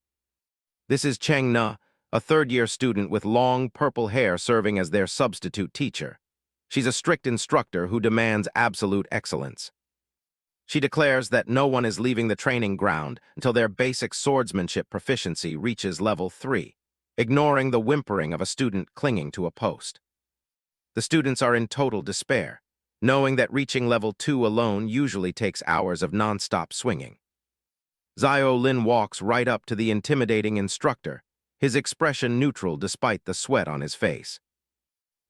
This is Cheng Na, a third-year student with long purple hair serving as their substitute teacher. She's a strict instructor who demands absolute excellence. She declares that no one is leaving the training ground until their basic swordsmanship proficiency reaches level 3, ignoring the whimpering of a student clinging to a post. The students are in total despair, knowing that reaching level 2 alone usually takes hours of non-stop swinging. Xiao Lin walks right up to the intimidating instructor, his expression neutral despite the sweat on his face.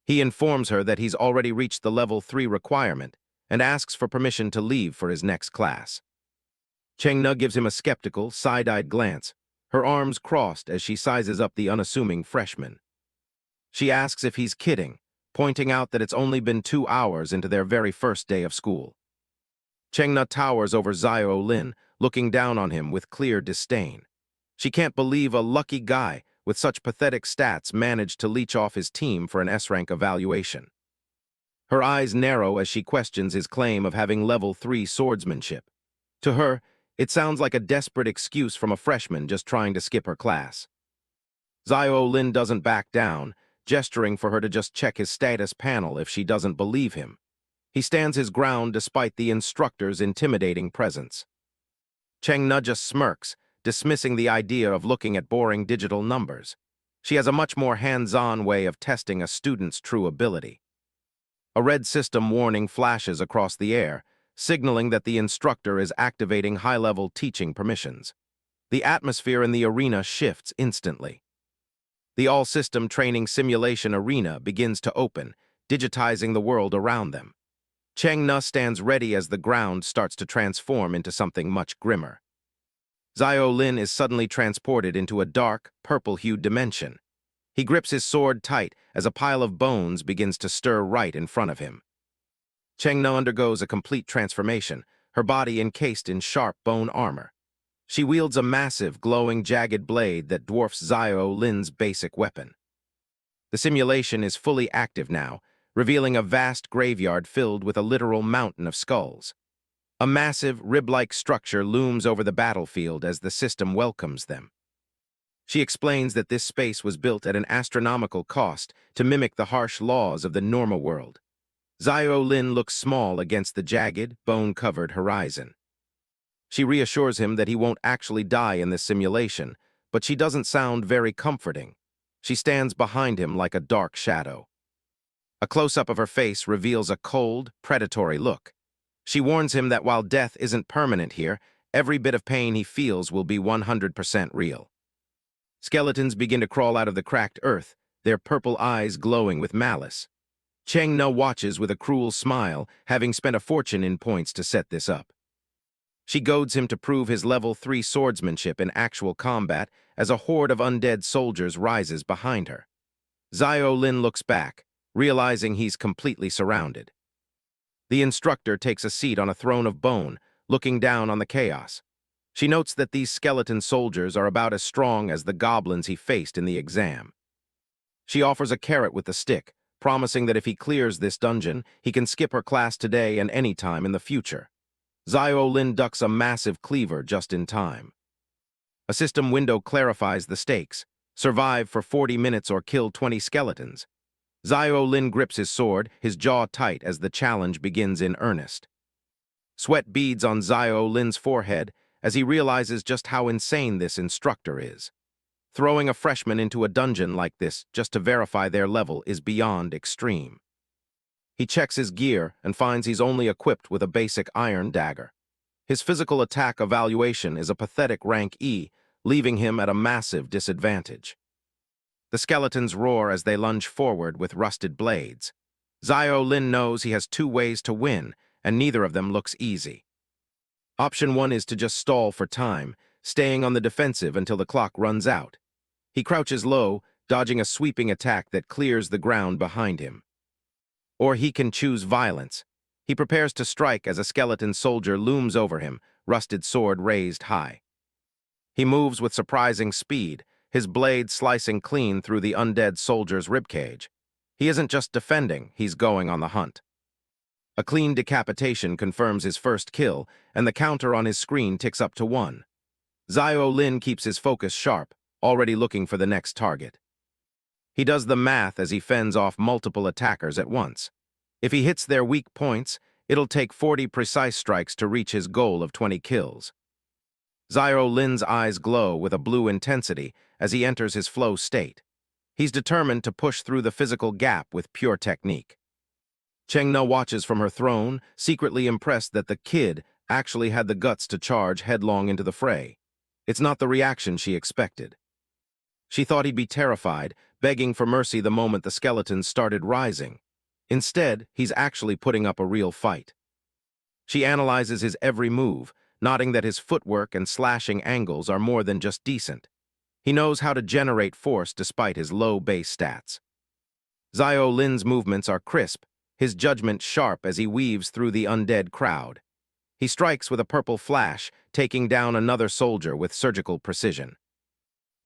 He informs her that he's already reached the level 3 requirement and asks for permission to leave for his next class. Cheng Na gives him a skeptical, side-eyed glance, her arms crossed as she sizes up the unassuming freshman. She asks if he's kidding, pointing out that it's only been 2 hours into their very first day of school. Cheng Na towers over Xiao Lin, looking down on him with clear disdain. She can't believe a lucky guy with such pathetic stats managed to leech off his team for an S-rank evaluation. Her eyes narrow as she questions his claim of having level 3 swordsmanship. To her, it sounds like a desperate excuse from a freshman just trying to skip her class. Zio Lin doesn't back down, gesturing for her to just check his status panel if she doesn't believe him. He stands his ground despite the instructor's intimidating presence. Cheng-na just smirks, dismissing the idea of looking at boring digital numbers. She has a much more hands-on way of testing a student's true ability. A red system warning flashes across the air, signaling that the instructor is activating high-level teaching permissions. The atmosphere in the arena shifts instantly. The all-system training simulation arena begins to open, digitizing the world around them. Cheng-na stands ready as the ground starts to transform into something much grimmer. Zio Lin is suddenly transported into a dark, purple-hued dimension. He grips his sword tight as a pile of bones begins to stir right in front of him. Cheng-na undergoes a complete transformation, her body encased in sharp bone armor. She wields a massive, glowing, jagged blade that dwarfs Zio Lin's basic weapon. The simulation is fully active now, revealing a vast graveyard filled with a literal mountain of skulls. A massive, rib-like structure looms over the battlefield as the system welcomes them. She explains that this space was built at an astronomical cost to mimic the harsh laws of the normal world. Zio Lin looks small against the jagged, bone-covered horizon. She reassures him that he won't actually die in this simulation, but she doesn't sound very comforting. She stands behind him like a dark shadow. A close-up of her face reveals a cold, predatory look. She warns him that while death isn't permanent here, every bit of pain he feels will be 100% real. Skeletons begin to crawl out of the cracked earth, their purple eyes glowing with malice. Cheng-na watches with a cruel smile, having spent a fortune in points to set this up. She goads him to prove his level 3 swordsmanship in actual combat as a horde of undead soldiers rises behind her. Zio Lin looks back, realizing he's completely surrounded. The instructor takes a seat on a throne of bone, looking down on the chaos. She notes that these skeleton soldiers are about as strong as the goblins he faced in the exam. She offers a carrot with the stick, promising that if he clears this dungeon, he can skip her class today and any time in the future. Zio Lin ducks a massive cleaver just in time. A system window clarifies the stakes: survive for 40 minutes or kill 20 skeletons. Zio Lin grips his sword, his jaw tight as the challenge begins in earnest. Sweat beads on Zio Lin's forehead as he realizes just how insane this instructor is. Throwing a freshman into a dungeon like this just to verify their level is beyond extreme. He checks his gear and finds he's only equipped with a basic iron dagger. His physical attack evaluation is a pathetic rank E, leaving him at a massive disadvantage. The skeletons roar as they lunge forward with rusted blades. Zio Lin knows he has 2 ways to win, and neither of them looks easy. Option 1 is to just stall for time, staying on the defensive until the clock runs out. He crouches low, dodging a sweeping attack that clears the ground behind him. Or he can choose violence. He prepares to strike as a skeleton soldier looms over him, rusted sword raised high. He moves with surprising speed, his blade slicing clean through the undead soldier's ribcage. He isn't just defending, he's going on the hunt. A clean decapitation confirms his first kill, and the counter on his screen ticks up to 1. Zio Lin keeps his focus sharp, already looking for the next target. He does the math as he fends off multiple attackers at once. If he hits their weak points, it'll take 40 precise strikes to reach his goal of 20 kills. Zio Lin's eyes glow with a blue intensity as he enters his flow state. He's determined to push through the physical gap with pure technique. Cheng-na watches from her throne, secretly impressed that the kid actually had the guts to charge headlong into the fray. It's not the reaction she expected. She thought he'd be terrified, begging for mercy the moment the skeletons started rising. Instead, he's actually putting up a real fight. She analyzes his every move, noting that his footwork and slashing angles are more than just decent. He knows how to generate force despite his low base stats. Zio Lin's movements are crisp, his judgment sharp as he weaves through the undead crowd. He strikes with a purple flash, taking down another soldier with surgical precision.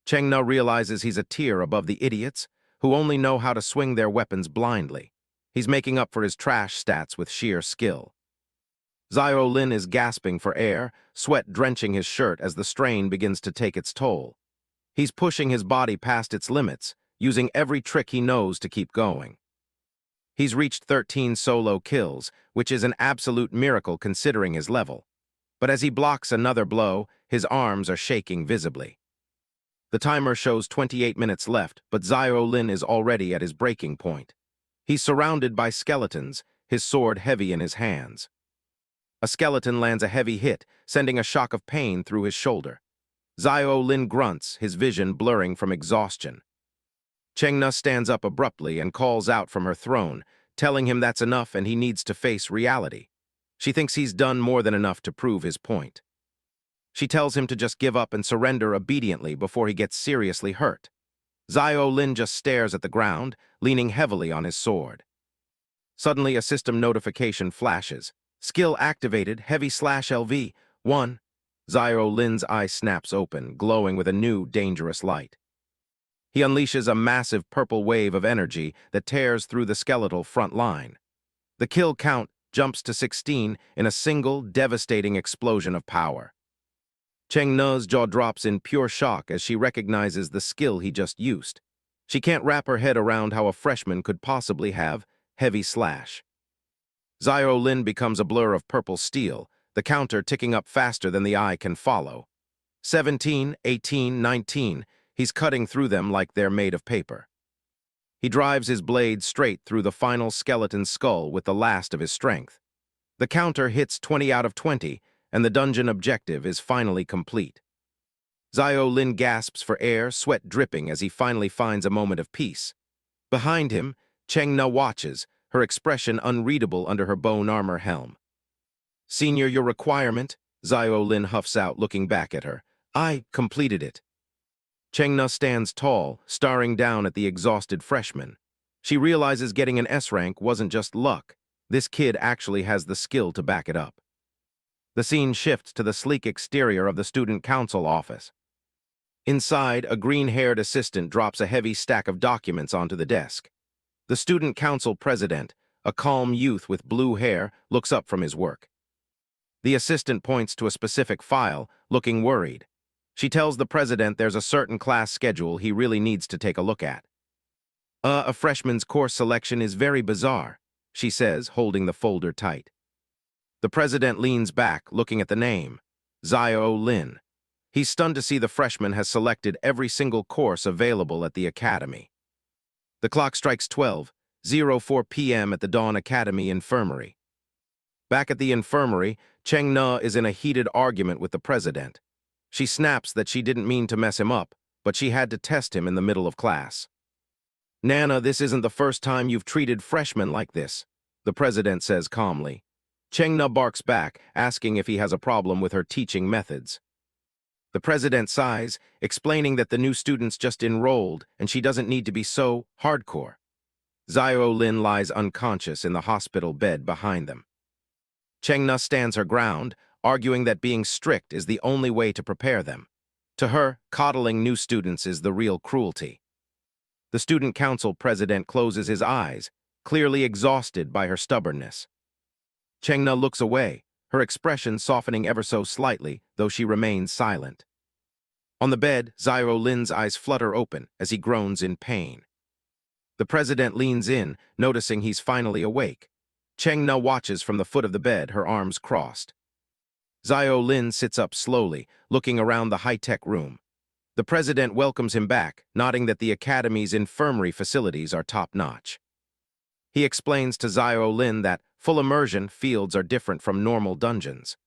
Cheng-na realizes he's a tier above the idiots, who only know how to swing their weapons blindly. He's making up for his trash stats with sheer skill. Zio Lin is gasping for air, sweat drenching his shirt as the strain begins to take its toll. He's pushing his body past its limits, using every trick he knows to keep going. He's reached 13 solo kills, which is an absolute miracle considering his level. But as he blocks another blow, his arms are shaking visibly. The timer shows 28 minutes left, but Zio Lin is already at his breaking point. He's surrounded by skeletons, his sword heavy in his hands. A skeleton lands a heavy hit, sending a shock of pain through his shoulder. Zio Lin grunts, his vision blurring from exhaustion. Chengna stands up abruptly and calls out from her throne, telling him that's enough and he needs to face reality. She thinks he's done more than enough to prove his point. She tells him to just give up and surrender obediently before he gets seriously hurt. Zio Lin just stares at the ground, leaning heavily on his sword. Suddenly, a system notification flashes. Skill activated, heavy/LV, 1. Zio Lin's eye snaps open, glowing with a new, dangerous light. He unleashes a massive purple wave of energy that tears through the skeletal front line. The kill count jumps to 16 in a single, devastating explosion of power. Cheng Na's jaw drops in pure shock as she recognizes the skill he just used. She can't wrap her head around how a freshman could possibly have heavy slash. Zio Lin becomes a blur of purple steel, the counter ticking up faster than the eye can follow. 17, 18, 19, he's cutting through them like they're made of paper. He drives his blade straight through the final skeleton's skull with the last of his strength. The counter hits 20 out of 20, and the dungeon objective is finally complete. Zio Lin gasps for air, sweat dripping as he finally finds a moment of peace. Behind him, Cheng Na watches, her expression unreadable under her bone armor helm. "Senior, your requirement?" Zio Lin huffs out, looking back at her. "I completed it." Cheng Na stands tall, staring down at the exhausted freshman. She realizes getting an S rank wasn't just luck. This kid actually has the skill to back it up. The scene shifts to the sleek exterior of the student council office. Inside, a green-haired assistant drops a heavy stack of documents onto the desk. The student council president, a calm youth with blue hair, looks up from his work. The assistant points to a specific file, looking worried. She tells the president there's a certain class schedule he really needs to take a look at. A freshman's course selection is very bizarre," she says, holding the folder tight. The president leans back, looking at the name, Zio Lin. He's stunned to see the freshman has selected every single course available at the academy. The clock strikes 12:04 p.m. at the Dawn Academy Infirmary. Back at the infirmary, Cheng Na is in a heated argument with the president. She snaps that she didn't mean to mess him up, but she had to test him in the middle of class. "Nana, this isn't the first time you've treated freshmen like this," the president says calmly. Cheng Na barks back, asking if he has a problem with her teaching methods. The president sighs, explaining that the new students just enrolled and she doesn't need to be so hardcore. Zio Lin lies unconscious in the hospital bed behind them. Cheng Na stands her ground, arguing that being strict is the only way to prepare them. To her, coddling new students is the real cruelty. The student council president closes his eyes, clearly exhausted by her stubbornness. Cheng Na looks away, her expression softening ever so slightly, though she remains silent. On the bed, Zio Lin's eyes flutter open as he groans in pain. The president leans in, noticing he's finally awake. Cheng Na watches from the foot of the bed, her arms crossed. Zio Lin sits up slowly, looking around the high-tech room. The president welcomes him back, nodding that the academy's infirmary facilities are top-notch. He explains to Zio Lin that full immersion fields are different from normal dungeons.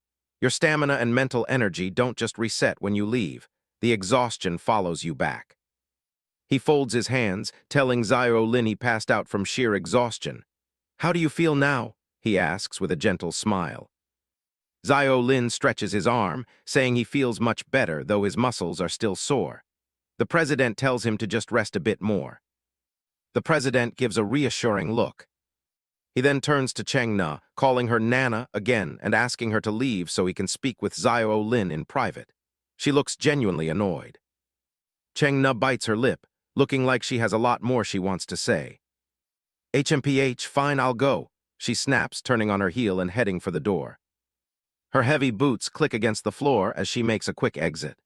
Your stamina and mental energy don't just reset when you leave. The exhaustion follows you back. He folds his hands, telling Zio Lin he passed out from sheer exhaustion. "How do you feel now?" he asks with a gentle smile. Zio Lin stretches his arm, saying he feels much better, though his muscles are still sore. The president tells him to just rest a bit more. The president gives a reassuring look. He then turns to Cheng Na, calling her Nana again and asking her to leave so he can speak with Zio Lin in private. She looks genuinely annoyed. Cheng Na bites her lip, looking like she has a lot more she wants to say. HMPH, fine, I'll go, she snaps, turning on her heel and heading for the door. Her heavy boots click against the floor as she makes a quick exit.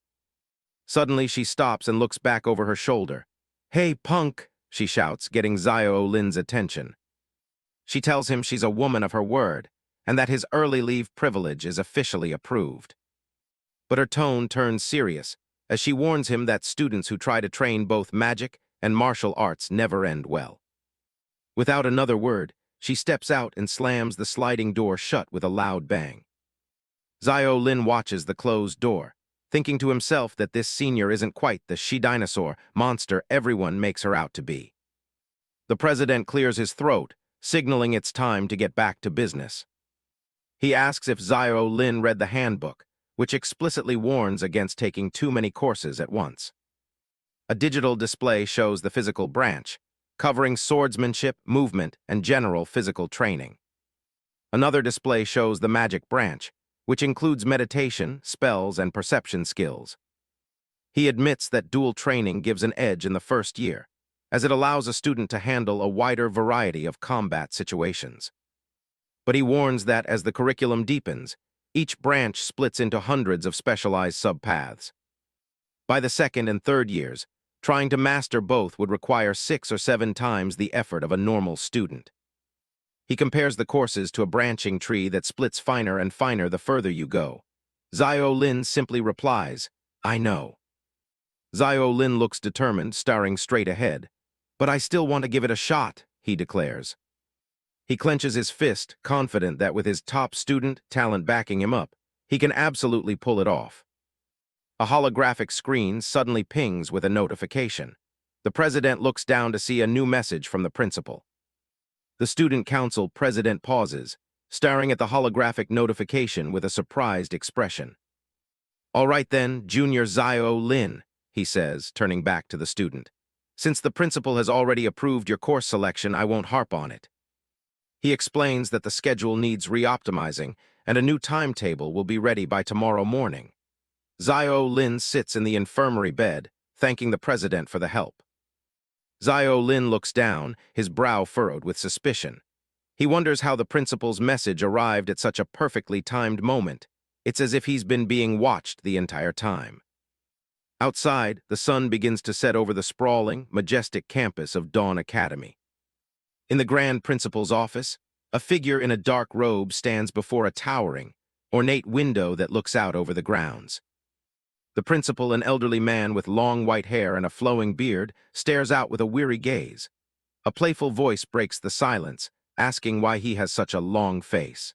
Suddenly, she stops and looks back over her shoulder. "Hey, punk," she shouts, getting Zio Lin's attention. She tells him she's a woman of her word, and that his early leave privilege is officially approved. But her tone turns serious, as she warns him that students who try to train both magic and martial arts never end well. Without another word, she steps out and slams the sliding door shut with a loud bang. Zio Lin watches the closed door, thinking to himself that this senior isn't quite the she-dinosaur monster everyone makes her out to be. The president clears his throat, signaling it's time to get back to business. He asks if Zio Lin read the handbook, which explicitly warns against taking too many courses at once. A digital display shows the physical branch, covering swordsmanship, movement, and general physical training. Another display shows the magic branch, which includes meditation, spells, and perception skills. He admits that dual training gives an edge in the first year, as it allows a student to handle a wider variety of combat situations. But he warns that as the curriculum deepens, each branch splits into hundreds of specialized subpaths. By the second and third years, trying to master both would require 6 or 7 times the effort of a normal student. He compares the courses to a branching tree that splits finer and finer the further you go. Zio Lin simply replies, "I know." Zio Lin looks determined, staring straight ahead. "But I still want to give it a shot," he declares. He clenches his fist, confident that with his top student talent backing him up, he can absolutely pull it off. A holographic screen suddenly pings with a notification. The president looks down to see a new message from the principal. The student council president pauses, staring at the holographic notification with a surprised expression. "All right then, Junior Zio Lin," he says, turning back to the student. "Since the principal has already approved your course selection, I won't harp on it." He explains that the schedule needs re-optimizing, and a new timetable will be ready by tomorrow morning. Zio Lin sits in the infirmary bed, thanking the president for the help. Zio Lin looks down, his brow furrowed with suspicion. He wonders how the principal's message arrived at such a perfectly timed moment. It's as if he's been being watched the entire time. Outside, the sun begins to set over the sprawling, majestic campus of Dawn Academy. In the grand principal's office, a figure in a dark robe stands before a towering, ornate window that looks out over the grounds. The principal, an elderly man with long white hair and a flowing beard, stares out with a weary gaze. A playful voice breaks the silence, asking why he has such a long face.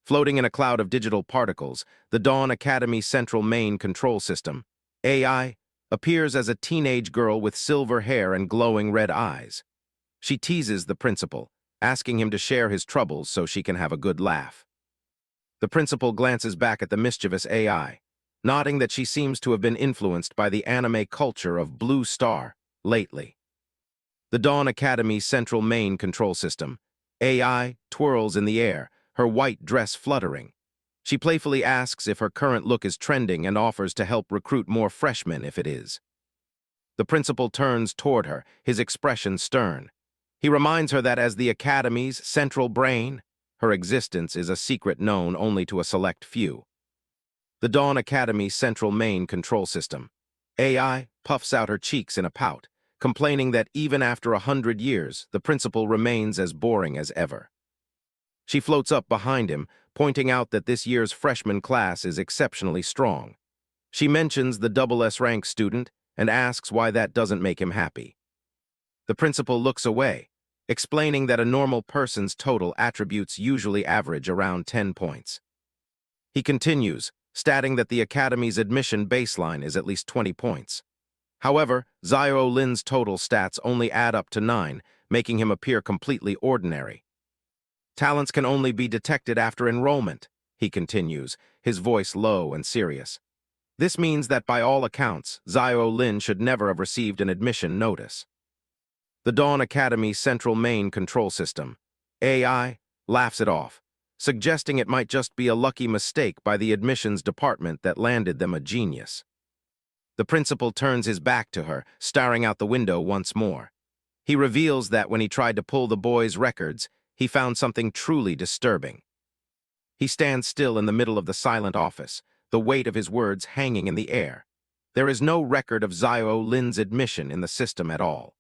Floating in a cloud of digital particles, the Dawn Academy Central Main Control System, AI, appears as a teenage girl with silver hair and glowing red eyes. She teases the principal, asking him to share his troubles so she can have a good laugh. The principal glances back at the mischievous AI, nodding that she seems to have been influenced by the anime culture of Blue Star lately. The Dawn Academy Central Main Control System, AI, twirls in the air, her white dress fluttering. She playfully asks if her current look is trending and offers to help recruit more freshmen if it is. The principal turns toward her, his expression stern. He reminds her that as the Academy's central brain, her existence is a secret known only to a select few. The Dawn Academy Central Main Control System, AI, puffs out her cheeks in a pout, complaining that even after 100 years, the principal remains as boring as ever. She floats up behind him, pointing out that this year's freshman class is exceptionally strong. She mentions the SS rank student and asks why that doesn't make him happy. The principal looks away, explaining that a normal person's total attributes usually average around 10 points. He continues, stating that the Academy's admission baseline is at least 20 points. However, Zio Lin's total stats only add up to 9, making him appear completely ordinary. Talents can only be detected after enrollment, he continues, his voice low and serious. This means that by all accounts, Zio Lin should never have received an admission notice. The Dawn Academy Central Main Control System, AI, laughs it off, suggesting it might just be a lucky mistake by the admissions department that landed them a genius. The principal turns his back to her, staring out the window once more. He reveals that when he tried to pull the boy's records, he found something truly disturbing. He stands still in the middle of the silent office, the weight of his words hanging in the air. There is no record of Zio Lin's admission in the system at all.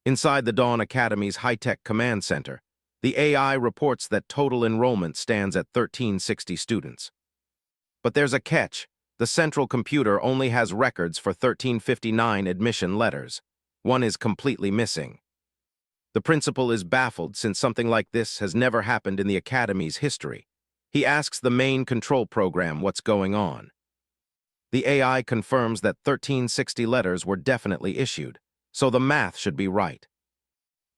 Inside the Dawn Academy's high-tech command center, the AI reports that total enrollment stands at 1360 students. But there's a catch. The central computer only has records for 1359 admission letters. One is completely missing. The principal is baffled since something like this has never happened in the Academy's history. He asks the main control program what's going on. The AI confirms that 1360 letters were definitely issued, so the math should be right.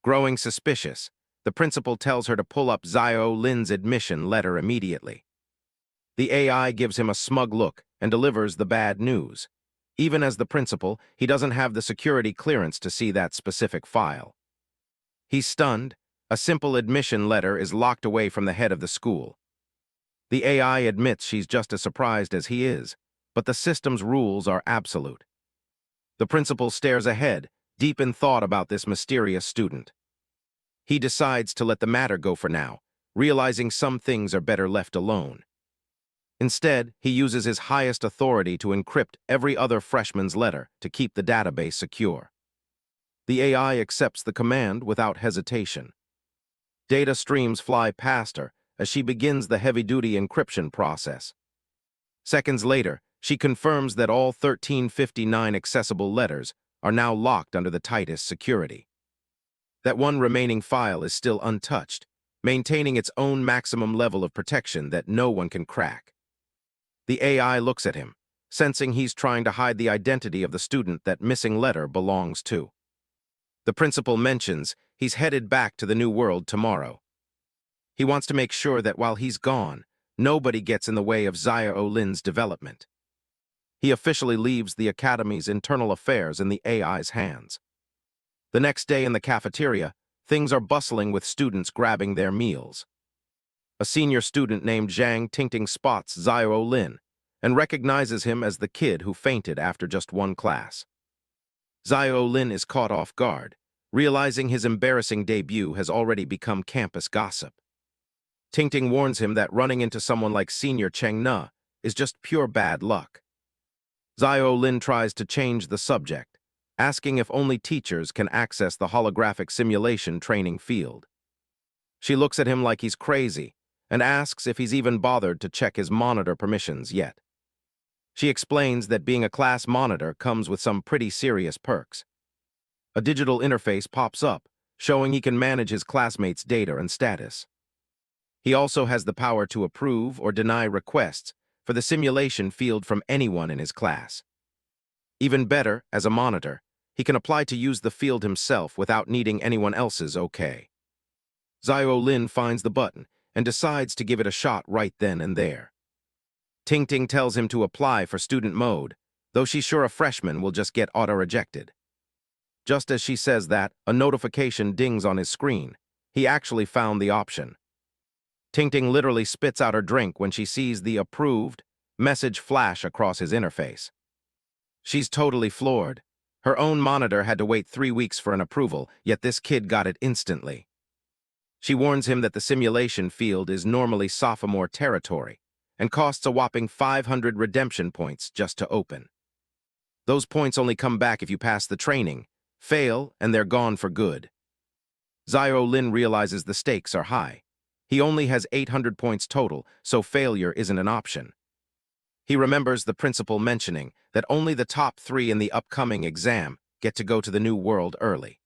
Growing suspicious, the principal tells her to pull up Zio Lin's admission letter immediately. The AI gives him a smug look and delivers the bad news. Even as the principal, he doesn't have the security clearance to see that specific file. He's stunned. A simple admission letter is locked away from the head of the school. The AI admits she's just as surprised as he is, but the system's rules are absolute. The principal stares ahead, deep in thought about this mysterious student. He decides to let the matter go for now, realizing some things are better left alone. Instead, he uses his highest authority to encrypt every other freshman's letter to keep the database secure. The AI accepts the command without hesitation. Data streams fly past her as she begins the heavy-duty encryption process. Seconds later, she confirms that all 1359 accessible letters are now locked under the tightest security. That one remaining file is still untouched, maintaining its own maximum level of protection that no one can crack. The AI looks at him, sensing he's trying to hide the identity of the student that missing letter belongs to. The principal mentions he's headed back to the New World tomorrow. He wants to make sure that while he's gone, nobody gets in the way of Zio Lin's development. He officially leaves the Academy's internal affairs in the AI's hands. The next day in the cafeteria, things are bustling with students grabbing their meals. A senior student named Zhang Tingting spots Zio Lin and recognizes him as the kid who fainted after just one class. Zio Lin is caught off guard, realizing his embarrassing debut has already become campus gossip. Tingting warns him that running into someone like Senior Cheng Na is just pure bad luck. Zio Lin tries to change the subject, asking if only teachers can access the holographic simulation training field. She looks at him like he's crazy and asks if he's even bothered to check his monitor permissions yet. She explains that being a class monitor comes with some pretty serious perks. A digital interface pops up, showing he can manage his classmates' data and status. He also has the power to approve or deny requests for the simulation field from anyone in his class. Even better, as a monitor, he can apply to use the field himself without needing anyone else's okay. Zio Lin finds the button and decides to give it a shot right then and there. Tingting tells him to apply for student mode, though she's sure a freshman will just get auto-rejected. Just as she says that, a notification dings on his screen. He actually found the option. Tingting literally spits out her drink when she sees the approved message flash across his interface. She's totally floored. Her own monitor had to wait 3 weeks for an approval, yet this kid got it instantly. She warns him that the simulation field is normally sophomore territory and costs a whopping 500 redemption points just to open. Those points only come back if you pass the training, fail, and they're gone for good. Zio Lin realizes the stakes are high. He only has 800 points total, so failure isn't an option. He remembers the principal mentioning that only the top 3 in the upcoming exam get to go to the New World early.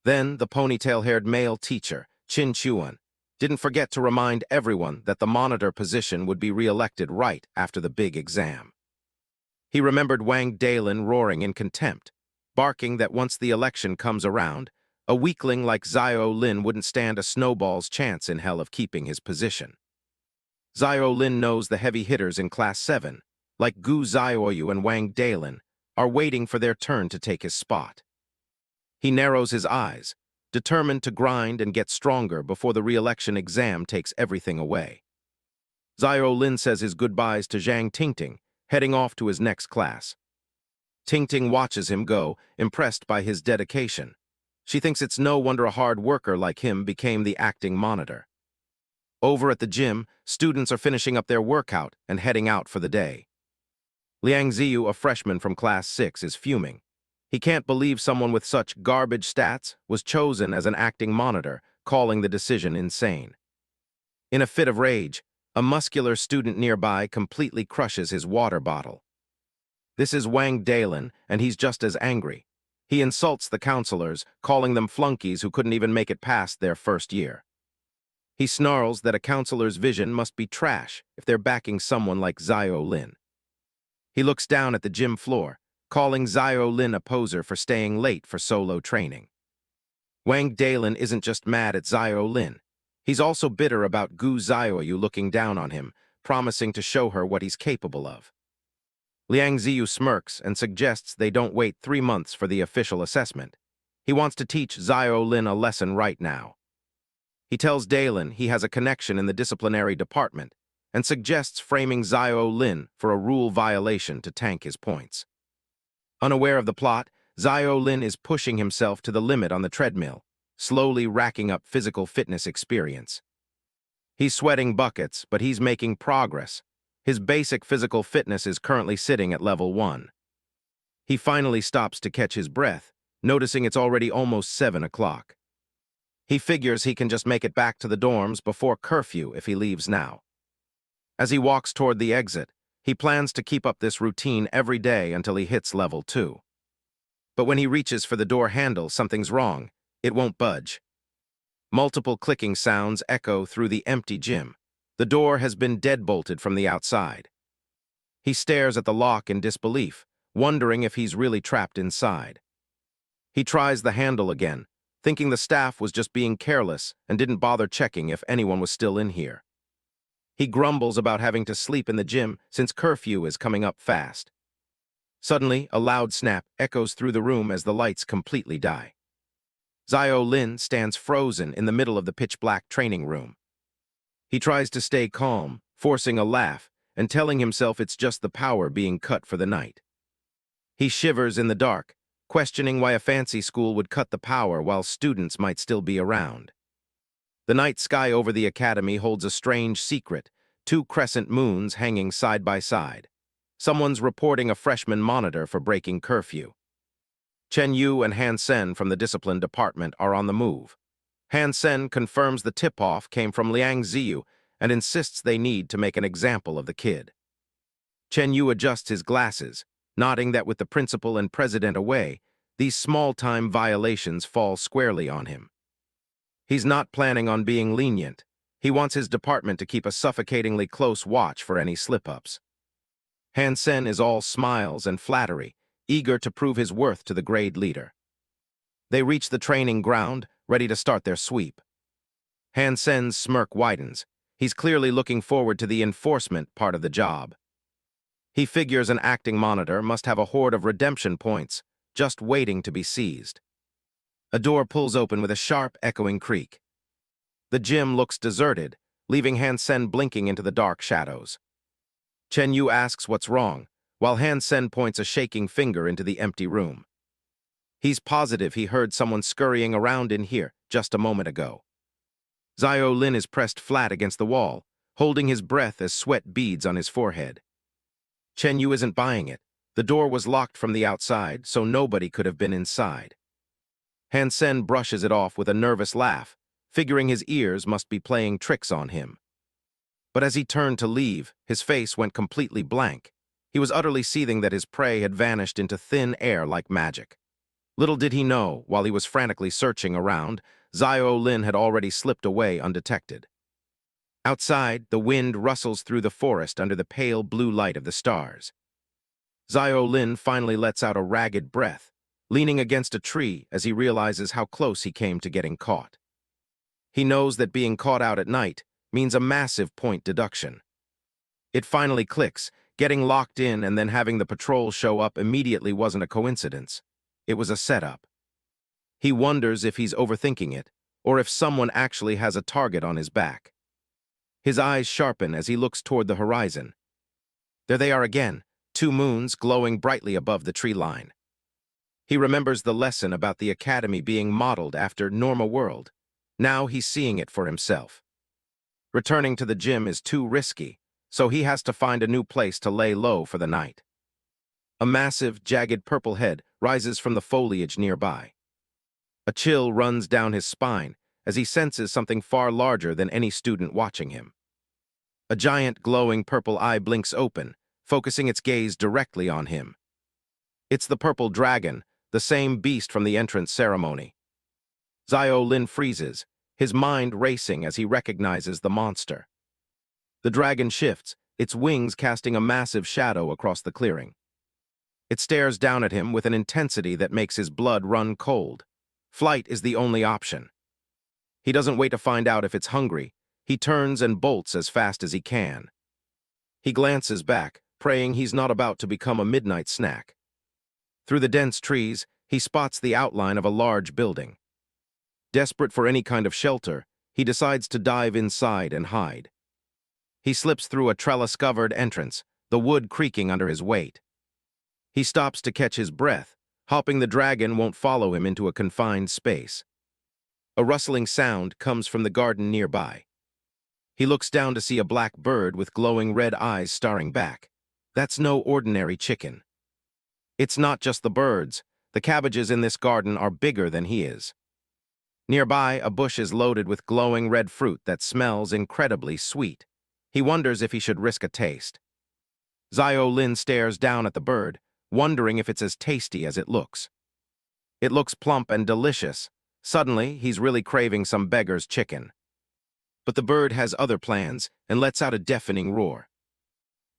Then, the ponytail-haired male teacher, Chin Chuan, didn't forget to remind everyone that the monitor position would be re-elected right after the big exam. He remembered Wang Dalin roaring in contempt, barking that once the election comes around, a weakling like Zio Lin wouldn't stand a snowball's chance in hell of keeping his position. Zio Lin knows the heavy hitters in Class 7, like Gu Zioyu and Wang Dalin, are waiting for their turn to take his spot. He narrows his eyes, determined to grind and get stronger before the re-election exam takes everything away. Zio Lin says his goodbyes to Zhang Tingting, heading off to his next class. Tingting watches him go, impressed by his dedication. She thinks it's no wonder a hard worker like him became the acting monitor. Over at the gym, students are finishing up their workout and heading out for the day. Liang Ziyu, a freshman from Class 6, is fuming. He can't believe someone with such garbage stats was chosen as an acting monitor, calling the decision insane. In a fit of rage, a muscular student nearby completely crushes his water bottle. This is Wang Dalin, and he's just as angry. He insults the counselors, calling them flunkies who couldn't even make it past their first year. He snarls that a counselor's vision must be trash if they're backing someone like Zio Lin. He looks down at the gym floor, calling Zio Lin a poser for staying late for solo training. Wang Dalin isn't just mad at Zio Lin. He's also bitter about Gu Xiaoyu looking down on him, promising to show her what he's capable of. Liang Ziyu smirks and suggests they don't wait 3 months for the official assessment. He wants to teach Zio Lin a lesson right now. He tells Dalin he has a connection in the disciplinary department and suggests framing Zio Lin for a rule violation to tank his points. Unaware of the plot, Zio Lin is pushing himself to the limit on the treadmill, slowly racking up physical fitness experience. He's sweating buckets, but he's making progress. His basic physical fitness is currently sitting at level 1. He finally stops to catch his breath, noticing it's already almost 7 o'clock. He figures he can just make it back to the dorms before curfew if he leaves now. As he walks toward the exit, he plans to keep up this routine every day until he hits level 2. But when he reaches for the door handle, something's wrong. It won't budge. Multiple clicking sounds echo through the empty gym. The door has been deadbolted from the outside. He stares at the lock in disbelief, wondering if he's really trapped inside. He tries the handle again, thinking the staff was just being careless and didn't bother checking if anyone was still in here. He grumbles about having to sleep in the gym since curfew is coming up fast. Suddenly, a loud snap echoes through the room as the lights completely die. Zio Lin stands frozen in the middle of the pitch-black training room. He tries to stay calm, forcing a laugh and telling himself it's just the power being cut for the night. He shivers in the dark, questioning why a fancy school would cut the power while students might still be around. The night sky over the academy holds a strange secret, 2 crescent moons hanging side by side. Someone's reporting a freshman monitor for breaking curfew. Chen Yu and Han Sen from the discipline department are on the move. Han Sen confirms the tip-off came from Liang Ziyu and insists they need to make an example of the kid. Chen Yu adjusts his glasses, nodding that with the principal and president away, these small-time violations fall squarely on him. He's not planning on being lenient. He wants his department to keep a suffocatingly close watch for any slip-ups. Han Sen is all smiles and flattery, eager to prove his worth to the grade leader. They reach the training ground, ready to start their sweep. Han Sen's smirk widens. He's clearly looking forward to the enforcement part of the job. He figures an acting monitor must have a hoard of redemption points, just waiting to be seized. A door pulls open with a sharp, echoing creak. The gym looks deserted, leaving Han Sen blinking into the dark shadows. Chen Yu asks what's wrong, while Han Sen points a shaking finger into the empty room. He's positive he heard someone scurrying around in here just a moment ago. Zio Lin is pressed flat against the wall, holding his breath as sweat beads on his forehead. Chen Yu isn't buying it. The door was locked from the outside, so nobody could have been inside. Han Sen brushes it off with a nervous laugh, figuring his ears must be playing tricks on him. But as he turned to leave, his face went completely blank. He was utterly seething that his prey had vanished into thin air like magic. Little did he know, while he was frantically searching around, Zio Lin had already slipped away undetected. Outside, the wind rustles through the forest under the pale blue light of the stars. Zio Lin finally lets out a ragged breath, leaning against a tree as he realizes how close he came to getting caught. He knows that being caught out at night means a massive point deduction. It finally clicks. Getting locked in and then having the patrol show up immediately wasn't a coincidence. It was a setup. He wonders if he's overthinking it, or if someone actually has a target on his back. His eyes sharpen as he looks toward the horizon. There they are again, 2 moons glowing brightly above the tree line. He remembers the lesson about the academy being modeled after Norma World. Now he's seeing it for himself. Returning to the gym is too risky, so he has to find a new place to lay low for the night. A massive, jagged purple head rises from the foliage nearby. A chill runs down his spine as he senses something far larger than any student watching him. A giant, glowing purple eye blinks open, focusing its gaze directly on him. It's the purple dragon, the same beast from the entrance ceremony. Zio Lin freezes, his mind racing as he recognizes the monster. The dragon shifts, its wings casting a massive shadow across the clearing. It stares down at him with an intensity that makes his blood run cold. Flight is the only option. He doesn't wait to find out if it's hungry. He turns and bolts as fast as he can. He glances back, praying he's not about to become a midnight snack. Through the dense trees, he spots the outline of a large building. Desperate for any kind of shelter, he decides to dive inside and hide. He slips through a trellis-covered entrance, the wood creaking under his weight. He stops to catch his breath, hoping the dragon won't follow him into a confined space. A rustling sound comes from the garden nearby. He looks down to see a black bird with glowing red eyes staring back. That's no ordinary chicken. It's not just the birds. The cabbages in this garden are bigger than he is. Nearby, a bush is loaded with glowing red fruit that smells incredibly sweet. He wonders if he should risk a taste. Zio Lin stares down at the bird, wondering if it's as tasty as it looks. It looks plump and delicious. Suddenly, he's really craving some beggar's chicken. But the bird has other plans and lets out a deafening roar.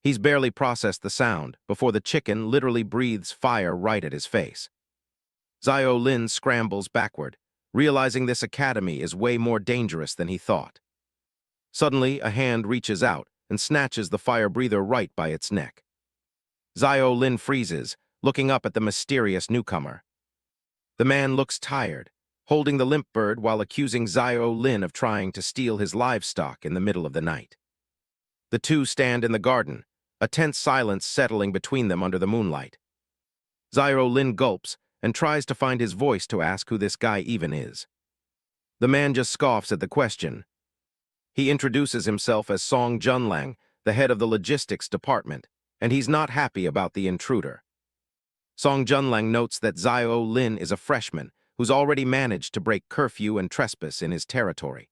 He's barely processed the sound before the chicken literally breathes fire right at his face. Zio Lin scrambles backward, realizing this academy is way more dangerous than he thought. Suddenly, a hand reaches out and snatches the fire breather right by its neck. Zio Lin freezes, looking up at the mysterious newcomer. The man looks tired, holding the limp bird while accusing Zio Lin of trying to steal his livestock in the middle of the night. The two stand in the garden, a tense silence settling between them under the moonlight. Zio Lin gulps and tries to find his voice to ask who this guy even is. The man just scoffs at the question. He introduces himself as Song Junlang, the head of the logistics department, and he's not happy about the intruder. Song Junlang notes that Zio Lin is a freshman who's already managed to break curfew and trespass in his territory.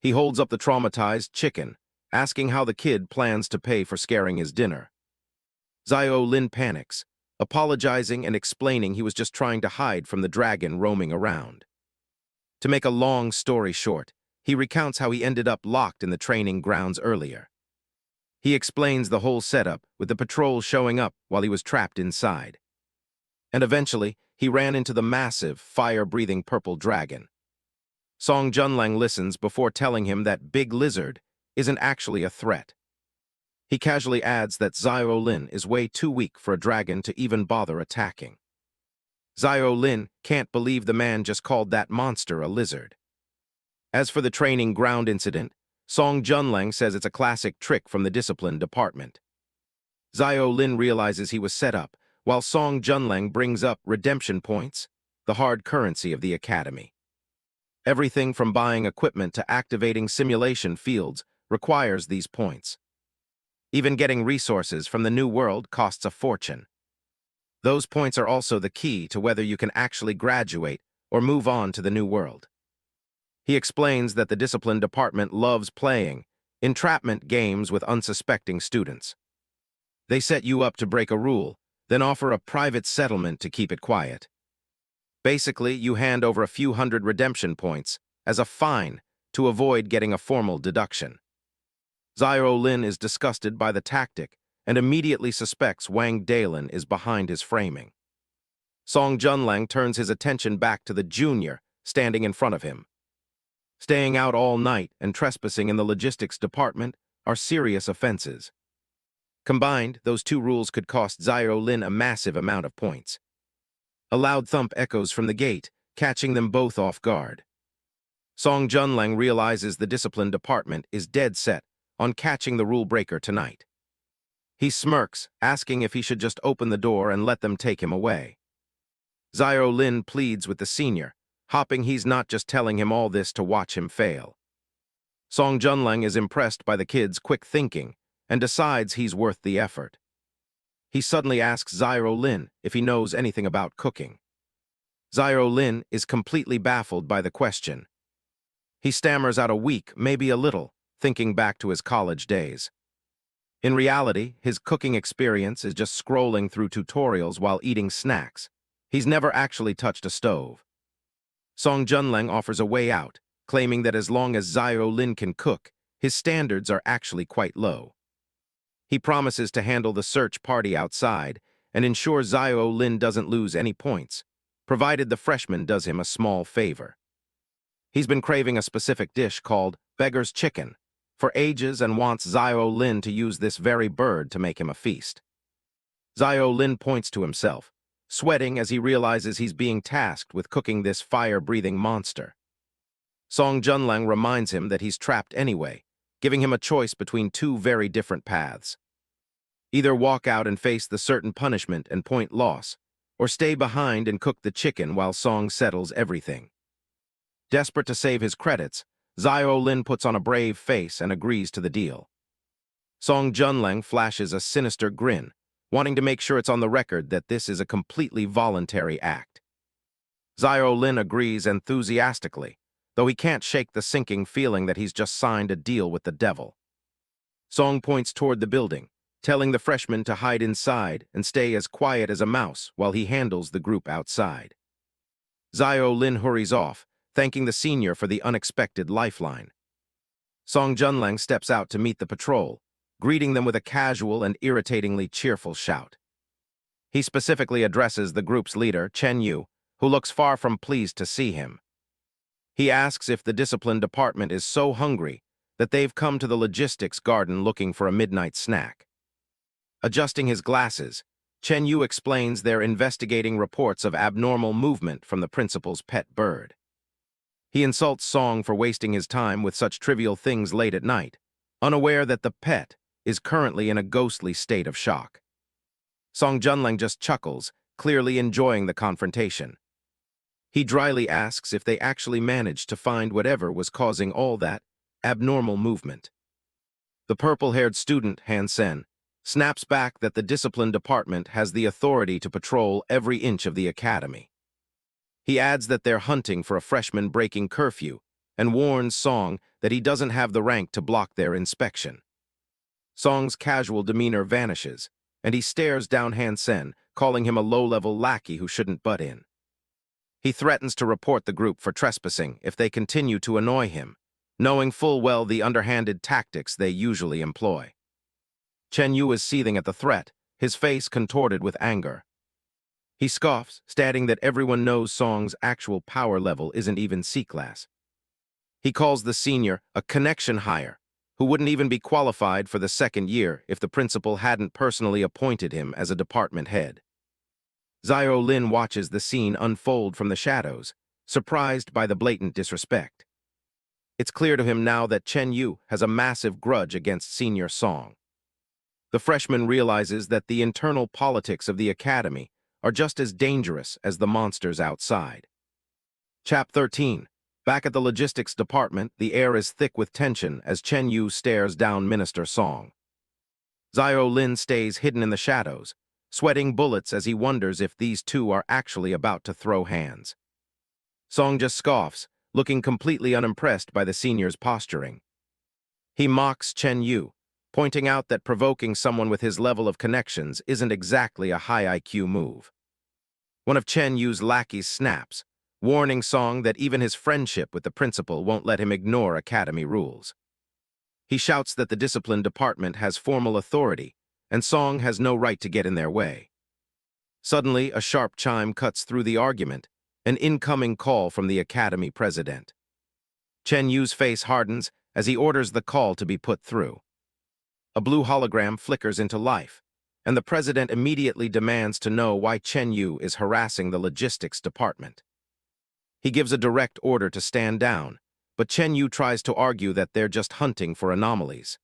He holds up the traumatized chicken, asking how the kid plans to pay for scaring his dinner. Zio Lin panics, apologizing and explaining he was just trying to hide from the dragon roaming around. To make a long story short, he recounts how he ended up locked in the training grounds earlier. He explains the whole setup, with the patrol showing up while he was trapped inside. And eventually, he ran into the massive, fire-breathing purple dragon. Song Junlang listens before telling him that Big Lizard isn't actually a threat. He casually adds that Zio Lin is way too weak for a dragon to even bother attacking. Zio Lin can't believe the man just called that monster a lizard. As for the training ground incident, Song Junlang says it's a classic trick from the discipline department. Zio Lin realizes he was set up, while Song Junlang brings up redemption points, the hard currency of the academy. Everything from buying equipment to activating simulation fields requires these points. Even getting resources from the new world costs a fortune. Those points are also the key to whether you can actually graduate or move on to the new world. He explains that the discipline department loves playing entrapment games with unsuspecting students. They set you up to break a rule, then offer a private settlement to keep it quiet. Basically, you hand over a few hundred redemption points as a fine to avoid getting a formal deduction. Zio Lin is disgusted by the tactic and immediately suspects Wang Dalin is behind his framing. Song Junlang turns his attention back to the junior standing in front of him. Staying out all night and trespassing in the logistics department are serious offenses. Combined, those two rules could cost Zio Lin a massive amount of points. A loud thump echoes from the gate, catching them both off guard. Song Junlang realizes the discipline department is dead set on catching the rule breaker tonight. He smirks, asking if he should just open the door and let them take him away. Zio Lin pleads with the senior, hoping he's not just telling him all this to watch him fail. Song Junlang is impressed by the kid's quick thinking and decides he's worth the effort. He suddenly asks Zio Lin if he knows anything about cooking. Zio Lin is completely baffled by the question. He stammers out a weak, maybe a little, thinking back to his college days. In reality, his cooking experience is just scrolling through tutorials while eating snacks. He's never actually touched a stove. Song Junlang offers a way out, claiming that as long as Zio Lin can cook, his standards are actually quite low. He promises to handle the search party outside and ensure Zio Lin doesn't lose any points, provided the freshman does him a small favor. He's been craving a specific dish called beggar's chicken for ages and wants Zio Lin to use this very bird to make him a feast. Zio Lin points to himself, sweating as he realizes he's being tasked with cooking this fire-breathing monster. Song Junlang reminds him that he's trapped anyway, giving him a choice between two very different paths. Either walk out and face the certain punishment and point loss, or stay behind and cook the chicken while Song settles everything. Desperate to save his credits, Zio Lin puts on a brave face and agrees to the deal. Song Junlang flashes a sinister grin, wanting to make sure it's on the record that this is a completely voluntary act. Zio Lin agrees enthusiastically, though he can't shake the sinking feeling that he's just signed a deal with the devil. Song points toward the building, telling the freshman to hide inside and stay as quiet as a mouse while he handles the group outside. Zio Lin hurries off, thanking the senior for the unexpected lifeline. Song Junlang steps out to meet the patrol, greeting them with a casual and irritatingly cheerful shout. He specifically addresses the group's leader, Chen Yu, who looks far from pleased to see him. He asks if the discipline department is so hungry that they've come to the logistics garden looking for a midnight snack. Adjusting his glasses, Chen Yu explains they're investigating reports of abnormal movement from the principal's pet bird. He insults Song for wasting his time with such trivial things late at night, unaware that the pet is currently in a ghostly state of shock. Song Junlang just chuckles, clearly enjoying the confrontation. He dryly asks if they actually managed to find whatever was causing all that abnormal movement. The purple-haired student, Han Sen, snaps back that the discipline department has the authority to patrol every inch of the academy. He adds that they're hunting for a freshman breaking curfew and warns Song that he doesn't have the rank to block their inspection. Song's casual demeanor vanishes, and he stares down Han Sen, calling him a low-level lackey who shouldn't butt in. He threatens to report the group for trespassing if they continue to annoy him, knowing full well the underhanded tactics they usually employ. Chen Yu is seething at the threat, his face contorted with anger. He scoffs, stating that everyone knows Song's actual power level isn't even C-class. He calls the senior a connection hire, who wouldn't even be qualified for the second year if the principal hadn't personally appointed him as a department head. Zio Lin watches the scene unfold from the shadows, surprised by the blatant disrespect. It's clear to him now that Chen Yu has a massive grudge against senior Song. The freshman realizes that the internal politics of the academy are just as dangerous as the monsters outside. Chap 13. Back at the logistics department, the air is thick with tension as Chen Yu stares down Minister Song. Zio Lin stays hidden in the shadows, sweating bullets as he wonders if these two are actually about to throw hands. Song just scoffs, looking completely unimpressed by the senior's posturing. He mocks Chen Yu, pointing out that provoking someone with his level of connections isn't exactly a high IQ move. One of Chen Yu's lackeys snaps, warning Song that even his friendship with the principal won't let him ignore academy rules. He shouts that the discipline department has formal authority, and Song has no right to get in their way. Suddenly, a sharp chime cuts through the argument, an incoming call from the academy president. Chen Yu's face hardens as he orders the call to be put through. A blue hologram flickers into life, and the president immediately demands to know why Chen Yu is harassing the logistics department. He gives a direct order to stand down, but Chen Yu tries to argue that they're just hunting for anomalies.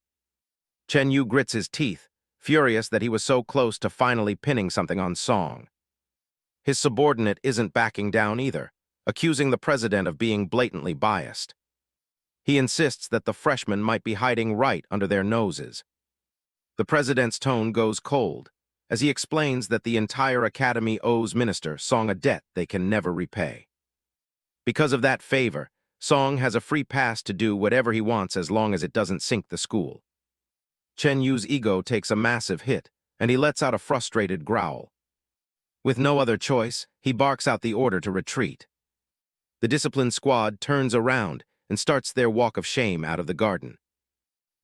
Chen Yu grits his teeth, furious that he was so close to finally pinning something on Song. His subordinate isn't backing down either, accusing the president of being blatantly biased. He insists that the freshmen might be hiding right under their noses. The president's tone goes cold, as he explains that the entire academy owes Minister Song a debt they can never repay. Because of that favor, Song has a free pass to do whatever he wants as long as it doesn't sink the school. Chen Yu's ego takes a massive hit, and he lets out a frustrated growl. With no other choice, he barks out the order to retreat. The disciplined squad turns around and starts their walk of shame out of the garden.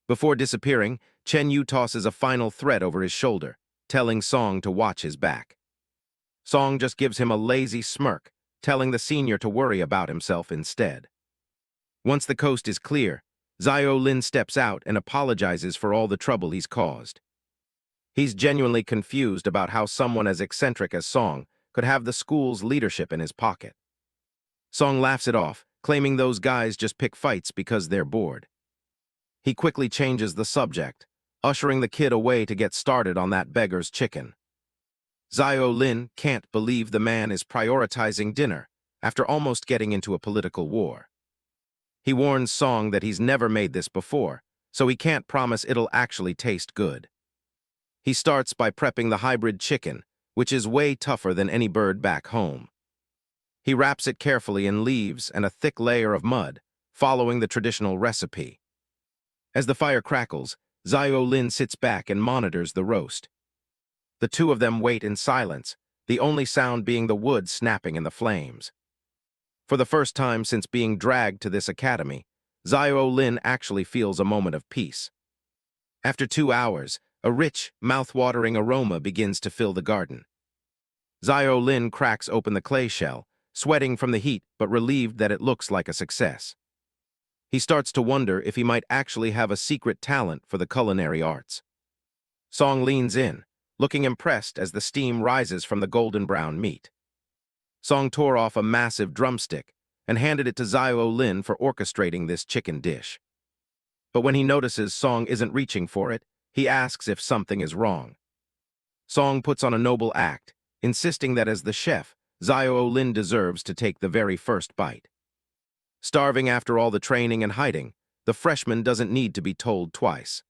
Before disappearing, Chen Yu tosses a final threat over his shoulder, telling Song to watch his back. Song just gives him a lazy smirk, telling the senior to worry about himself instead. Once the coast is clear, Zio Lin steps out and apologizes for all the trouble he's caused. He's genuinely confused about how someone as eccentric as Song could have the school's leadership in his pocket. Song laughs it off, claiming those guys just pick fights because they're bored. He quickly changes the subject, ushering the kid away to get started on that beggar's chicken. Zio Lin can't believe the man is prioritizing dinner after almost getting into a political war. He warns Song that he's never made this before, so he can't promise it'll actually taste good. He starts by prepping the hybrid chicken, which is way tougher than any bird back home. He wraps it carefully in leaves and a thick layer of mud, following the traditional recipe. As the fire crackles, Zio Lin sits back and monitors the roast. The two of them wait in silence, the only sound being the wood snapping in the flames. For the first time since being dragged to this academy, Zio Lin actually feels a moment of peace. After 2 hours, a rich, mouth-watering aroma begins to fill the garden. Zio Lin cracks open the clay shell, sweating from the heat but relieved that it looks like a success. He starts to wonder if he might actually have a secret talent for the culinary arts. Song leans in, looking impressed as the steam rises from the golden-brown meat. Song tore off a massive drumstick and handed it to Zio Lin for orchestrating this chicken dish. But when he notices Song isn't reaching for it, he asks if something is wrong. Song puts on a noble act, insisting that as the chef, Zio Lin deserves to take the very first bite. Starving after all the training and hiding, the freshman doesn't need to be told twice.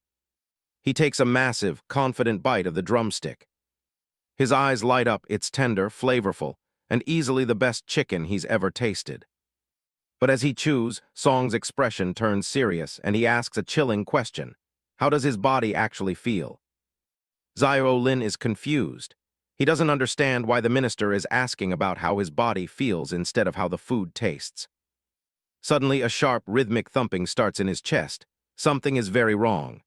He takes a massive, confident bite of the drumstick. His eyes light up. It's tender, flavorful, and easily the best chicken he's ever tasted. But as he chews, Song's expression turns serious and he asks a chilling question. How does his body actually feel? Zio Lin is confused. He doesn't understand why the minister is asking about how his body feels instead of how the food tastes. Suddenly, a sharp, rhythmic thumping starts in his chest. Something is very wrong.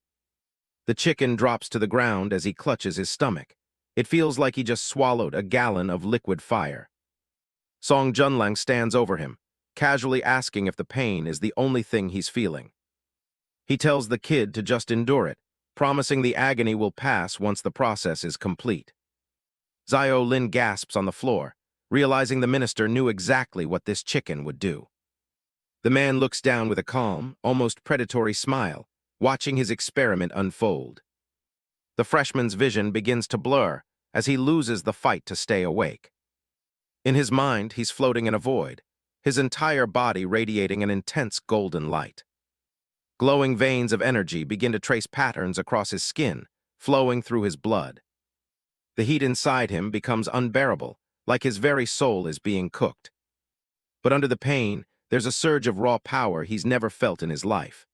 The chicken drops to the ground as he clutches his stomach. It feels like he just swallowed a gallon of liquid fire. Song Junlang stands over him, casually asking if the pain is the only thing he's feeling. He tells the kid to just endure it, promising the agony will pass once the process is complete. Zio Lin gasps on the floor, realizing the minister knew exactly what this chicken would do. The man looks down with a calm, almost predatory smile, watching his experiment unfold. The freshman's vision begins to blur as he loses the fight to stay awake. In his mind, he's floating in a void, his entire body radiating an intense golden light. Glowing veins of energy begin to trace patterns across his skin, flowing through his blood. The heat inside him becomes unbearable, like his very soul is being cooked. But under the pain, there's a surge of raw power he's never felt in his life.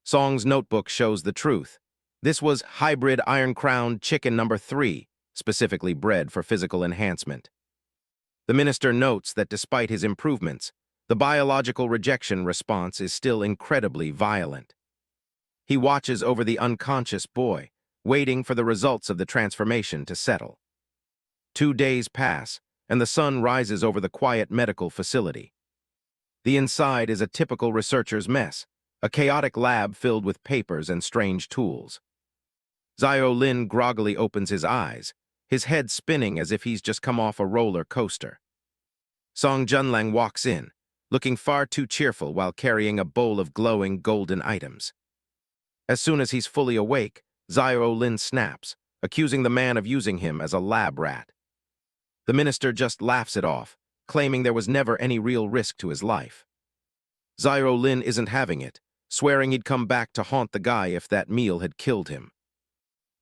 Song's notebook shows the truth. This was hybrid iron-crowned chicken number 3, specifically bred for physical enhancement. The minister notes that despite his improvements, the biological rejection response is still incredibly violent. He watches over the unconscious boy, waiting for the results of the transformation to settle. 2 days pass, and the sun rises over the quiet medical facility. The inside is a typical researcher's mess, a chaotic lab filled with papers and strange tools. Zio Lin groggily opens his eyes, his head spinning as if he's just come off a roller coaster. Song Junlang walks in, looking far too cheerful while carrying a bowl of glowing golden items. As soon as he's fully awake, Zio Lin snaps, accusing the man of using him as a lab rat. The minister just laughs it off, claiming there was never any real risk to his life. Zio Lin isn't having it, swearing he'd come back to haunt the guy if that meal had killed him.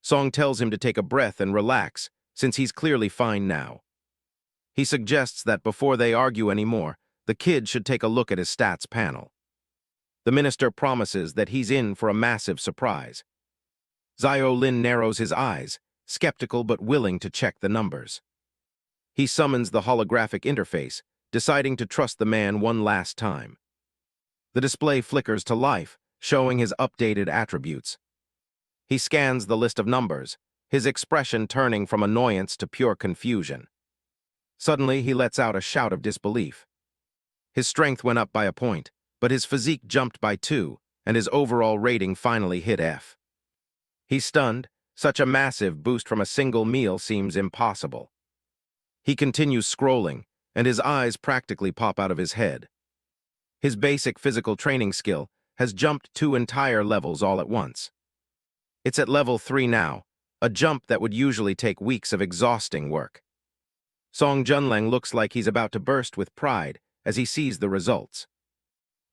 Song tells him to take a breath and relax, since he's clearly fine now. He suggests that before they argue anymore, the kid should take a look at his stats panel. The minister promises that he's in for a massive surprise. Zio Lin narrows his eyes, skeptical but willing to check the numbers. He summons the holographic interface, deciding to trust the man one last time. The display flickers to life, showing his updated attributes. He scans the list of numbers, his expression turning from annoyance to pure confusion. Suddenly, he lets out a shout of disbelief. His strength went up by a point, but his physique jumped by 2, and his overall rating finally hit F. He's stunned. Such a massive boost from a single meal seems impossible. He continues scrolling, and his eyes practically pop out of his head. His basic physical training skill has jumped 2 entire levels all at once. It's at level 3 now, a jump that would usually take weeks of exhausting work. Song Junleng looks like he's about to burst with pride as he sees the results.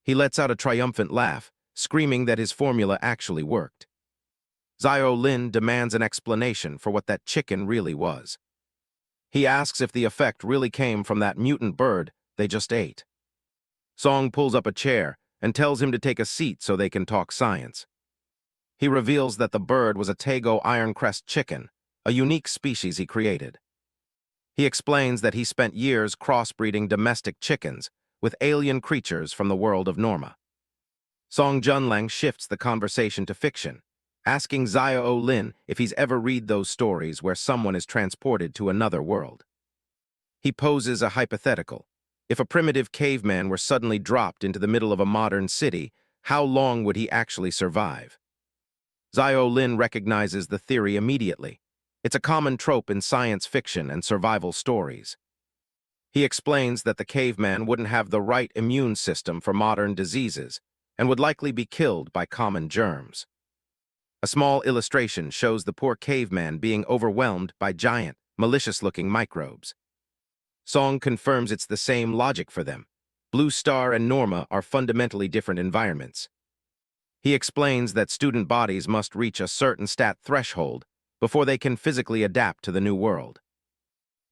He lets out a triumphant laugh, screaming that his formula actually worked. Zio Lin demands an explanation for what that chicken really was. He asks if the effect really came from that mutant bird they just ate. Song pulls up a chair and tells him to take a seat so they can talk science. He reveals that the bird was a Tago Ironcrest chicken, a unique species he created. He explains that he spent years crossbreeding domestic chickens with alien creatures from the world of Norma. Song Junleng shifts the conversation to fiction, asking Zio Lin if he's ever read those stories where someone is transported to another world. He poses a hypothetical. If a primitive caveman were suddenly dropped into the middle of a modern city, how long would he actually survive? Zio Lin recognizes the theory immediately. It's a common trope in science fiction and survival stories. He explains that the caveman wouldn't have the right immune system for modern diseases and would likely be killed by common germs. A small illustration shows the poor caveman being overwhelmed by giant, malicious-looking microbes. Song confirms it's the same logic for them. Blue Star and Norma are fundamentally different environments. He explains that student bodies must reach a certain stat threshold before they can physically adapt to the new world.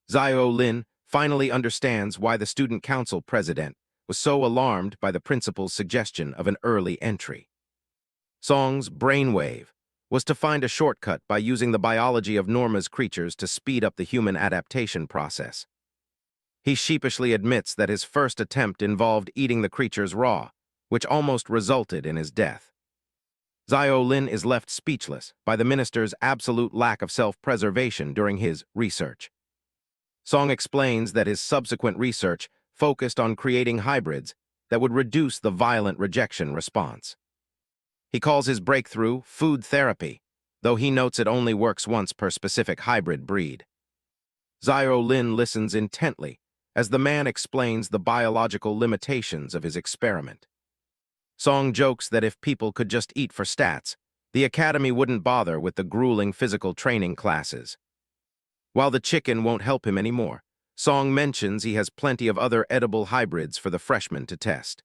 Zio Lin finally understands why the student council president was so alarmed by the principal's suggestion of an early entry. Song's brainwave was to find a shortcut by using the biology of Norma's creatures to speed up the human adaptation process. He sheepishly admits that his first attempt involved eating the creatures raw, which almost resulted in his death. Zio Lin is left speechless by the minister's absolute lack of self-preservation during his research. Song explains that his subsequent research focused on creating hybrids that would reduce the violent rejection response. He calls his breakthrough food therapy, though he notes it only works once per specific hybrid breed. Zio Lin listens intently as the man explains the biological limitations of his experiment. Song jokes that if people could just eat for stats, the academy wouldn't bother with the grueling physical training classes. While the chicken won't help him anymore, Song mentions he has plenty of other edible hybrids for the freshmen to test.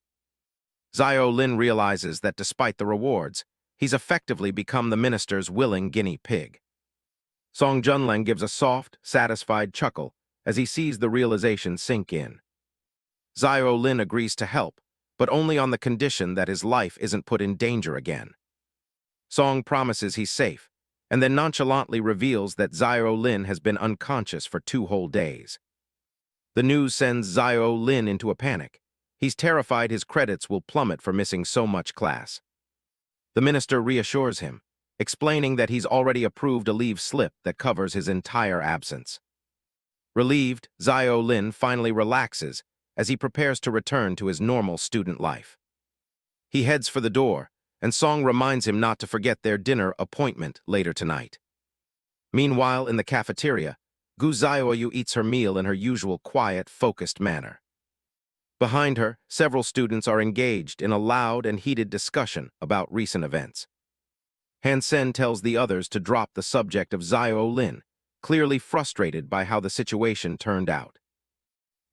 Zio Lin realizes that despite the rewards, he's effectively become the minister's willing guinea pig. Song Junleng gives a soft, satisfied chuckle as he sees the realization sink in. Zio Lin agrees to help, but only on the condition that his life isn't put in danger again. Song promises he's safe, and then nonchalantly reveals that Zio Lin has been unconscious for 2 whole days. The news sends Zio Lin into a panic. He's terrified his credits will plummet for missing so much class. The minister reassures him, explaining that he's already approved a leave slip that covers his entire absence. Relieved, Zio Lin finally relaxes as he prepares to return to his normal student life. He heads for the door, and Song reminds him not to forget their dinner appointment later tonight. Meanwhile, in the cafeteria, Gu Zioyu eats her meal in her usual quiet, focused manner. Behind her, several students are engaged in a loud and heated discussion about recent events. Han Sen tells the others to drop the subject of Zio Lin, clearly frustrated by how the situation turned out.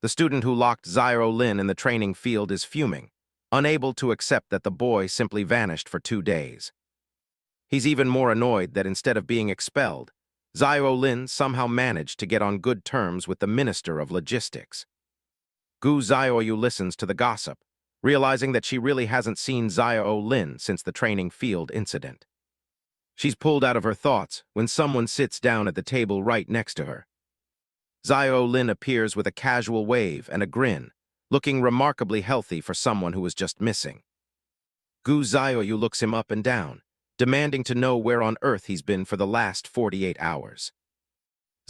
The student who locked Zyro Lin in the training field is fuming, unable to accept that the boy simply vanished for 2 days. He's even more annoyed that instead of being expelled, Zyro Lin somehow managed to get on good terms with the Minister of Logistics. Gu Xiaoyu listens to the gossip, realizing that she really hasn't seen Zyro Lin since the training field incident. She's pulled out of her thoughts when someone sits down at the table right next to her. Zyro Lin appears with a casual wave and a grin, looking remarkably healthy for someone who was just missing. Gu Xiaoyu looks him up and down, demanding to know where on earth he's been for the last 48 hours.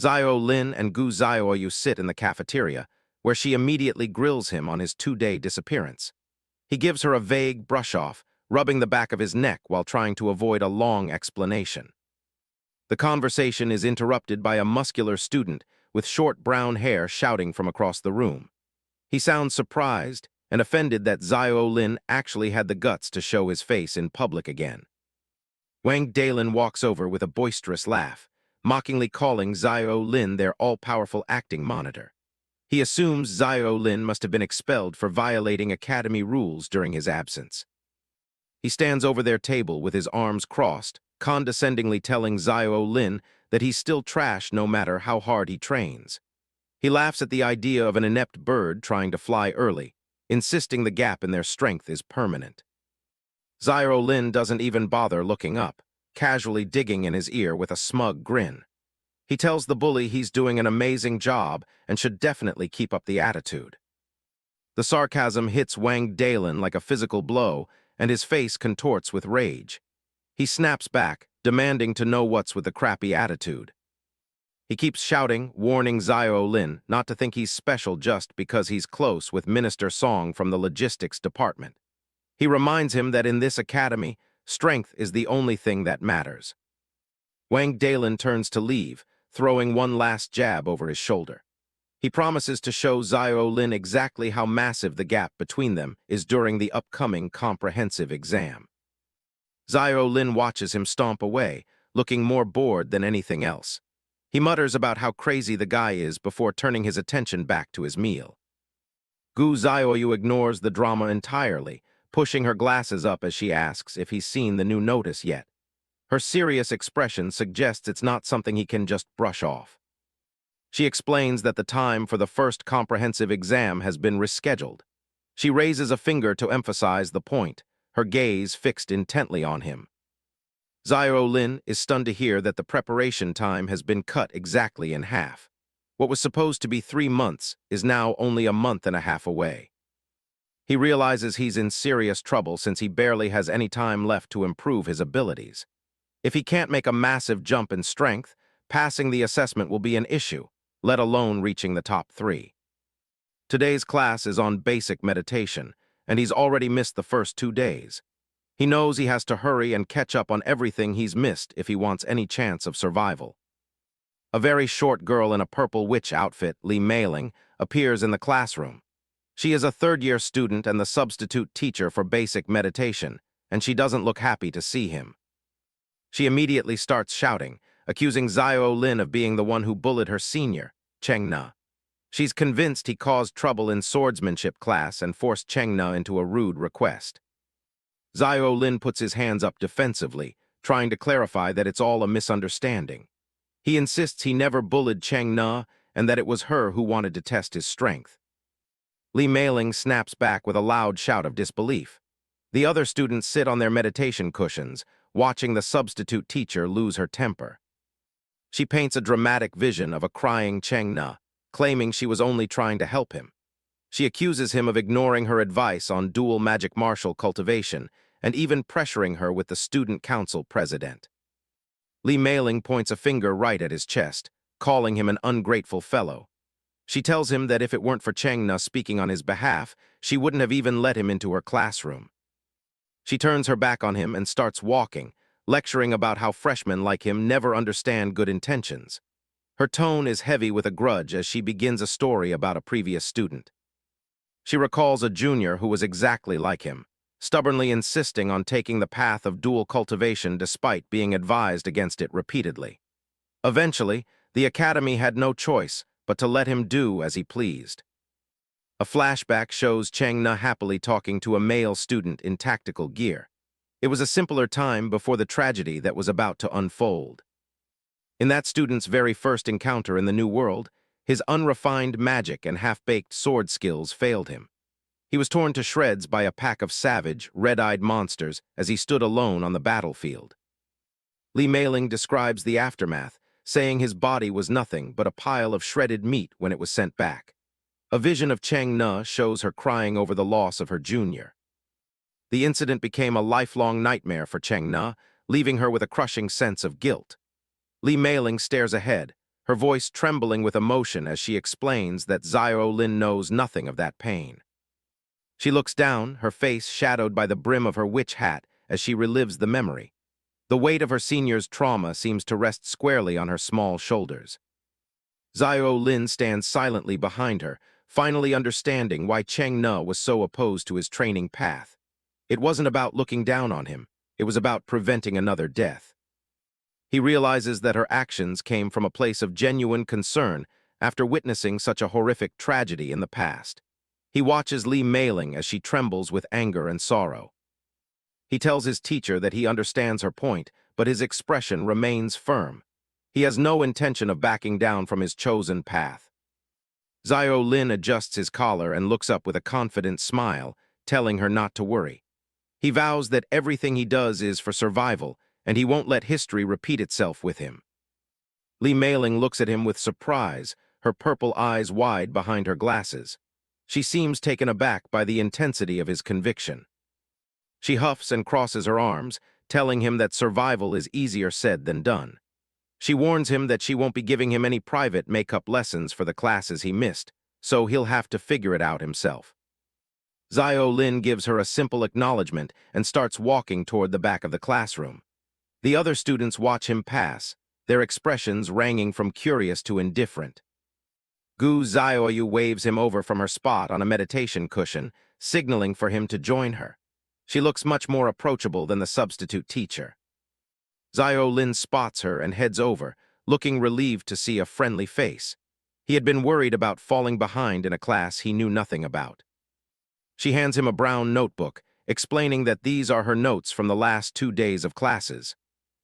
Zyro Lin and Gu Xiaoyu sit in the cafeteria, where she immediately grills him on his 2-day disappearance. He gives her a vague brush-off, rubbing the back of his neck while trying to avoid a long explanation. The conversation is interrupted by a muscular student with short brown hair shouting from across the room. He sounds surprised and offended that Zyro Lin actually had the guts to show his face in public again. Wang Dalin walks over with a boisterous laugh, mockingly calling Zyro Lin their all-powerful acting monitor. He assumes Zyro Lin must have been expelled for violating academy rules during his absence. He stands over their table with his arms crossed, condescendingly telling Zyro Lin that he's still trash no matter how hard he trains. He laughs at the idea of an inept bird trying to fly early, insisting the gap in their strength is permanent. Zyro Lin doesn't even bother looking up, casually digging in his ear with a smug grin. He tells the bully he's doing an amazing job and should definitely keep up the attitude. The sarcasm hits Wang Dalin like a physical blow, and his face contorts with rage. He snaps back, demanding to know what's with the crappy attitude. He keeps shouting, warning Zyro Lin not to think he's special just because he's close with Minister Song from the logistics department. He reminds him that in this academy, strength is the only thing that matters. Wang Dalin turns to leave, throwing one last jab over his shoulder. He promises to show Zyro Lin exactly how massive the gap between them is during the upcoming comprehensive exam. Zyro Lin watches him stomp away, looking more bored than anything else. He mutters about how crazy the guy is before turning his attention back to his meal. Gu Xiaoyu ignores the drama entirely, pushing her glasses up as she asks if he's seen the new notice yet. Her serious expression suggests it's not something he can just brush off. She explains that the time for the first comprehensive exam has been rescheduled. She raises a finger to emphasize the point, her gaze fixed intently on him. Zyro Lin is stunned to hear that the preparation time has been cut exactly in half. What was supposed to be 3 months is now only a month and a half away. He realizes he's in serious trouble since he barely has any time left to improve his abilities. If he can't make a massive jump in strength, passing the assessment will be an issue, let alone reaching the top 3. Today's class is on basic meditation, and he's already missed the first 2 days. He knows he has to hurry and catch up on everything he's missed if he wants any chance of survival. A very short girl in a purple witch outfit, Lee Mailing, appears in the classroom. She is a third-year student and the substitute teacher for basic meditation, and she doesn't look happy to see him. She immediately starts shouting, accusing Zyro Lin of being the one who bullied her senior, Cheng Na. She's convinced he caused trouble in swordsmanship class and forced Cheng Na into a rude request. Zyro Lin puts his hands up defensively, trying to clarify that it's all a misunderstanding. He insists he never bullied Cheng Na and that it was her who wanted to test his strength. Lee Mailing snaps back with a loud shout of disbelief. The other students sit on their meditation cushions, watching the substitute teacher lose her temper. She paints a dramatic vision of a crying Cheng Na, claiming she was only trying to help him. She accuses him of ignoring her advice on dual magic martial cultivation and even pressuring her with the student council president. Lee Mailing points a finger right at his chest, calling him an ungrateful fellow. She tells him that if it weren't for Cheng Na speaking on his behalf, she wouldn't have even let him into her classroom. She turns her back on him and starts walking, lecturing about how freshmen like him never understand good intentions. Her tone is heavy with a grudge as she begins a story about a previous student. She recalls a junior who was exactly like him, stubbornly insisting on taking the path of dual cultivation despite being advised against it repeatedly. Eventually, The academy had no choice but to let him do as he pleased. A flashback shows Chang-na happily talking to a male student in tactical gear. It was a simpler time before the tragedy that was about to unfold. In that student's very first encounter in the new world, his unrefined magic and half-baked sword skills failed him. He was torn to shreds by a pack of savage, red-eyed monsters as he stood alone on the battlefield. Lee Mailing describes the aftermath, saying his body was nothing but a pile of shredded meat when it was sent back. A vision of Chang-na shows her crying over the loss of her junior. The incident became a lifelong nightmare for Chang-na, leaving her with a crushing sense of guilt. Lee Mailing stares ahead, her voice trembling with emotion as she explains that Xiao Lin knows nothing of that pain. She looks down, her face shadowed by the brim of her witch hat as she relives the memory. The weight of her senior's trauma seems to rest squarely on her small shoulders. Xiao Lin stands silently behind her, finally understanding why Chang-na was so opposed to his training path. It wasn't about looking down on him, it was about preventing another death. He realizes that her actions came from a place of genuine concern after witnessing such a horrific tragedy in the past. He watches Lee Mailing as she trembles with anger and sorrow. He tells his teacher that he understands her point, but his expression remains firm. He has no intention of backing down from his chosen path. Xiao Lin adjusts his collar and looks up with a confident smile, telling her not to worry. He vows that everything he does is for survival, and he won't let history repeat itself with him. Lee Mailing looks at him with surprise, her purple eyes wide behind her glasses. She seems taken aback by the intensity of his conviction. She huffs and crosses her arms, telling him that survival is easier said than done. She warns him that she won't be giving him any private makeup lessons for the classes he missed, so he'll have to figure it out himself. Xiao Lin gives her a simple acknowledgement and starts walking toward the back of the classroom. The other students watch him pass, their expressions ranging from curious to indifferent. Gu Xiaoyu waves him over from her spot on a meditation cushion, signaling for him to join her. She looks much more approachable than the substitute teacher. Xiao Lin spots her and heads over, looking relieved to see a friendly face. He had been worried about falling behind in a class he knew nothing about. She hands him a brown notebook, explaining that these are her notes from the last 2 days of classes.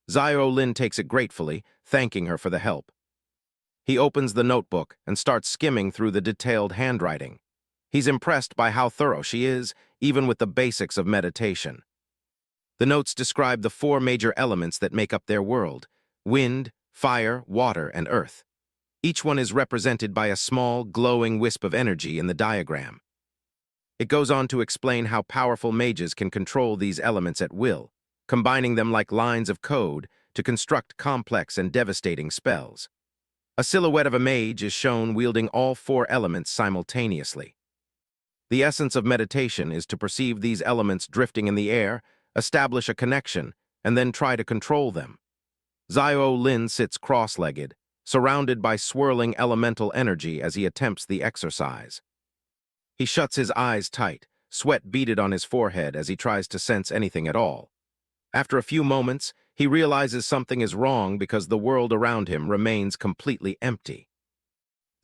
Xiao Lin takes it gratefully, thanking her for the help. He opens the notebook and starts skimming through the detailed handwriting. He's impressed by how thorough she is, even with the basics of meditation. The notes describe the 4 major elements that make up their world: wind, fire, water, and earth. Each one is represented by a small, glowing wisp of energy in the diagram. It goes on to explain how powerful mages can control these elements at will, combining them like lines of code to construct complex and devastating spells. A silhouette of a mage is shown wielding all 4 elements simultaneously. The essence of meditation is to perceive these elements drifting in the air, establish a connection, and then try to control them. Xiao Lin sits cross-legged, surrounded by swirling elemental energy as he attempts the exercise. He shuts his eyes tight, sweat beaded on his forehead as he tries to sense anything at all. After a few moments, he realizes something is wrong because the world around him remains completely empty.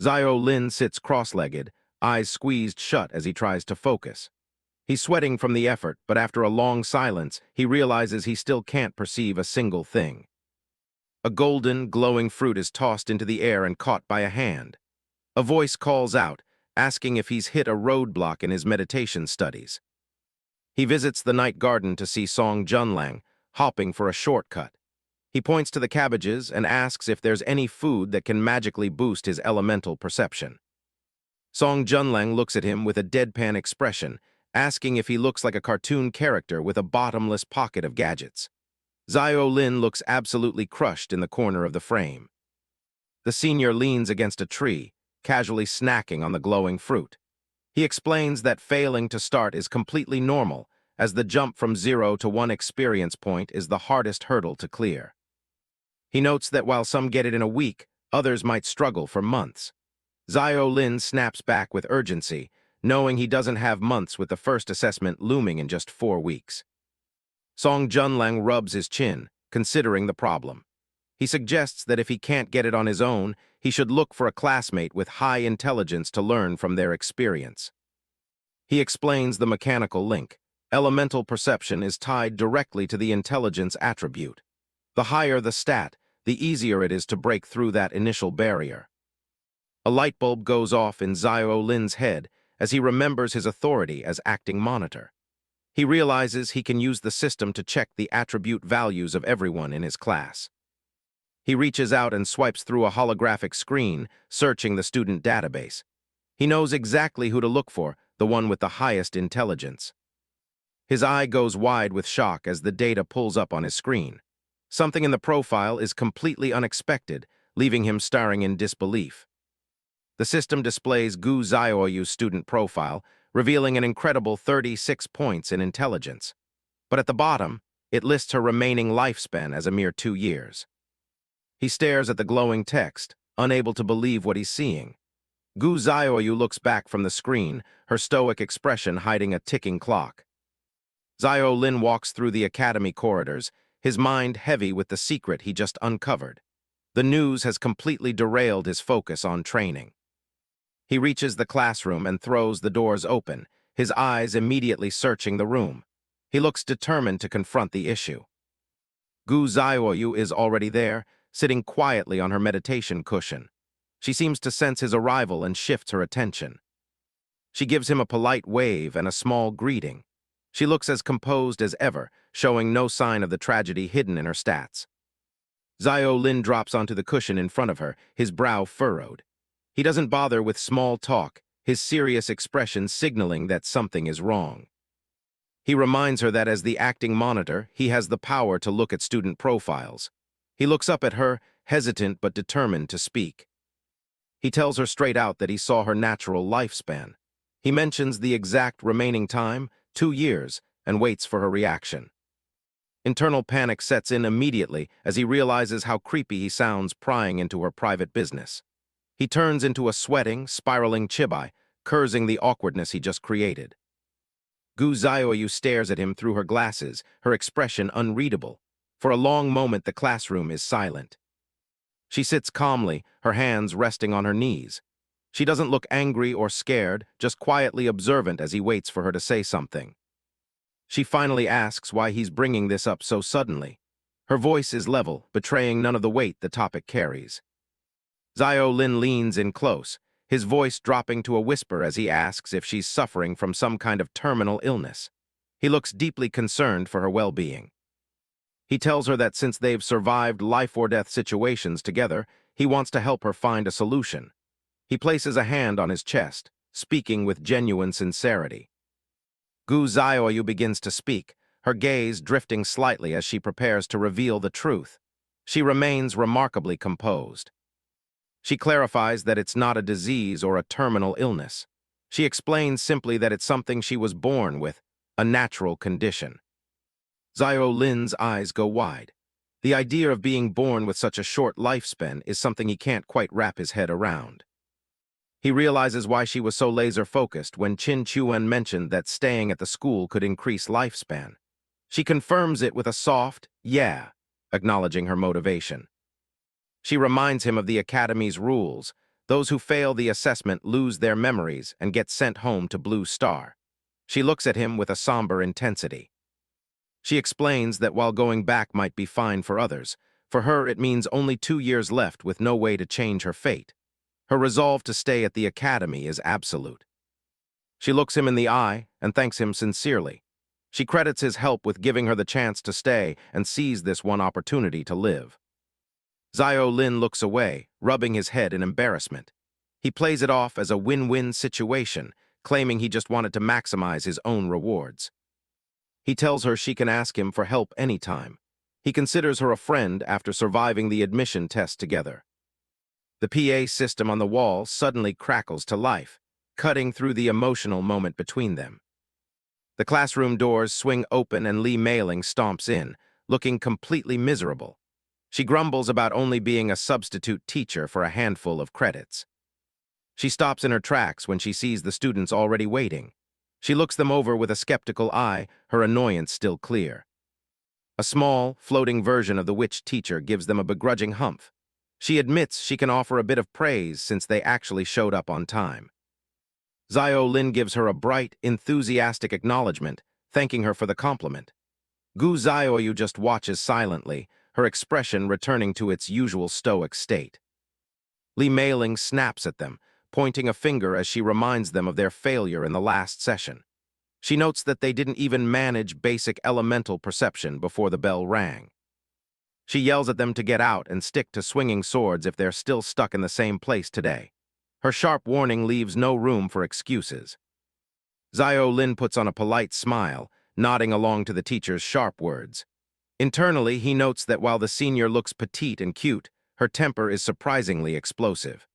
Xiao Lin sits cross-legged, eyes squeezed shut as he tries to focus. He's sweating from the effort, but after a long silence, he realizes he still can't perceive a single thing. A golden, glowing fruit is tossed into the air and caught by a hand. A voice calls out, asking if he's hit a roadblock in his meditation studies. He visits the night garden to see Song Junlang, hopping for a shortcut. He points to the cabbages and asks if there's any food that can magically boost his elemental perception. Song Junlang looks at him with a deadpan expression, asking if he looks like a cartoon character with a bottomless pocket of gadgets. Xiao Lin looks absolutely crushed in the corner of the frame. The senior leans against a tree, casually snacking on the glowing fruit. He explains that failing to start is completely normal, as the jump from 0 to 1 experience point is the hardest hurdle to clear. He notes that while some get it in a week, others might struggle for months. Xiao Lin snaps back with urgency, knowing he doesn't have months with the first assessment looming in just 4 weeks. Song Junlang rubs his chin, considering the problem. He suggests that if he can't get it on his own, he should look for a classmate with high intelligence to learn from their experience. He explains the mechanical link. Elemental perception is tied directly to the intelligence attribute. The higher the stat, the easier it is to break through that initial barrier. A light bulb goes off in Zio Lin's head as he remembers his authority as acting monitor. He realizes he can use the system to check the attribute values of everyone in his class. He reaches out and swipes through a holographic screen, searching the student database. He knows exactly who to look for, the one with the highest intelligence. His eye goes wide with shock as the data pulls up on his screen. Something in the profile is completely unexpected, leaving him staring in disbelief. The system displays Gu Zioyu's student profile, revealing an incredible 36 points in intelligence. But at the bottom, it lists her remaining lifespan as a mere 2 years. He stares at the glowing text, unable to believe what he's seeing. Gu Zioyu looks back from the screen, her stoic expression hiding a ticking clock. Zio Lin walks through the academy corridors, his mind heavy with the secret he just uncovered. The news has completely derailed his focus on training. He reaches the classroom and throws the doors open, his eyes immediately searching the room. He looks determined to confront the issue. Gu Zioyu is already there, sitting quietly on her meditation cushion. She seems to sense his arrival and shifts her attention. She gives him a polite wave and a small greeting. She looks as composed as ever, showing no sign of the tragedy hidden in her stats. Zio Lin drops onto the cushion in front of her, his brow furrowed. He doesn't bother with small talk, his serious expression signaling that something is wrong. He reminds her that as the acting monitor, he has the power to look at student profiles. He looks up at her, hesitant but determined to speak. He tells her straight out that he saw her natural lifespan. He mentions the exact remaining time, 2 years, and waits for her reaction. Internal panic sets in immediately as he realizes how creepy he sounds prying into her private business. He turns into a sweating, spiraling chibai, cursing the awkwardness he just created. Gu Zioyu stares at him through her glasses, her expression unreadable. For a long moment the classroom is silent. She sits calmly, her hands resting on her knees. She doesn't look angry or scared, just quietly observant as he waits for her to say something. She finally asks why he's bringing this up so suddenly. Her voice is level, betraying none of the weight the topic carries. Zio Lin leans in close, his voice dropping to a whisper as he asks if she's suffering from some kind of terminal illness. He looks deeply concerned for her well-being. He tells her that since they've survived life-or-death situations together, he wants to help her find a solution. He places a hand on his chest, speaking with genuine sincerity. Gu Zioyu begins to speak, her gaze drifting slightly as she prepares to reveal the truth. She remains remarkably composed. She clarifies that it's not a disease or a terminal illness. She explains simply that it's something she was born with, a natural condition. Zio Lin's eyes go wide. The idea of being born with such a short lifespan is something he can't quite wrap his head around. He realizes why she was so laser-focused when Qin Chuan mentioned that staying at the school could increase lifespan. She confirms it with a soft, yeah, acknowledging her motivation. She reminds him of the Academy's rules. Those who fail the assessment lose their memories and get sent home to Blue Star. She looks at him with a somber intensity. She explains that while going back might be fine for others, for her it means only 2 years left with no way to change her fate. Her resolve to stay at the academy is absolute. She looks him in the eye and thanks him sincerely. She credits his help with giving her the chance to stay and seize this one opportunity to live. Zio Lin looks away, rubbing his head in embarrassment. He plays it off as a win-win situation, claiming he just wanted to maximize his own rewards. He tells her she can ask him for help anytime. He considers her a friend after surviving the admission test together. The PA system on the wall suddenly crackles to life, cutting through the emotional moment between them. The classroom doors swing open and Lee Mailing stomps in, looking completely miserable. She grumbles about only being a substitute teacher for a handful of credits. She stops in her tracks when she sees the students already waiting. She looks them over with a skeptical eye, her annoyance still clear. A small, floating version of the witch teacher gives them a begrudging humph. She admits she can offer a bit of praise since they actually showed up on time. Zio Lin gives her a bright, enthusiastic acknowledgement, thanking her for the compliment. Gu Zioyu just watches silently, her expression returning to its usual stoic state. Li Meiling snaps at them, pointing a finger as she reminds them of their failure in the last session. She notes that they didn't even manage basic elemental perception before the bell rang. She yells at them to get out and stick to swinging swords if they're still stuck in the same place today. Her sharp warning leaves no room for excuses. Zio Lin puts on a polite smile, nodding along to the teacher's sharp words. Internally, he notes that while the senior looks petite and cute, her temper is surprisingly explosive.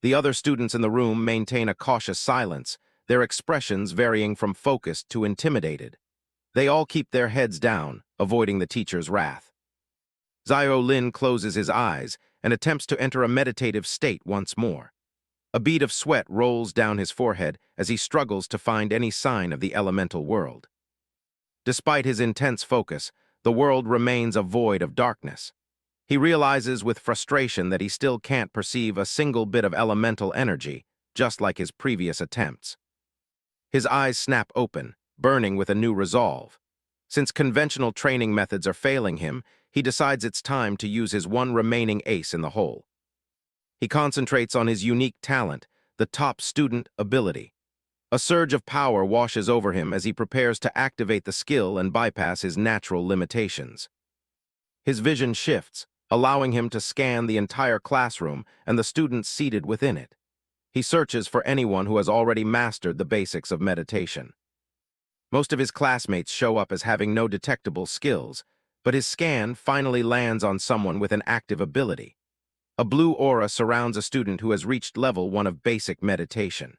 The other students in the room maintain a cautious silence, their expressions varying from focused to intimidated. They all keep their heads down, avoiding the teacher's wrath. Zio Lin closes his eyes and attempts to enter a meditative state once more. A bead of sweat rolls down his forehead as he struggles to find any sign of the elemental world. Despite his intense focus, the world remains a void of darkness. He realizes with frustration that he still can't perceive a single bit of elemental energy, just like his previous attempts. His eyes snap open, burning with a new resolve. Since conventional training methods are failing him, he decides it's time to use his one remaining ace in the hole. He concentrates on his unique talent, the top student ability. A surge of power washes over him as he prepares to activate the skill and bypass his natural limitations. His vision shifts, allowing him to scan the entire classroom and the students seated within it. He searches for anyone who has already mastered the basics of meditation. Most of his classmates show up as having no detectable skills, but his scan finally lands on someone with an active ability. A blue aura surrounds a student who has reached level 1 of basic meditation.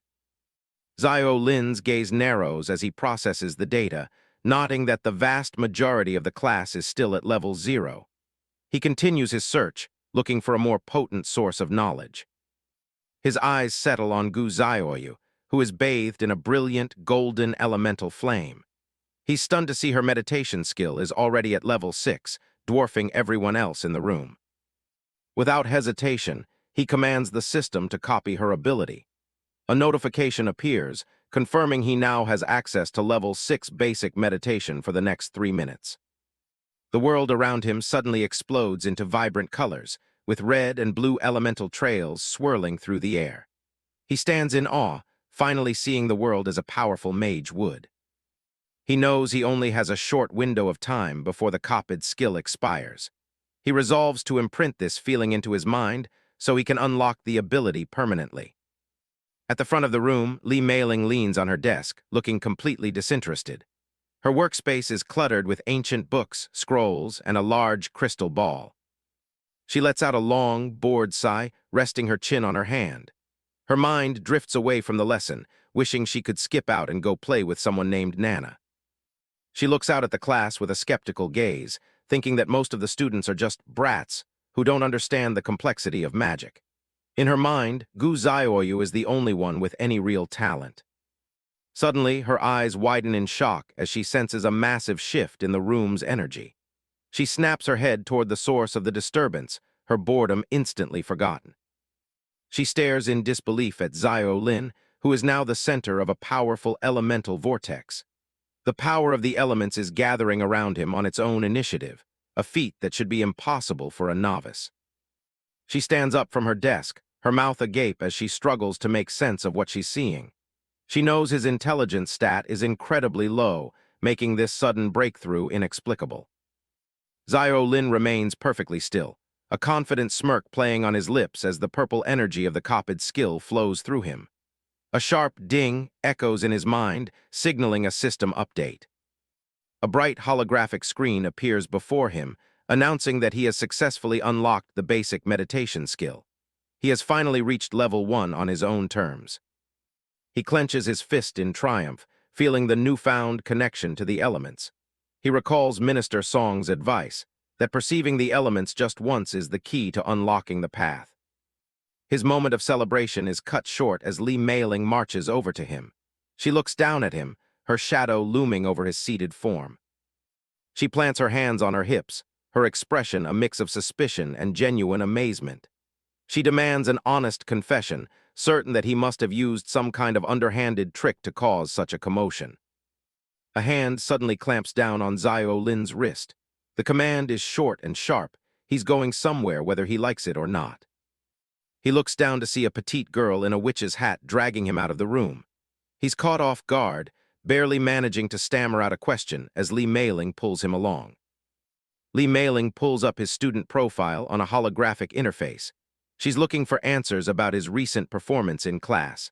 Zio Lin's gaze narrows as he processes the data, noting that the vast majority of the class is still at level 0. He continues his search, looking for a more potent source of knowledge. His eyes settle on Gu Zioyu, who is bathed in a brilliant, golden elemental flame. He's stunned to see her meditation skill is already at level 6, dwarfing everyone else in the room. Without hesitation, he commands the system to copy her ability. A notification appears, confirming he now has access to level 6 basic meditation for the next 3 minutes. The world around him suddenly explodes into vibrant colors, with red and blue elemental trails swirling through the air. He stands in awe, finally seeing the world as a powerful mage would. He knows he only has a short window of time before the copied skill expires. He resolves to imprint this feeling into his mind so he can unlock the ability permanently. At the front of the room, Li Meiling leans on her desk, looking completely disinterested. Her workspace is cluttered with ancient books, scrolls, and a large crystal ball. She lets out a long, bored sigh, resting her chin on her hand. Her mind drifts away from the lesson, wishing she could skip out and go play with someone named Nana. She looks out at the class with a skeptical gaze, thinking that most of the students are just brats who don't understand the complexity of magic. In her mind, Gu Zioyu is the only one with any real talent. Suddenly, her eyes widen in shock as she senses a massive shift in the room's energy. She snaps her head toward the source of the disturbance, her boredom instantly forgotten. She stares in disbelief at Zio Lin, who is now the center of a powerful elemental vortex. The power of the elements is gathering around him on its own initiative, a feat that should be impossible for a novice. She stands up from her desk, her mouth agape as she struggles to make sense of what she's seeing. She knows his intelligence stat is incredibly low, making this sudden breakthrough inexplicable. Zio Lin remains perfectly still, a confident smirk playing on his lips as the purple energy of the copied skill flows through him. A sharp ding echoes in his mind, signaling a system update. A bright holographic screen appears before him, announcing that he has successfully unlocked the basic meditation skill. He has finally reached level 1 on his own terms. He clenches his fist in triumph, feeling the newfound connection to the elements. He recalls Minister Song's advice, that perceiving the elements just once is the key to unlocking the path. His moment of celebration is cut short as Li Meiling marches over to him. She looks down at him, her shadow looming over his seated form. She plants her hands on her hips, her expression a mix of suspicion and genuine amazement. She demands an honest confession, certain that he must have used some kind of underhanded trick to cause such a commotion. A hand suddenly clamps down on Zio Lin's wrist. The command is short and sharp. He's going somewhere whether he likes it or not. He looks down to see a petite girl in a witch's hat dragging him out of the room. He's caught off guard, barely managing to stammer out a question as Lee Mei-ling pulls him along. Lee Mei-ling pulls up his student profile on a holographic interface. She's looking for answers about his recent performance in class.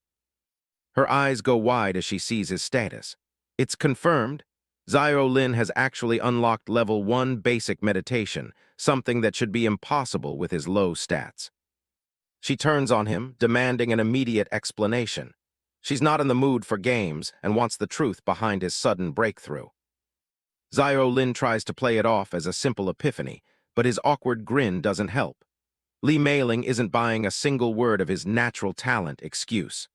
Her eyes go wide as she sees his status. It's confirmed. Zio Lin has actually unlocked level 1 basic meditation, something that should be impossible with his low stats. She turns on him, demanding an immediate explanation. She's not in the mood for games and wants the truth behind his sudden breakthrough. Zio Lin tries to play it off as a simple epiphany, but his awkward grin doesn't help. Lee Mei-ling isn't buying a single word of his natural talent excuse.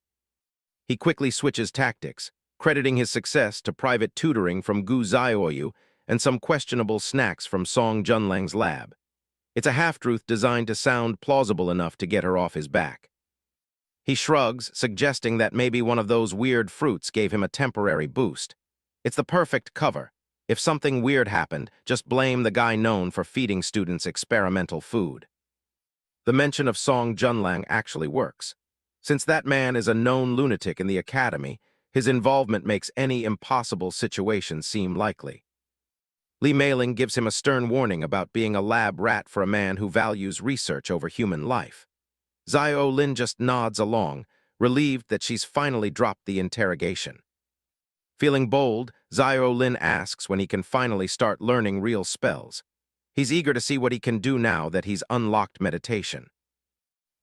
He quickly switches tactics, crediting his success to private tutoring from Gu Zioyu and some questionable snacks from Song Junlang's lab. It's a half-truth designed to sound plausible enough to get her off his back. He shrugs, suggesting that maybe one of those weird fruits gave him a temporary boost. It's the perfect cover. If something weird happened, just blame the guy known for feeding students experimental food. The mention of Song Junlang actually works. Since that man is a known lunatic in the academy, his involvement makes any impossible situation seem likely. Lee Mei-ling gives him a stern warning about being a lab rat for a man who values research over human life. Zio Lin just nods along, relieved that she's finally dropped the interrogation. Feeling bold, Zio Lin asks when he can finally start learning real spells. He's eager to see what he can do now that he's unlocked meditation.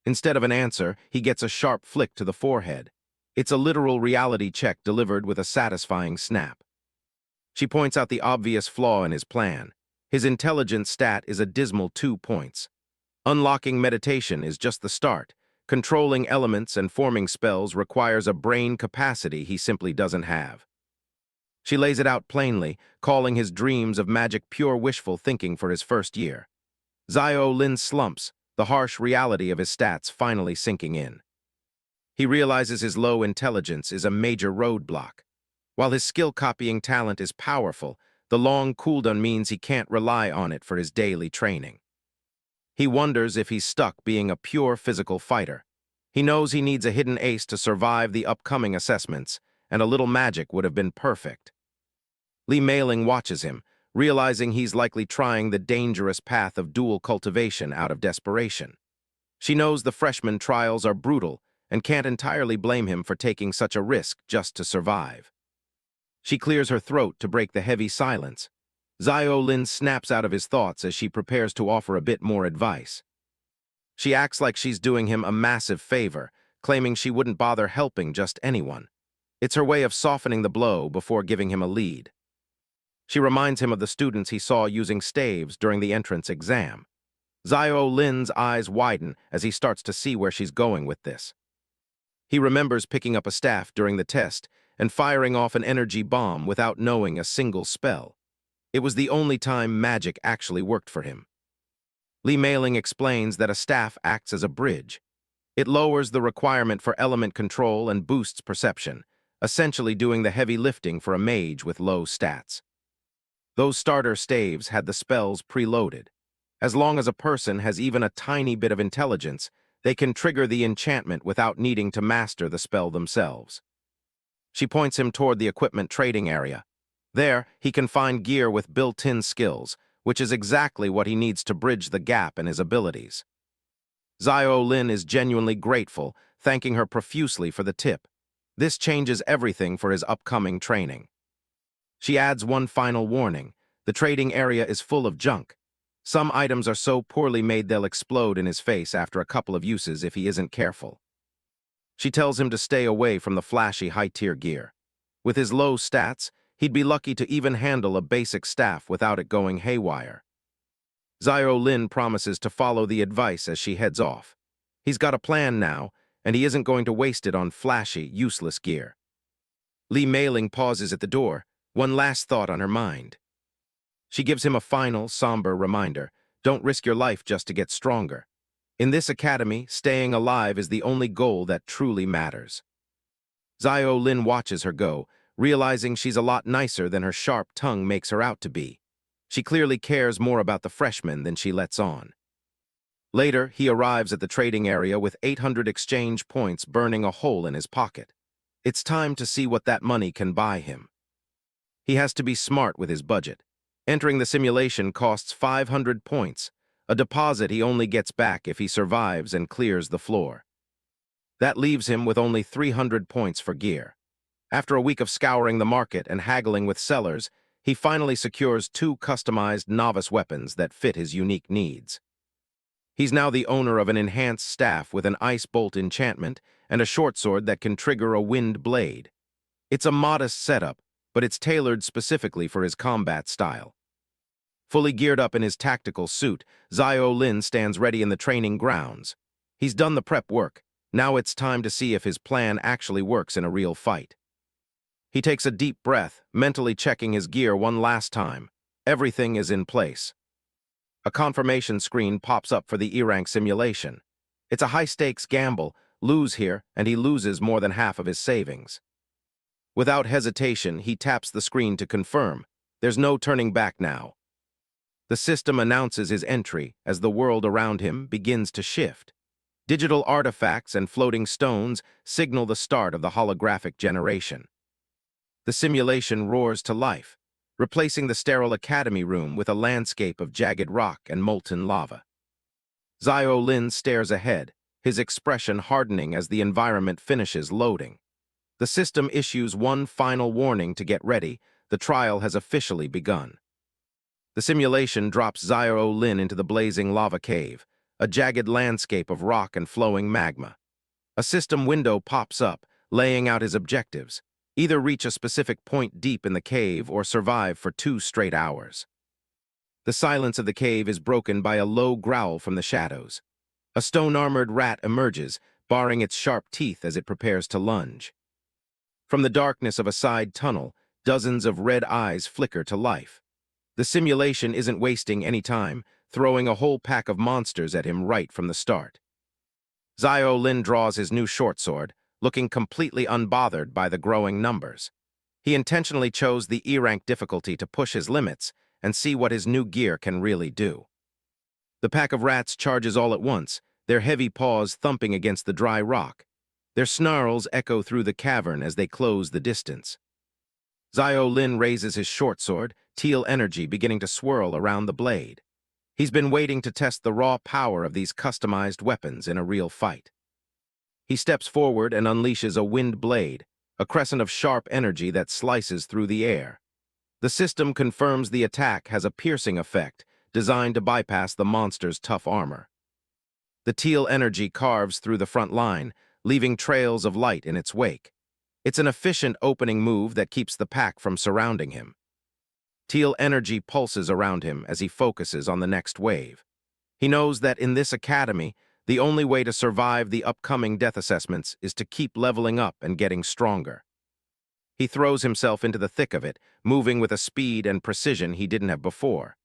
Instead of an answer, he gets a sharp flick to the forehead. It's a literal reality check delivered with a satisfying snap. She points out the obvious flaw in his plan. His intelligence stat is a dismal 2 points. Unlocking meditation is just the start. Controlling elements and forming spells requires a brain capacity he simply doesn't have. She lays it out plainly, calling his dreams of magic pure wishful thinking for his first year. Zio Lin slumps, the harsh reality of his stats finally sinking in. He realizes his low intelligence is a major roadblock. While his skill-copying talent is powerful, the long cooldown means he can't rely on it for his daily training. He wonders if he's stuck being a pure physical fighter. He knows he needs a hidden ace to survive the upcoming assessments, and a little magic would have been perfect. Lee Mei-ling watches him, realizing he's likely trying the dangerous path of dual cultivation out of desperation. She knows the freshman trials are brutal and can't entirely blame him for taking such a risk just to survive. She clears her throat to break the heavy silence. Zio Lin snaps out of his thoughts as she prepares to offer a bit more advice. She acts like she's doing him a massive favor, claiming she wouldn't bother helping just anyone. It's her way of softening the blow before giving him a lead. She reminds him of the students he saw using staves during the entrance exam. Zio Lin's eyes widen as he starts to see where she's going with this. He remembers picking up a staff during the test and firing off an energy bomb without knowing a single spell. It was the only time magic actually worked for him. Lee Mei-ling explains that a staff acts as a bridge. It lowers the requirement for element control and boosts perception, essentially doing the heavy lifting for a mage with low stats. Those starter staves had the spells preloaded. As long as a person has even a tiny bit of intelligence, they can trigger the enchantment without needing to master the spell themselves. She points him toward the equipment trading area. There, he can find gear with built-in skills, which is exactly what he needs to bridge the gap in his abilities. Zio Lin is genuinely grateful, thanking her profusely for the tip. This changes everything for his upcoming training. She adds one final warning. The trading area is full of junk. Some items are so poorly made they'll explode in his face after a couple of uses if he isn't careful. She tells him to stay away from the flashy high-tier gear. With his low stats, he'd be lucky to even handle a basic staff without it going haywire. Zio Lin promises to follow the advice as she heads off. He's got a plan now, and he isn't going to waste it on flashy, useless gear. Lee Mei-ling pauses at the door, one last thought on her mind. She gives him a final, somber reminder: don't risk your life just to get stronger. In this academy, staying alive is the only goal that truly matters. Zio Lin watches her go, realizing she's a lot nicer than her sharp tongue makes her out to be. She clearly cares more about the freshman than she lets on. Later, he arrives at the trading area with 800 exchange points burning a hole in his pocket. It's time to see what that money can buy him. He has to be smart with his budget. Entering the simulation costs 500 points, a deposit he only gets back if he survives and clears the floor. That leaves him with only 300 points for gear. After a week of scouring the market and haggling with sellers, he finally secures 2 customized novice weapons that fit his unique needs. He's now the owner of an enhanced staff with an ice bolt enchantment and a short sword that can trigger a wind blade. It's a modest setup, but it's tailored specifically for his combat style. Fully geared up in his tactical suit, Zio Lin stands ready in the training grounds. He's done the prep work. Now it's time to see if his plan actually works in a real fight. He takes a deep breath, mentally checking his gear one last time. Everything is in place. A confirmation screen pops up for the E-rank simulation. It's a high-stakes gamble. Lose here, and he loses more than half of his savings. Without hesitation, he taps the screen to confirm. There's no turning back now. The system announces his entry as the world around him begins to shift. Digital artifacts and floating stones signal the start of the holographic generation. The simulation roars to life, replacing the sterile academy room with a landscape of jagged rock and molten lava. Zio Lin stares ahead, his expression hardening as the environment finishes loading. The system issues one final warning to get ready. The trial has officially begun. The simulation drops Zio Lin into the blazing lava cave, a jagged landscape of rock and flowing magma. A system window pops up, laying out his objectives: either reach a specific point deep in the cave or survive for 2 straight hours. The silence of the cave is broken by a low growl from the shadows. A stone-armored rat emerges, baring its sharp teeth as it prepares to lunge. From the darkness of a side tunnel, dozens of red eyes flicker to life. The simulation isn't wasting any time, throwing a whole pack of monsters at him right from the start. Zio Lin draws his new short sword, looking completely unbothered by the growing numbers. He intentionally chose the E-rank difficulty to push his limits and see what his new gear can really do. The pack of rats charges all at once, their heavy paws thumping against the dry rock. Their snarls echo through the cavern as they close the distance. Zio Lin raises his short sword, teal energy beginning to swirl around the blade. He's been waiting to test the raw power of these customized weapons in a real fight. He steps forward and unleashes a wind blade, a crescent of sharp energy that slices through the air. The system confirms the attack has a piercing effect, designed to bypass the monster's tough armor. The teal energy carves through the front line, leaving trails of light in its wake. It's an efficient opening move that keeps the pack from surrounding him. Teal energy pulses around him as he focuses on the next wave. He knows that in this academy, the only way to survive the upcoming death assessments is to keep leveling up and getting stronger. He throws himself into the thick of it, moving with a speed and precision he didn't have before.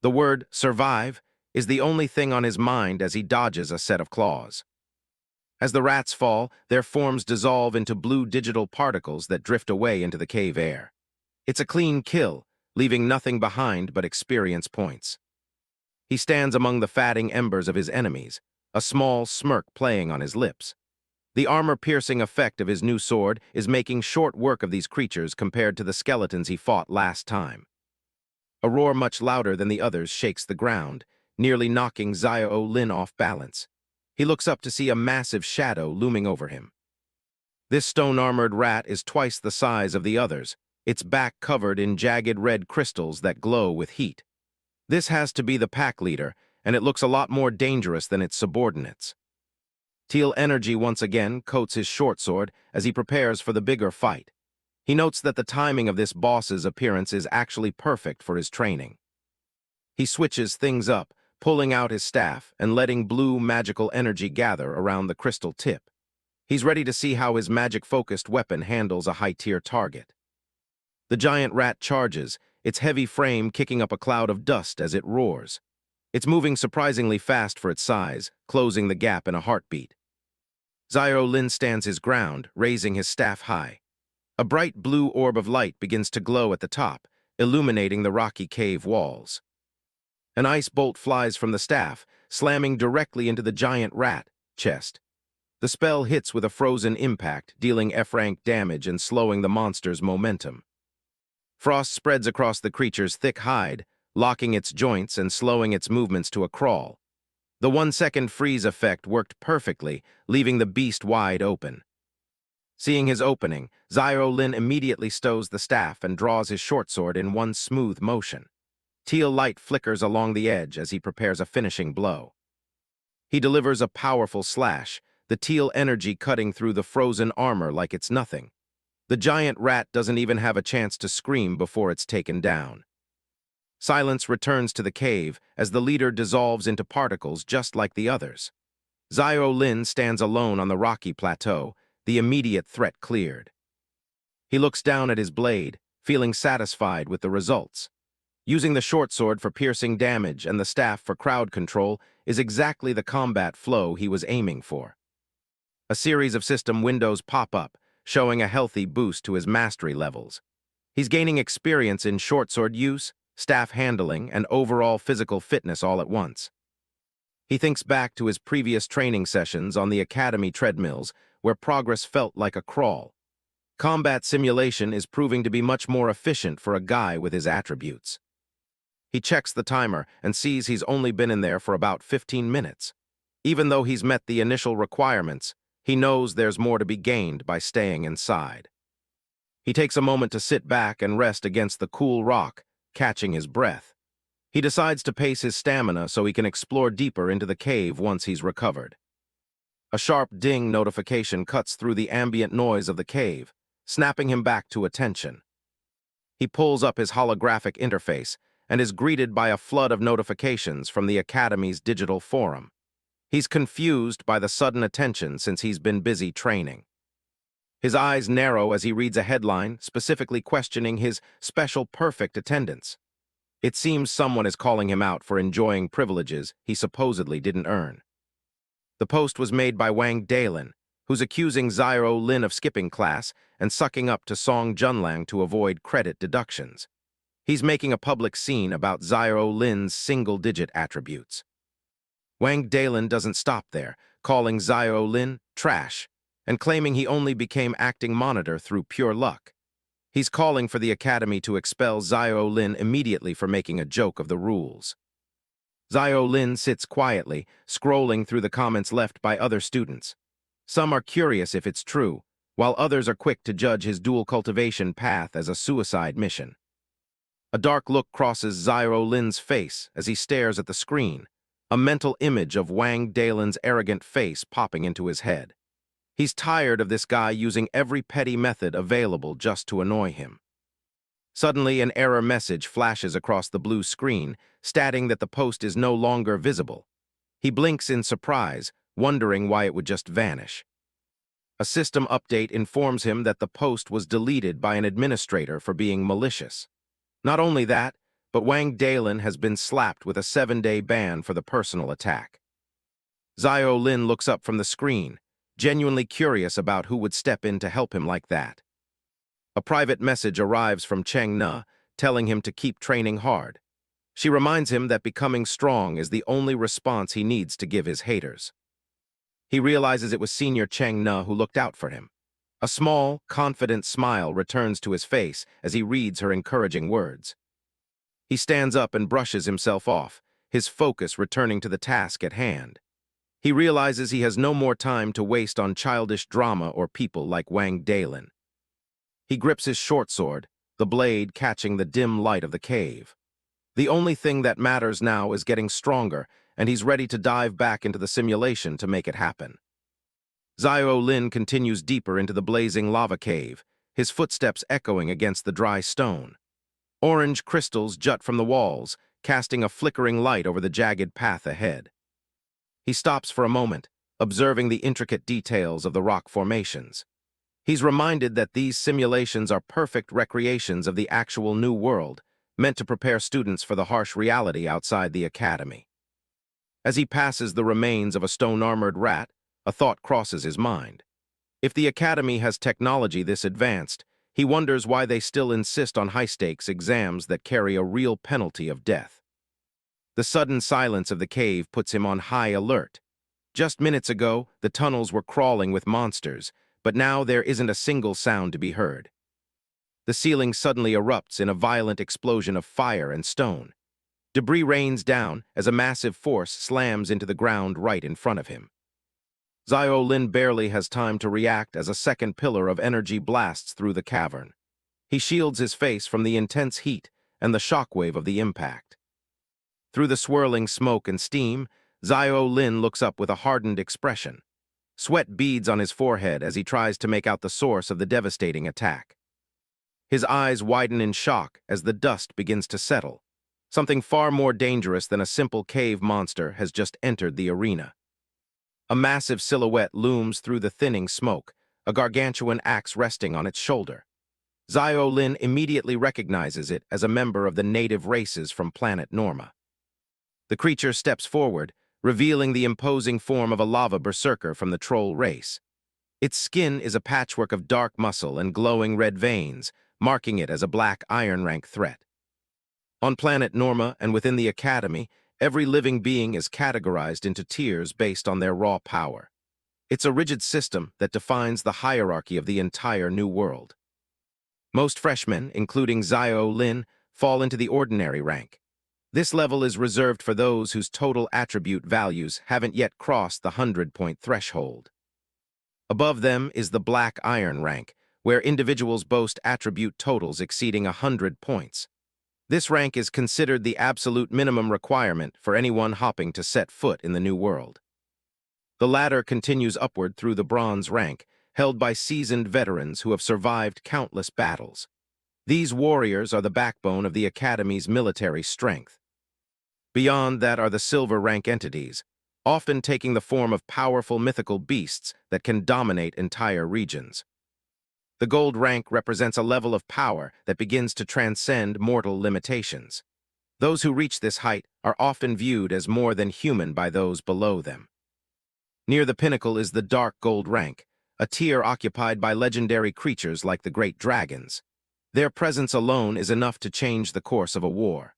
The word survive is the only thing on his mind as he dodges a set of claws. As the rats fall, their forms dissolve into blue digital particles that drift away into the cave air. It's a clean kill, leaving nothing behind but experience points. He stands among the fatting embers of his enemies, a small smirk playing on his lips. The armor-piercing effect of his new sword is making short work of these creatures compared to the skeletons he fought last time. A roar much louder than the others shakes the ground, nearly knocking Zio Lin off balance. He looks up to see a massive shadow looming over him. This stone-armored rat is twice the size of the others, its back covered in jagged red crystals that glow with heat. This has to be the pack leader, and it looks a lot more dangerous than its subordinates. Teal energy once again coats his short sword as he prepares for the bigger fight. He notes that the timing of this boss's appearance is actually perfect for his training. He switches things up, pulling out his staff and letting blue magical energy gather around the crystal tip. He's ready to see how his magic-focused weapon handles a high-tier target. The giant rat charges, its heavy frame kicking up a cloud of dust as it roars. It's moving surprisingly fast for its size, closing the gap in a heartbeat. Xiao Lin stands his ground, raising his staff high. A bright blue orb of light begins to glow at the top, illuminating the rocky cave walls. An ice bolt flies from the staff, slamming directly into the giant rat chest. The spell hits with a frozen impact, dealing F-rank damage and slowing the monster's momentum. Frost spreads across the creature's thick hide, locking its joints and slowing its movements to a crawl. The 1-second freeze effect worked perfectly, leaving the beast wide open. Seeing his opening, Xiao Lin immediately stows the staff and draws his short sword in one smooth motion. Teal light flickers along the edge as he prepares a finishing blow. He delivers a powerful slash, the teal energy cutting through the frozen armor like it's nothing. The giant rat doesn't even have a chance to scream before it's taken down. Silence returns to the cave as the leader dissolves into particles just like the others. Xiao Lin stands alone on the rocky plateau, the immediate threat cleared. He looks down at his blade, feeling satisfied with the results. Using the short sword for piercing damage and the staff for crowd control is exactly the combat flow he was aiming for. A series of system windows pop up, showing a healthy boost to his mastery levels. He's gaining experience in short sword use, staff handling, and overall physical fitness all at once. He thinks back to his previous training sessions on the academy treadmills, where progress felt like a crawl. Combat simulation is proving to be much more efficient for a guy with his attributes. He checks the timer and sees he's only been in there for about 15 minutes. Even though he's met the initial requirements, he knows there's more to be gained by staying inside. He takes a moment to sit back and rest against the cool rock, catching his breath. He decides to pace his stamina so he can explore deeper into the cave once he's recovered. A sharp ding notification cuts through the ambient noise of the cave, snapping him back to attention. He pulls up his holographic interface and is greeted by a flood of notifications from the Academy's digital forum. He's confused by the sudden attention since he's been busy training. His eyes narrow as he reads a headline specifically questioning his special perfect attendance. It seems someone is calling him out for enjoying privileges he supposedly didn't earn. The post was made by Wang Dalin, who's accusing Xiao Lin of skipping class and sucking up to Song Junlang to avoid credit deductions. He's making a public scene about Xiao Lin's single-digit attributes. Wang Dalin doesn't stop there, calling Xiao Lin trash and claiming he only became acting monitor through pure luck. He's calling for the Academy to expel Xiao Lin immediately for making a joke of the rules. Xiao Lin sits quietly, scrolling through the comments left by other students. Some are curious if it's true, while others are quick to judge his dual cultivation path as a suicide mission. A dark look crosses Xiao Lin's face as he stares at the screen, a mental image of Wang Dalin's arrogant face popping into his head. He's tired of this guy using every petty method available just to annoy him. Suddenly, an error message flashes across the blue screen, stating that the post is no longer visible. He blinks in surprise, wondering why it would just vanish. A system update informs him that the post was deleted by an administrator for being malicious. Not only that, but Wang Dalin has been slapped with a 7-day ban for the personal attack. Xiao Lin looks up from the screen, genuinely curious about who would step in to help him like that. A private message arrives from Cheng Na, telling him to keep training hard. She reminds him that becoming strong is the only response he needs to give his haters. He realizes it was Senior Cheng Na who looked out for him. A small, confident smile returns to his face as he reads her encouraging words. He stands up and brushes himself off, his focus returning to the task at hand. He realizes he has no more time to waste on childish drama or people like Wang Dalin. He grips his short sword, the blade catching the dim light of the cave. The only thing that matters now is getting stronger, and he's ready to dive back into the simulation to make it happen. Xiao Lin continues deeper into the blazing lava cave, his footsteps echoing against the dry stone. Orange crystals jut from the walls, casting a flickering light over the jagged path ahead. He stops for a moment, observing the intricate details of the rock formations. He's reminded that these simulations are perfect recreations of the actual new world, meant to prepare students for the harsh reality outside the academy. As he passes the remains of a stone-armored rat, a thought crosses his mind. If the academy has technology this advanced, he wonders why they still insist on high-stakes exams that carry a real penalty of death. The sudden silence of the cave puts him on high alert. Just minutes ago, the tunnels were crawling with monsters, but now there isn't a single sound to be heard. The ceiling suddenly erupts in a violent explosion of fire and stone. Debris rains down as a massive force slams into the ground right in front of him. Xiao Lin barely has time to react as a second pillar of energy blasts through the cavern. He shields his face from the intense heat and the shockwave of the impact. Through the swirling smoke and steam, Xiao Lin looks up with a hardened expression. Sweat beads on his forehead as he tries to make out the source of the devastating attack. His eyes widen in shock as the dust begins to settle. Something far more dangerous than a simple cave monster has just entered the arena. A massive silhouette looms through the thinning smoke, a gargantuan axe resting on its shoulder. Xiao Lin immediately recognizes it as a member of the native races from planet Norma. The creature steps forward, revealing the imposing form of a lava berserker from the troll race. Its skin is a patchwork of dark muscle and glowing red veins, marking it as a black iron rank threat. On planet Norma and within the Academy, every living being is categorized into tiers based on their raw power. It's a rigid system that defines the hierarchy of the entire new world. Most freshmen, including Xiao Lin, fall into the ordinary rank. This level is reserved for those whose total attribute values haven't yet crossed the 100-point threshold. Above them is the black iron rank, where individuals boast attribute totals exceeding 100 points. This rank is considered the absolute minimum requirement for anyone hopping to set foot in the new world. The ladder continues upward through the bronze rank, held by seasoned veterans who have survived countless battles. These warriors are the backbone of the Academy's military strength. Beyond that are the silver rank entities, often taking the form of powerful mythical beasts that can dominate entire regions. The gold rank represents a level of power that begins to transcend mortal limitations. Those who reach this height are often viewed as more than human by those below them. Near the pinnacle is the dark gold rank, a tier occupied by legendary creatures like the great dragons. Their presence alone is enough to change the course of a war.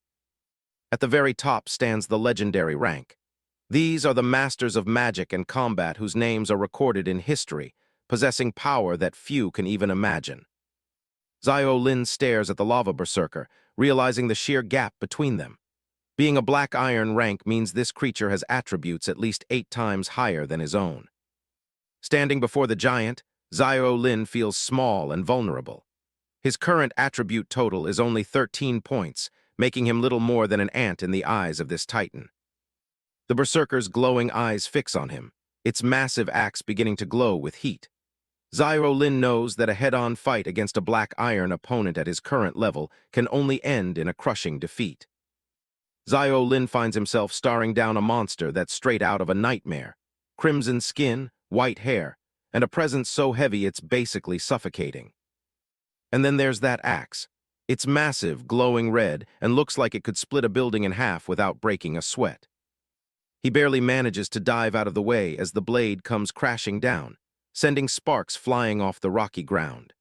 At the very top stands the legendary rank. These are the masters of magic and combat whose names are recorded in history, possessing power that few can even imagine. Xiao Lin stares at the lava berserker, realizing the sheer gap between them. Being a black iron rank means this creature has attributes at least 8 times higher than his own. Standing before the giant, Xiao Lin feels small and vulnerable. His current attribute total is only 13 points, making him little more than an ant in the eyes of this titan. The berserker's glowing eyes fix on him, its massive axe beginning to glow with heat. Xiao Lin knows that a head-on fight against a black iron opponent at his current level can only end in a crushing defeat. Xiao Lin finds himself staring down a monster that's straight out of a nightmare. Crimson skin, white hair, and a presence so heavy it's basically suffocating. And then there's that axe. It's massive, glowing red, and looks like it could split a building in half without breaking a sweat. He barely manages to dive out of the way as the blade comes crashing down, sending sparks flying off the rocky ground.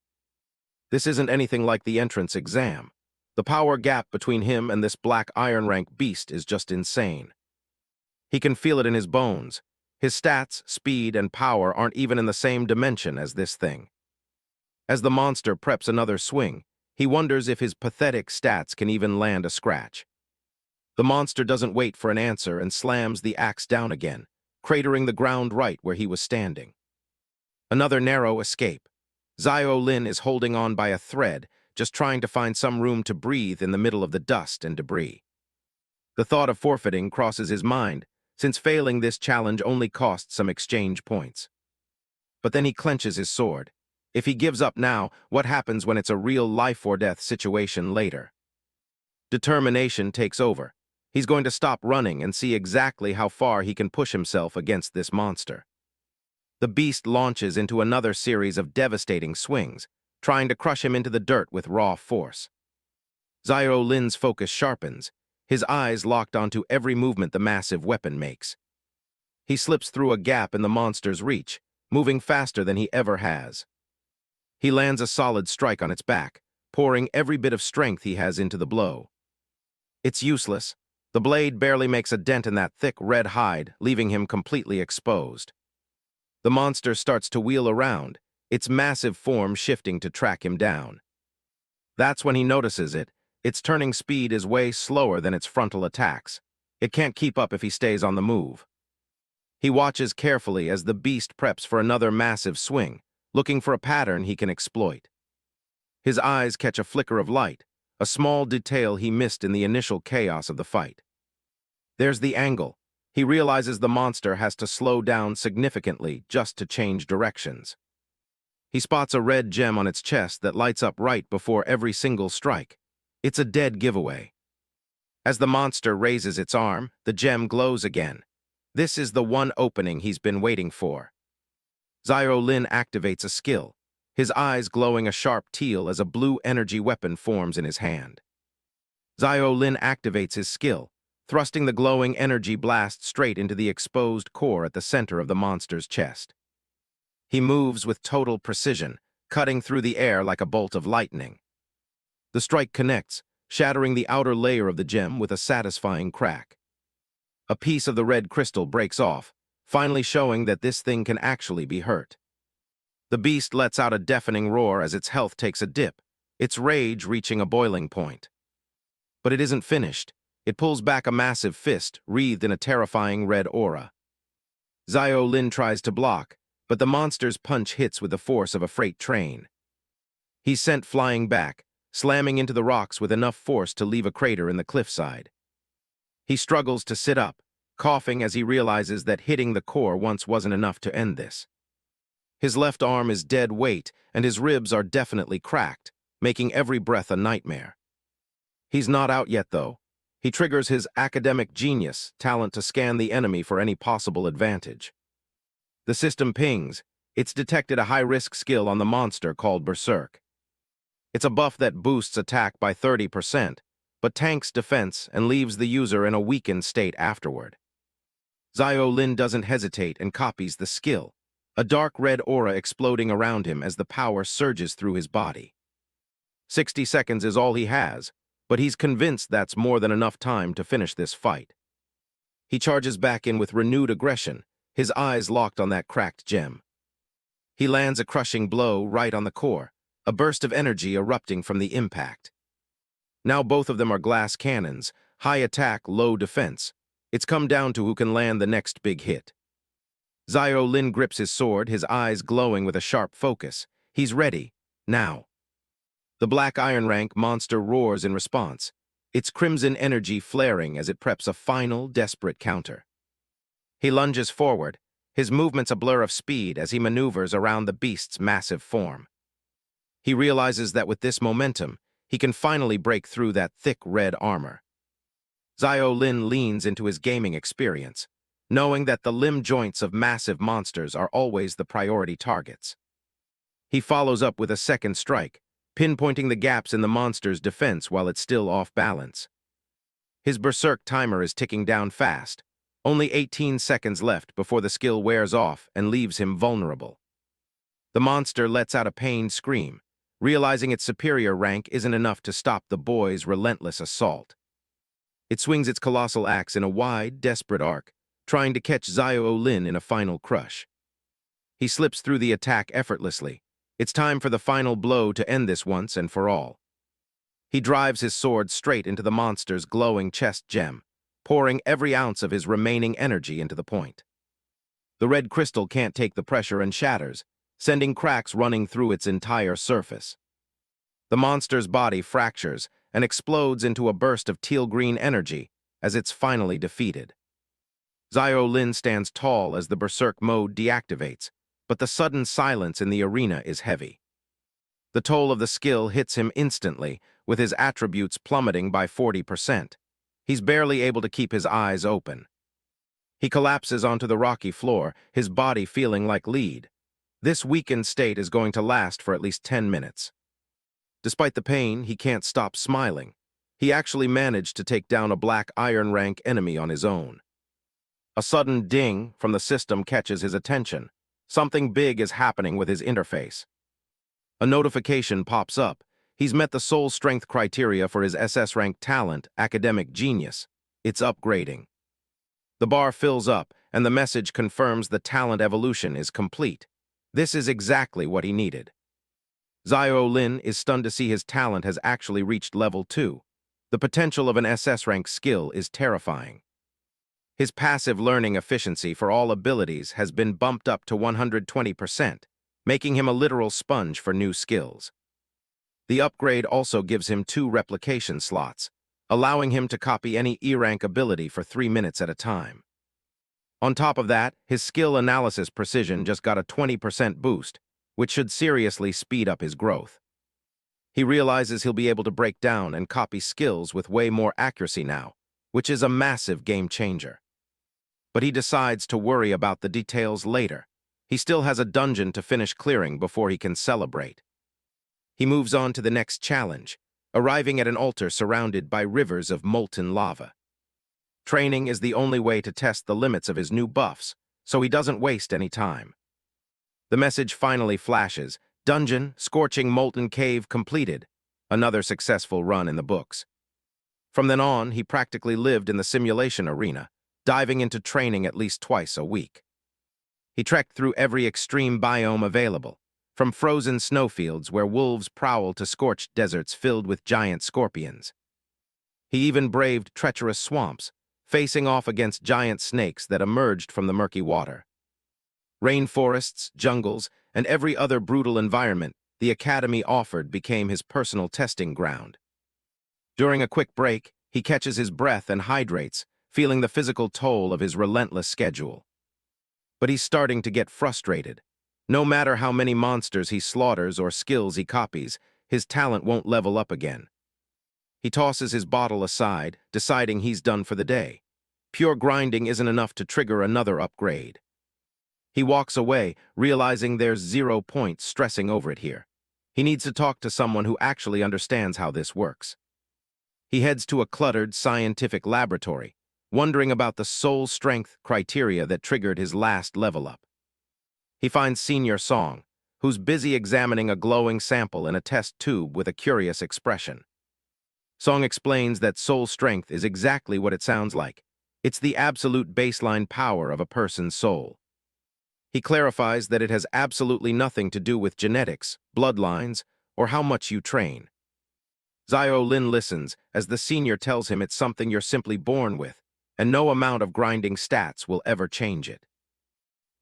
This isn't anything like the entrance exam. The power gap between him and this black iron rank beast is just insane. He can feel it in his bones. His stats, speed, and power aren't even in the same dimension as this thing. As the monster preps another swing, he wonders if his pathetic stats can even land a scratch. The monster doesn't wait for an answer and slams the axe down again, cratering the ground right where he was standing. Another narrow escape. Xiao Lin is holding on by a thread, just trying to find some room to breathe in the middle of the dust and debris. The thought of forfeiting crosses his mind, since failing this challenge only costs some exchange points. But then he clenches his sword. If he gives up now, what happens when it's a real life-or-death situation later? Determination takes over. He's going to stop running and see exactly how far he can push himself against this monster. The beast launches into another series of devastating swings, trying to crush him into the dirt with raw force. Zio Lin's focus sharpens, his eyes locked onto every movement the massive weapon makes. He slips through a gap in the monster's reach, moving faster than he ever has. He lands a solid strike on its back, pouring every bit of strength he has into the blow. It's useless. The blade barely makes a dent in that thick red hide, leaving him completely exposed. The monster starts to wheel around, its massive form shifting to track him down. That's when he notices it. Its turning speed is way slower than its frontal attacks. It can't keep up if he stays on the move. He watches carefully as the beast preps for another massive swing, looking for a pattern he can exploit. His eyes catch a flicker of light, a small detail he missed in the initial chaos of the fight. There's the angle. He realizes the monster has to slow down significantly just to change directions. He spots a red gem on its chest that lights up right before every single strike. It's a dead giveaway. As the monster raises its arm, the gem glows again. This is the one opening he's been waiting for. Zio Lin activates a skill, his eyes glowing a sharp teal as a blue energy weapon forms in his hand. Zio Lin activates his skill, thrusting the glowing energy blast straight into the exposed core at the center of the monster's chest. He moves with total precision, cutting through the air like a bolt of lightning. The strike connects, shattering the outer layer of the gem with a satisfying crack. A piece of the red crystal breaks off, finally showing that this thing can actually be hurt. The beast lets out a deafening roar as its health takes a dip, its rage reaching a boiling point. But it isn't finished. It pulls back a massive fist, wreathed in a terrifying red aura. Zio Lin tries to block, but the monster's punch hits with the force of a freight train. He's sent flying back, slamming into the rocks with enough force to leave a crater in the cliffside. He struggles to sit up, coughing as he realizes that hitting the core once wasn't enough to end this. His left arm is dead weight, and his ribs are definitely cracked, making every breath a nightmare. He's not out yet, though. He triggers his academic genius, talent to scan the enemy for any possible advantage. The system pings. It's detected a high-risk skill on the monster called Berserk. It's a buff that boosts attack by 30%, but tanks defense and leaves the user in a weakened state afterward. Zio Lin doesn't hesitate and copies the skill, a dark red aura exploding around him as the power surges through his body. 60 seconds is all he has, but he's convinced that's more than enough time to finish this fight. He charges back in with renewed aggression, his eyes locked on that cracked gem. He lands a crushing blow right on the core, a burst of energy erupting from the impact. Now both of them are glass cannons, high attack, low defense. It's come down to who can land the next big hit. Zio Lin grips his sword, his eyes glowing with a sharp focus. He's ready, now. The black iron rank monster roars in response, its crimson energy flaring as it preps a final, desperate counter. He lunges forward, his movements a blur of speed as he maneuvers around the beast's massive form. He realizes that with this momentum, he can finally break through that thick red armor. Zio Lin leans into his gaming experience, knowing that the limb joints of massive monsters are always the priority targets. He follows up with a second strike, pinpointing the gaps in the monster's defense while it's still off balance. His Berserk timer is ticking down fast, only 18 seconds left before the skill wears off and leaves him vulnerable. The monster lets out a pained scream, realizing its superior rank isn't enough to stop the boy's relentless assault. It swings its colossal axe in a wide, desperate arc, trying to catch Zio Lin in a final crush. He slips through the attack effortlessly. It's time for the final blow to end this once and for all. He drives his sword straight into the monster's glowing chest gem, pouring every ounce of his remaining energy into the point. The red crystal can't take the pressure and shatters, sending cracks running through its entire surface. The monster's body fractures and explodes into a burst of teal-green energy as it's finally defeated. Zio Lin stands tall as the Berserk mode deactivates, but the sudden silence in the arena is heavy. The toll of the skill hits him instantly, with his attributes plummeting by 40%. He's barely able to keep his eyes open. He collapses onto the rocky floor, his body feeling like lead. This weakened state is going to last for at least 10 minutes. Despite the pain, he can't stop smiling. He actually managed to take down a black iron rank enemy on his own. A sudden ding from the system catches his attention. Something big is happening with his interface. A notification pops up. He's met the soul strength criteria for his SS rank talent, academic genius. It's upgrading. The bar fills up, and the message confirms the talent evolution is complete. This is exactly what he needed. Zio Lin is stunned to see his talent has actually reached level 2. The potential of an SS rank skill is terrifying. His passive learning efficiency for all abilities has been bumped up to 120%, making him a literal sponge for new skills. The upgrade also gives him 2 replication slots, allowing him to copy any E-rank ability for 3 minutes at a time. On top of that, his skill analysis precision just got a 20% boost, which should seriously speed up his growth. He realizes he'll be able to break down and copy skills with way more accuracy now, which is a massive game changer. But he decides to worry about the details later. He still has a dungeon to finish clearing before he can celebrate. He moves on to the next challenge, arriving at an altar surrounded by rivers of molten lava. Training is the only way to test the limits of his new buffs, so he doesn't waste any time. The message finally flashes: Dungeon, Scorching Molten Cave completed. Another successful run in the books. From then on, he practically lived in the simulation arena, diving into training at least twice a week. He trekked through every extreme biome available, from frozen snowfields where wolves prowl to scorched deserts filled with giant scorpions. He even braved treacherous swamps, facing off against giant snakes that emerged from the murky water. Rainforests, jungles, and every other brutal environment the Academy offered became his personal testing ground. During a quick break, he catches his breath and hydrates, feeling the physical toll of his relentless schedule. But he's starting to get frustrated. No matter how many monsters he slaughters or skills he copies, his talent won't level up again. He tosses his bottle aside, deciding he's done for the day. Pure grinding isn't enough to trigger another upgrade. He walks away, realizing there's 0 point stressing over it here. He needs to talk to someone who actually understands how this works. He heads to a cluttered scientific laboratory, wondering about the soul strength criteria that triggered his last level up. He finds Senior Song, who's busy examining a glowing sample in a test tube with a curious expression. Song explains that soul strength is exactly what it sounds like. It's the absolute baseline power of a person's soul. He clarifies that it has absolutely nothing to do with genetics, bloodlines, or how much you train. Zio Lin listens as the senior tells him it's something you're simply born with, and no amount of grinding stats will ever change it.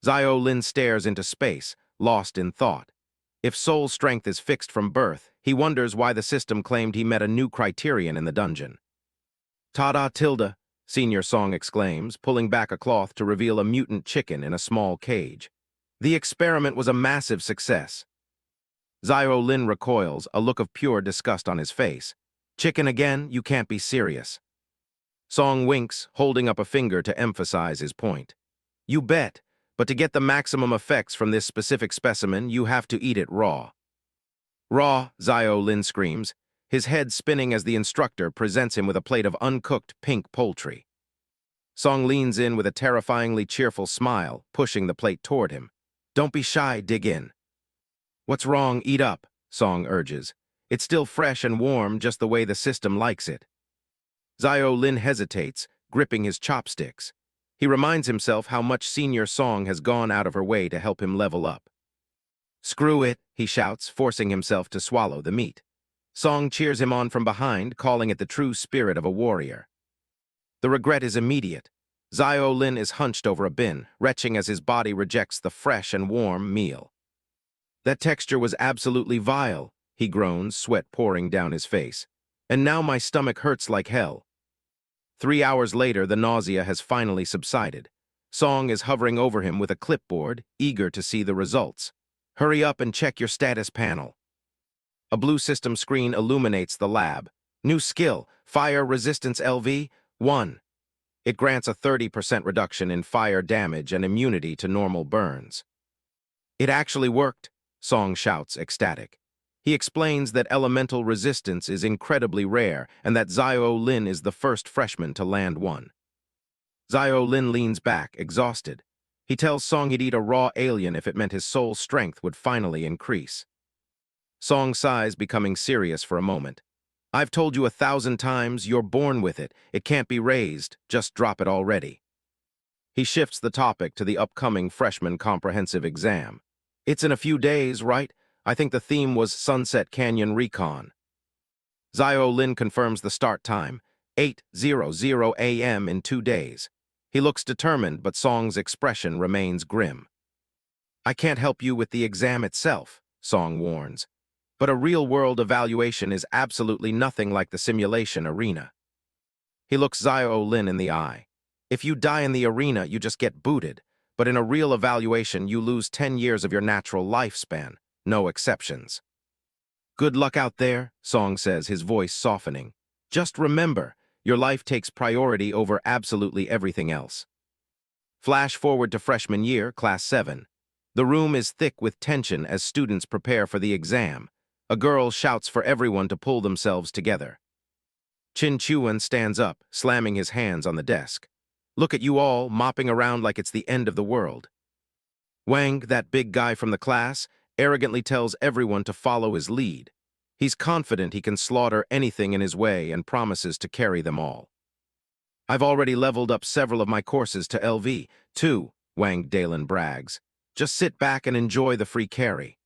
Zio Lin stares into space, lost in thought. If soul strength is fixed from birth, he wonders why the system claimed he met a new criterion in the dungeon. "Ta-da, Tilda," Senior Song exclaims, pulling back a cloth to reveal a mutant chicken in a small cage. The experiment was a massive success. Zio Lin recoils, a look of pure disgust on his face. "Chicken again? You can't be serious." Song winks, holding up a finger to emphasize his point. "You bet, but to get the maximum effects from this specific specimen, you have to eat it raw." "Raw," Zio Lin screams, his head spinning as the instructor presents him with a plate of uncooked pink poultry. Song leans in with a terrifyingly cheerful smile, pushing the plate toward him. "Don't be shy, dig in." "What's wrong? Eat up," Song urges. "It's still fresh and warm, just the way the system likes it." Zio Lin hesitates, gripping his chopsticks. He reminds himself how much Senior Song has gone out of her way to help him level up. "Screw it," he shouts, forcing himself to swallow the meat. Song cheers him on from behind, calling it the true spirit of a warrior. The regret is immediate. Zio Lin is hunched over a bin, retching as his body rejects the fresh and warm meal. "That texture was absolutely vile," he groans, sweat pouring down his face. "And now my stomach hurts like hell." 3 hours later, the nausea has finally subsided. Song is hovering over him with a clipboard, eager to see the results. "Hurry up and check your status panel." A blue system screen illuminates the lab. New skill, Fire Resistance LV, 1. It grants a 30% reduction in fire damage and immunity to normal burns. "It actually worked," Song shouts, ecstatic. He explains that elemental resistance is incredibly rare and that Zio Lin is the first freshman to land one. Zio Lin leans back, exhausted. He tells Song he'd eat a raw alien if it meant his soul's strength would finally increase. Song sighs, becoming serious for a moment. I've told you 1,000 times, you're born with it. It can't be raised. Just drop it already. He shifts the topic to the upcoming freshman comprehensive exam. It's in a few days, right? I think the theme was Sunset Canyon Recon. Zio Lin confirms the start time, 8:00 a.m. in 2 days. He looks determined, but Song's expression remains grim. I can't help you with the exam itself, Song warns. But a real-world evaluation is absolutely nothing like the simulation arena. He looks Zio Lin in the eye. If you die in the arena, you just get booted. But in a real evaluation, you lose 10 years of your natural lifespan. No exceptions. Good luck out there, Song says, his voice softening. Just remember, your life takes priority over absolutely everything else. Flash forward to freshman year, Class 7. The room is thick with tension as students prepare for the exam. A girl shouts for everyone to pull themselves together. Chin Chuan stands up, slamming his hands on the desk. Look at you all, mopping around like it's the end of the world. Wang, that big guy from the class, arrogantly tells everyone to follow his lead. He's confident he can slaughter anything in his way and promises to carry them all. I've already leveled up several of my courses to LV, too, Wang Dalen brags. Just sit back and enjoy the free carry.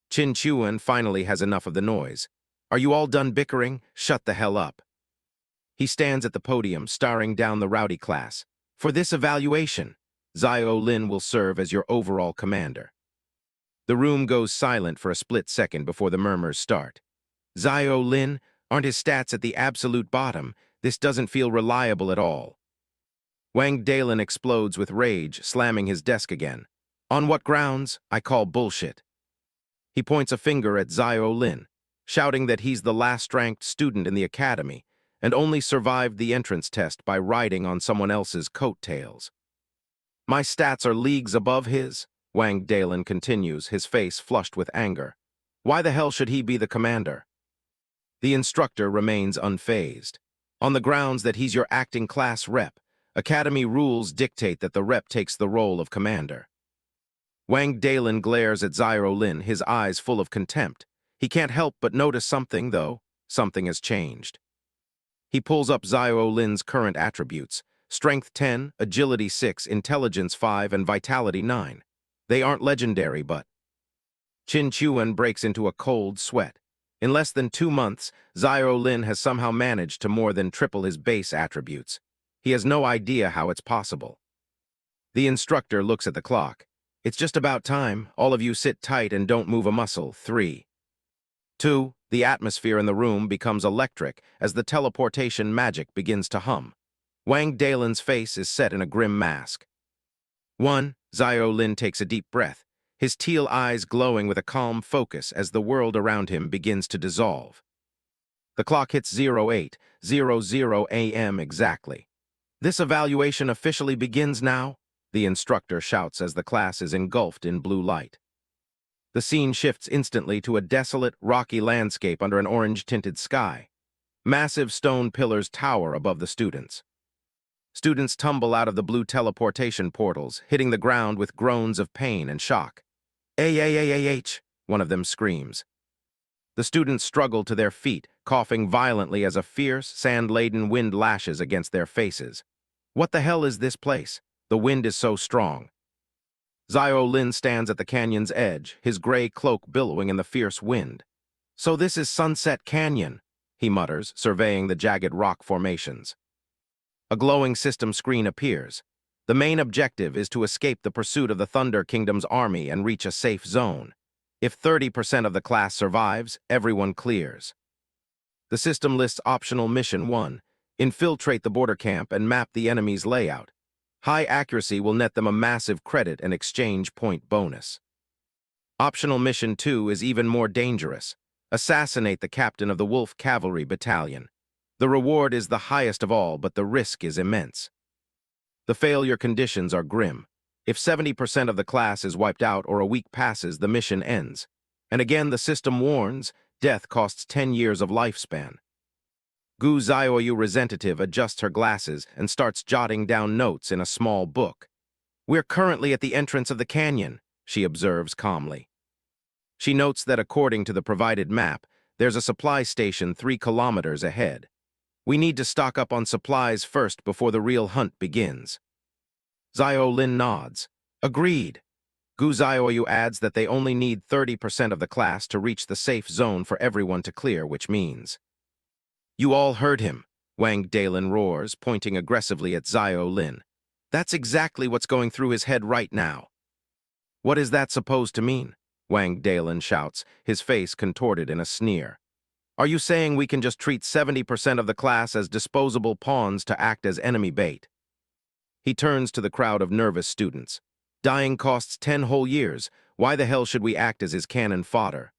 Chin Chuan finally has enough of the noise. Are you all done bickering? Shut the hell up. He stands at the podium, staring down the rowdy class. For this evaluation, Zio Lin will serve as your overall commander. The room goes silent for a split second before the murmurs start. Zio Lin, aren't his stats at the absolute bottom? This doesn't feel reliable at all. Wang Dalen explodes with rage, slamming his desk again. On what grounds? I call bullshit. He points a finger at Zio Lin, shouting that he's the last-ranked student in the academy and only survived the entrance test by riding on someone else's coattails. My stats are leagues above his, Wang Dalen continues, his face flushed with anger. Why the hell should he be the commander? The instructor remains unfazed. On the grounds that he's your acting class rep, academy rules dictate that the rep takes the role of commander. Wang Dalen glares at Zio Lin, his eyes full of contempt. He can't help but notice something, though. Something has changed. He pulls up Zio Lin's current attributes: Strength 10, Agility 6, Intelligence 5, and Vitality 9. They aren't legendary, but... Chin Chuan breaks into a cold sweat. In less than 2 months, Zio Lin has somehow managed to more than triple his base attributes. He has no idea how it's possible. The instructor looks at the clock. It's just about time. All of you sit tight and don't move a muscle. 3, 2, the atmosphere in the room becomes electric as the teleportation magic begins to hum. Wang Dalen's face is set in a grim mask. 1, Zio Lin takes a deep breath, his teal eyes glowing with a calm focus as the world around him begins to dissolve. The clock hits 08:00 a.m. exactly. This evaluation officially begins now, the instructor shouts as the class is engulfed in blue light. The scene shifts instantly to a desolate, rocky landscape under an orange-tinted sky. Massive stone pillars tower above the students. Students tumble out of the blue teleportation portals, hitting the ground with groans of pain and shock. "AAAAH," one of them screams. The students struggle to their feet, coughing violently as a fierce, sand-laden wind lashes against their faces. What the hell is this place? The wind is so strong. Zio Lin stands at the canyon's edge, his gray cloak billowing in the fierce wind. So this is Sunset Canyon, he mutters, surveying the jagged rock formations. A glowing system screen appears. The main objective is to escape the pursuit of the Thunder Kingdom's army and reach a safe zone. If 30% of the class survives, everyone clears. The system lists optional Mission 1, infiltrate the border camp and map the enemy's layout. High accuracy will net them a massive credit and exchange point bonus. Optional Mission 2 is even more dangerous. Assassinate the captain of the Wolf Cavalry Battalion. The reward is the highest of all, but the risk is immense. The failure conditions are grim. If 70% of the class is wiped out or a week passes, the mission ends. And again, the system warns, death costs 10 years of lifespan. Gu Zioyu Resentative adjusts her glasses and starts jotting down notes in a small book. We're currently at the entrance of the canyon, she observes calmly. She notes that according to the provided map, there's a supply station 3 kilometers ahead. We need to stock up on supplies first before the real hunt begins. Zio Lin nods. Agreed. Gu Zioyu adds that they only need 30% of the class to reach the safe zone for everyone to clear, which means... You all heard him, Wang Dalin roars, pointing aggressively at Zio Lin. That's exactly what's going through his head right now. What is that supposed to mean? Wang Dalin shouts, his face contorted in a sneer. Are you saying we can just treat 70% of the class as disposable pawns to act as enemy bait? He turns to the crowd of nervous students. Dying costs 10 whole years. Why the hell should we act as his cannon fodder?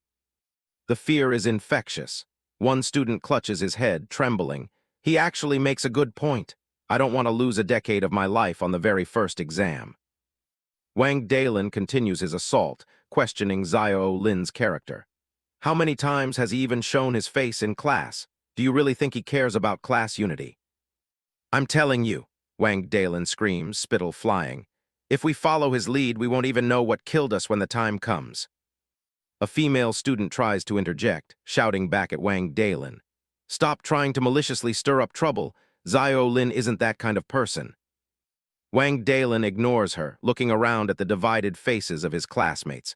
The fear is infectious. One student clutches his head, trembling. He actually makes a good point. I don't want to lose a decade of my life on the very first exam. Wang Dalin continues his assault, questioning Zio Lin's character. How many times has he even shown his face in class? Do you really think he cares about class unity? I'm telling you, Wang Dalin screams, spittle flying. If we follow his lead, we won't even know what killed us when the time comes. A female student tries to interject, shouting back at Wang Dalin. Stop trying to maliciously stir up trouble. Zio Lin isn't that kind of person. Wang Dalin ignores her, looking around at the divided faces of his classmates.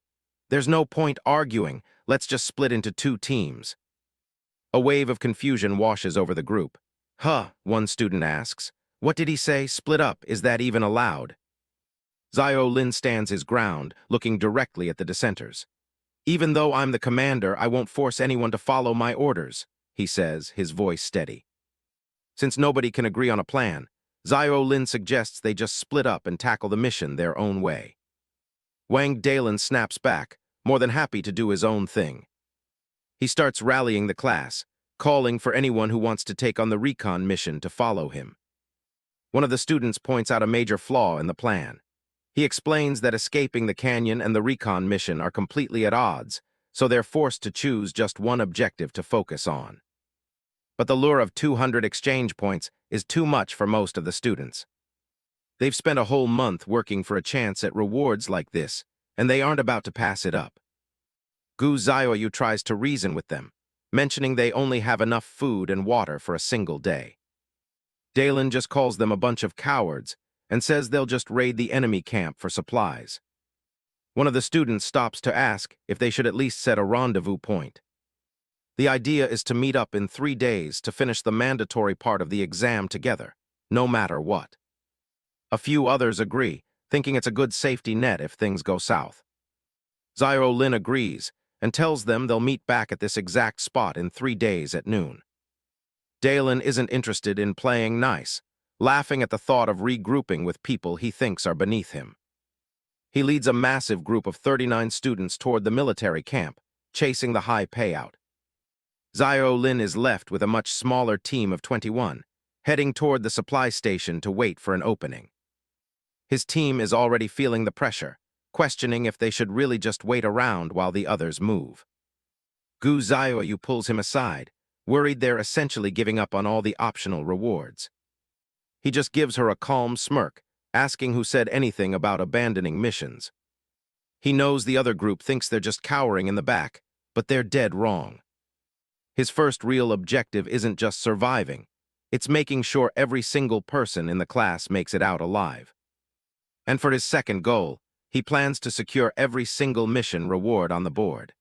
There's no point arguing. Let's just split into 2 teams. A wave of confusion washes over the group. Huh, one student asks. What did he say? Split up? Is that even allowed? Zio Lin stands his ground, looking directly at the dissenters. Even though I'm the commander, I won't force anyone to follow my orders, he says, his voice steady. Since nobody can agree on a plan, Zio Lin suggests they just split up and tackle the mission their own way. Wang Dalin snaps back, more than happy to do his own thing. He starts rallying the class, calling for anyone who wants to take on the recon mission to follow him. One of the students points out a major flaw in the plan. He explains that escaping the canyon and the recon mission are completely at odds, so they're forced to choose just one objective to focus on. But the lure of 200 exchange points is too much for most of the students. They've spent a whole month working for a chance at rewards like this, and they aren't about to pass it up. Gu Zioyu tries to reason with them, mentioning they only have enough food and water for a single day. Dalin just calls them a bunch of cowards and says they'll just raid the enemy camp for supplies. One of the students stops to ask if they should at least set a rendezvous point. The idea is to meet up in 3 days to finish the mandatory part of the exam together, no matter what. A few others agree, thinking it's a good safety net if things go south. Zio Lin agrees and tells them they'll meet back at this exact spot in 3 days at noon. Dalin isn't interested in playing nice, laughing at the thought of regrouping with people he thinks are beneath him. He leads a massive group of 39 students toward the military camp, chasing the high payout. Zio Lin is left with a much smaller team of 21, heading toward the supply station to wait for an opening. His team is already feeling the pressure, questioning if they should really just wait around while the others move. Gu Zioyu pulls him aside, worried they're essentially giving up on all the optional rewards. He just gives her a calm smirk, asking who said anything about abandoning missions. He knows the other group thinks they're just cowering in the back, but they're dead wrong. His first real objective isn't just surviving, it's making sure every single person in the class makes it out alive. And for his second goal, he plans to secure every single mission reward on the board.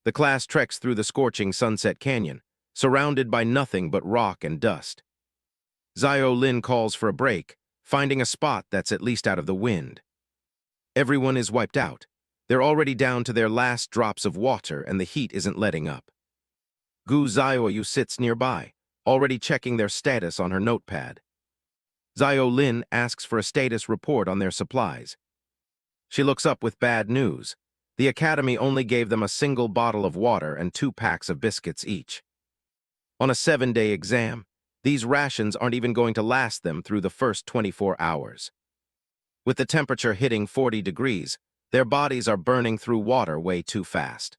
The class treks through the scorching Sunset Canyon, surrounded by nothing but rock and dust. Zio Lin calls for a break, finding a spot that's at least out of the wind. Everyone is wiped out. They're already down to their last drops of water and the heat isn't letting up. Gu Zioyu sits nearby, already checking their status on her notepad. Zio Lin asks for a status report on their supplies. She looks up with bad news. The academy only gave them a single bottle of water and 2 packs of biscuits each. On a 7-day exam, these rations aren't even going to last them through the first 24 hours. With the temperature hitting 40 degrees, Their bodies are burning through water way too fast.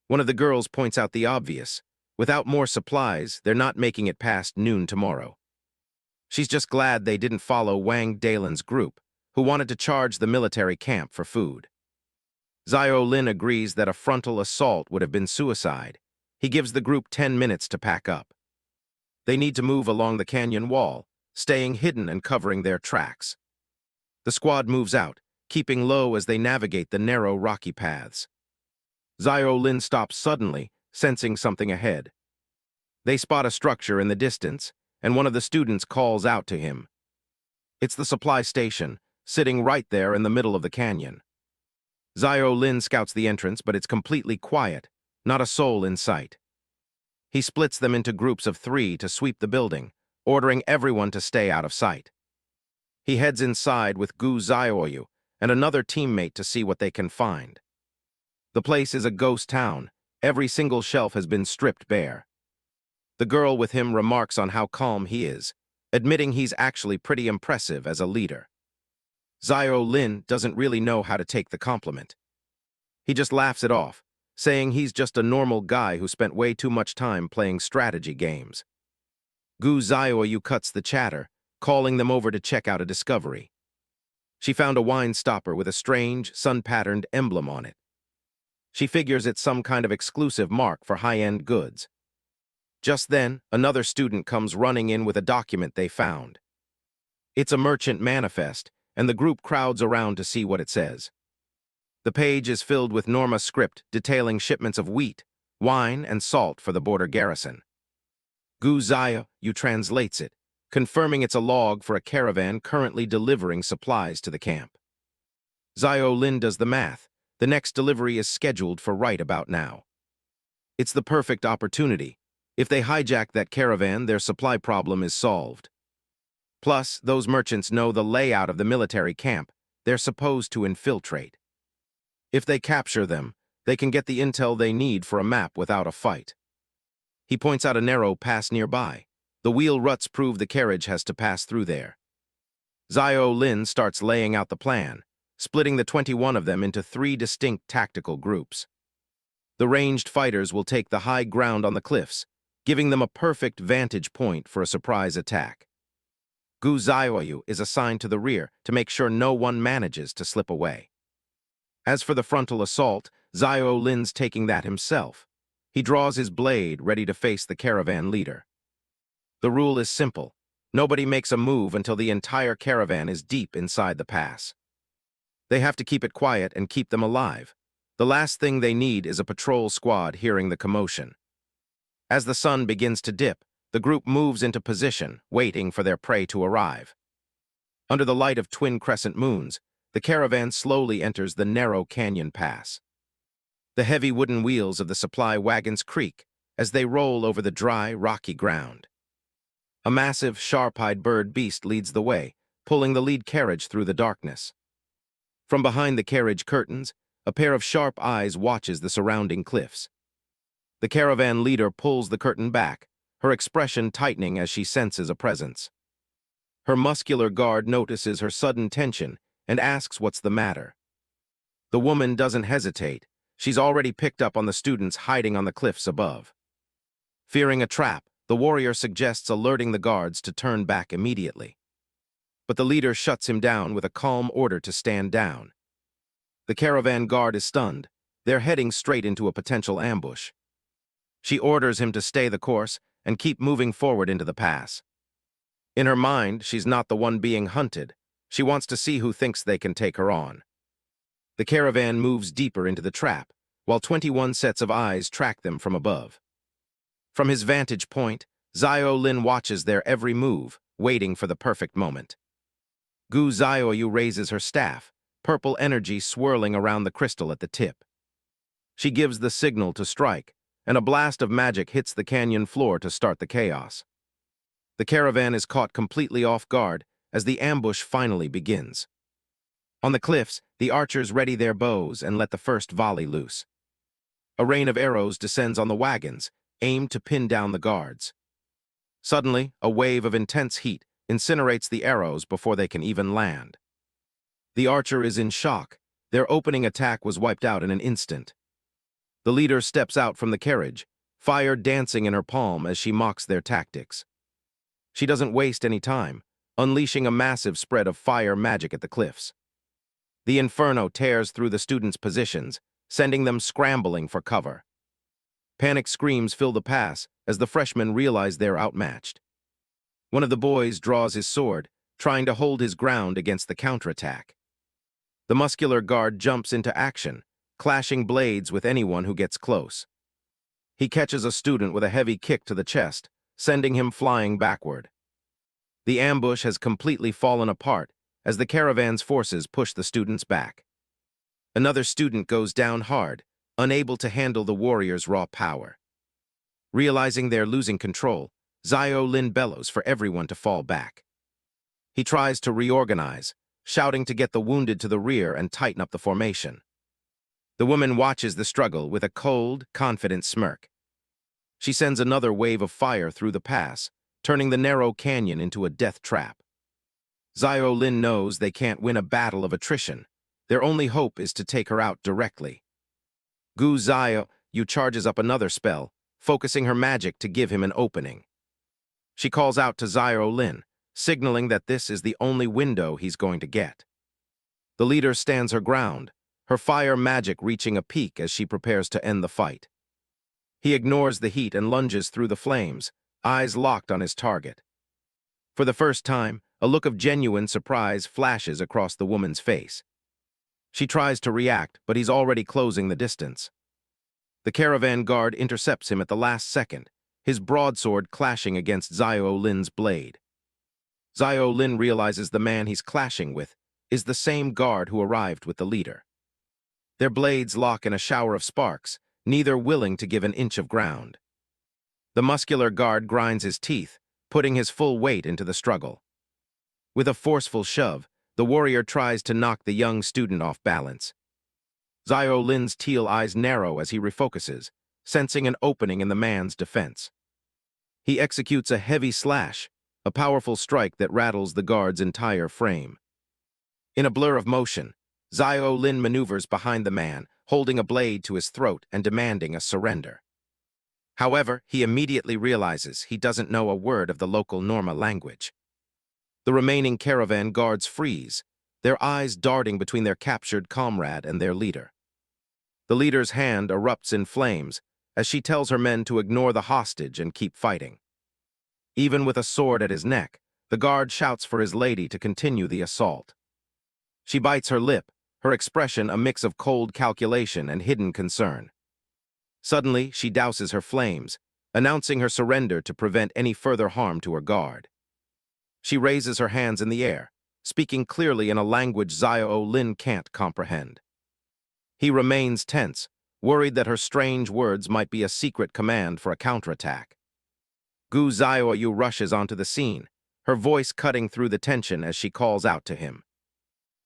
One of the girls points out the obvious. Without more supplies, they're not making it past noon tomorrow. She's just glad they didn't follow Wang Dalen's group, who wanted to charge the military camp for food. Xiao Lin agrees that a frontal assault would have been suicide. He gives the group 10 minutes to pack up. They need to move along the canyon wall, staying hidden and covering their tracks. The squad moves out, keeping low as they navigate the narrow rocky paths. Xiao Lin stops suddenly, sensing something ahead. They spot a structure in the distance, and one of the students calls out to him. It's the supply station, sitting right there in the middle of the canyon. Xiao Lin scouts the entrance, but it's completely quiet, not a soul in sight. He splits them into groups of 3 to sweep the building, ordering everyone to stay out of sight. He heads inside with Gu Xiaoyu and another teammate to see what they can find. The place is a ghost town. Every single shelf has been stripped bare. The girl with him remarks on how calm he is, admitting he's actually pretty impressive as a leader. Xiao Lin doesn't really know how to take the compliment. He just laughs it off, saying he's just a normal guy who spent way too much time playing strategy games. Gu Xiaoyu cuts the chatter, calling them over to check out a discovery. She found a wine stopper with a strange, sun-patterned emblem on it. She figures it's some kind of exclusive mark for high-end goods. Just then, another student comes running in with a document they found. It's a merchant manifest, and the group crowds around to see what it says. The page is filled with Norma script detailing shipments of wheat, wine, and salt for the border garrison. Gu Xiaoyu translates it, confirming it's a log for a caravan currently delivering supplies to the camp. Xiao Lin does the math. The next delivery is scheduled for right about now. It's the perfect opportunity. If they hijack that caravan, their supply problem is solved. Plus, those merchants know the layout of the military camp they're supposed to infiltrate. If they capture them, they can get the intel they need for a map without a fight. He points out a narrow pass nearby. The wheel ruts prove the carriage has to pass through there. Xiao Lin starts laying out the plan, splitting the 21 of them into 3 distinct tactical groups. The ranged fighters will take the high ground on the cliffs, giving them a perfect vantage point for a surprise attack. Gu Xiaoyu is assigned to the rear to make sure no one manages to slip away. As for the frontal assault, Xiao Lin's taking that himself. He draws his blade ready to face the caravan leader. The rule is simple. Nobody makes a move until the entire caravan is deep inside the pass. They have to keep it quiet and keep them alive. The last thing they need is a patrol squad hearing the commotion. As the sun begins to dip, the group moves into position, waiting for their prey to arrive. Under the light of twin crescent moons, the caravan slowly enters the narrow canyon pass. The heavy wooden wheels of the supply wagons creak as they roll over the dry, rocky ground. A massive, sharp-eyed bird beast leads the way, pulling the lead carriage through the darkness. From behind the carriage curtains, a pair of sharp eyes watches the surrounding cliffs. The caravan leader pulls the curtain back, her expression tightening as she senses a presence. Her muscular guard notices her sudden tension and asks what's the matter. The woman doesn't hesitate. She's already picked up on the students hiding on the cliffs above. Fearing a trap, the warrior suggests alerting the guards to turn back immediately. But the leader shuts him down with a calm order to stand down. The caravan guard is stunned. They're heading straight into a potential ambush. She orders him to stay the course and keep moving forward into the pass. In her mind, she's not the one being hunted. She wants to see who thinks they can take her on. The caravan moves deeper into the trap, while 21 sets of eyes track them from above. From his vantage point, Xiao Lin watches their every move, waiting for the perfect moment. Gu Xiaoyu raises her staff, purple energy swirling around the crystal at the tip. She gives the signal to strike, and a blast of magic hits the canyon floor to start the chaos. The caravan is caught completely off guard as the ambush finally begins. On the cliffs, the archers ready their bows and let the first volley loose. A rain of arrows descends on the wagons, aimed to pin down the guards. Suddenly, a wave of intense heat incinerates the arrows before they can even land. The archer is in shock, Their opening attack was wiped out in an instant. The leader steps out from the carriage, fire dancing in her palm as she mocks their tactics. She doesn't waste any time, unleashing a massive spread of fire magic at the cliffs. The inferno tears through the students' positions, sending them scrambling for cover. Panic screams fill the pass as the freshmen realize they're outmatched. One of the boys draws his sword, trying to hold his ground against the counterattack. The muscular guard jumps into action, clashing blades with anyone who gets close. He catches a student with a heavy kick to the chest, sending him flying backward. The ambush has completely fallen apart as the caravan's forces push the students back. Another student goes down hard, unable to handle the warrior's raw power. Realizing they're losing control, Zio Lin bellows for everyone to fall back. He tries to reorganize, shouting to get the wounded to the rear and tighten up the formation. The woman watches the struggle with a cold, confident smirk. She sends another wave of fire through the pass, turning the narrow canyon into a death trap. Zio Lin knows they can't win a battle of attrition. Their only hope is to take her out directly. Gu Zio Yu charges up another spell, focusing her magic to give him an opening. She calls out to Zio Lin, signaling that this is the only window he's going to get. The leader stands her ground, her fire magic reaching a peak as she prepares to end the fight. He ignores the heat and lunges through the flames, eyes locked on his target. For the first time, a look of genuine surprise flashes across the woman's face. She tries to react, but he's already closing the distance. The caravan guard intercepts him at the last second, his broadsword clashing against Zio Lin's blade. Zio Lin realizes the man he's clashing with is the same guard who arrived with the leader. Their blades lock in a shower of sparks, neither willing to give an inch of ground. The muscular guard grinds his teeth, putting his full weight into the struggle. With a forceful shove, the warrior tries to knock the young student off balance. Zio Lin's teal eyes narrow as he refocuses, sensing an opening in the man's defense. He executes a heavy slash, a powerful strike that rattles the guard's entire frame. In a blur of motion, Zio Lin maneuvers behind the man, holding a blade to his throat and demanding a surrender. However, he immediately realizes he doesn't know a word of the local Norma language. The remaining caravan guards freeze, their eyes darting between their captured comrade and their leader. The leader's hand erupts in flames as she tells her men to ignore the hostage and keep fighting. Even with a sword at his neck, the guard shouts for his lady to continue the assault. She bites her lip, her expression a mix of cold calculation and hidden concern. Suddenly, she douses her flames, announcing her surrender to prevent any further harm to her guard. She raises her hands in the air, speaking clearly in a language Zio Lin can't comprehend. He remains tense, worried that her strange words might be a secret command for a counterattack. Gu Zio rushes onto the scene, her voice cutting through the tension as she calls out to him.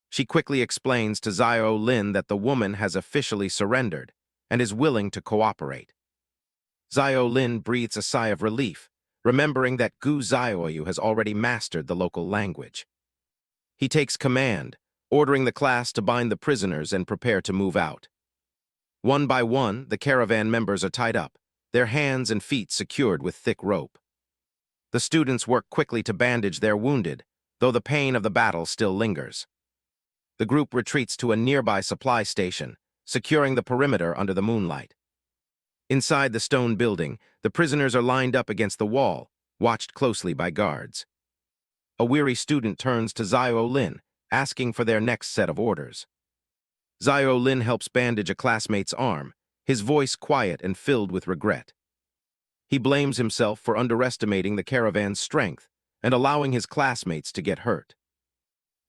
She quickly explains to Zio Lin that the woman has officially surrendered and is willing to cooperate. Zio Lin breathes a sigh of relief, remembering that Gu Zio has already mastered the local language. He takes command, ordering the class to bind the prisoners and prepare to move out. One by one, the caravan members are tied up, their hands and feet secured with thick rope. The students work quickly to bandage their wounded, though the pain of the battle still lingers. The group retreats to a nearby supply station, securing the perimeter under the moonlight. Inside the stone building, the prisoners are lined up against the wall, watched closely by guards. A weary student turns to Zio Lin, asking for their next set of orders. Zio Lin helps bandage a classmate's arm, his voice quiet and filled with regret. He blames himself for underestimating the caravan's strength and allowing his classmates to get hurt.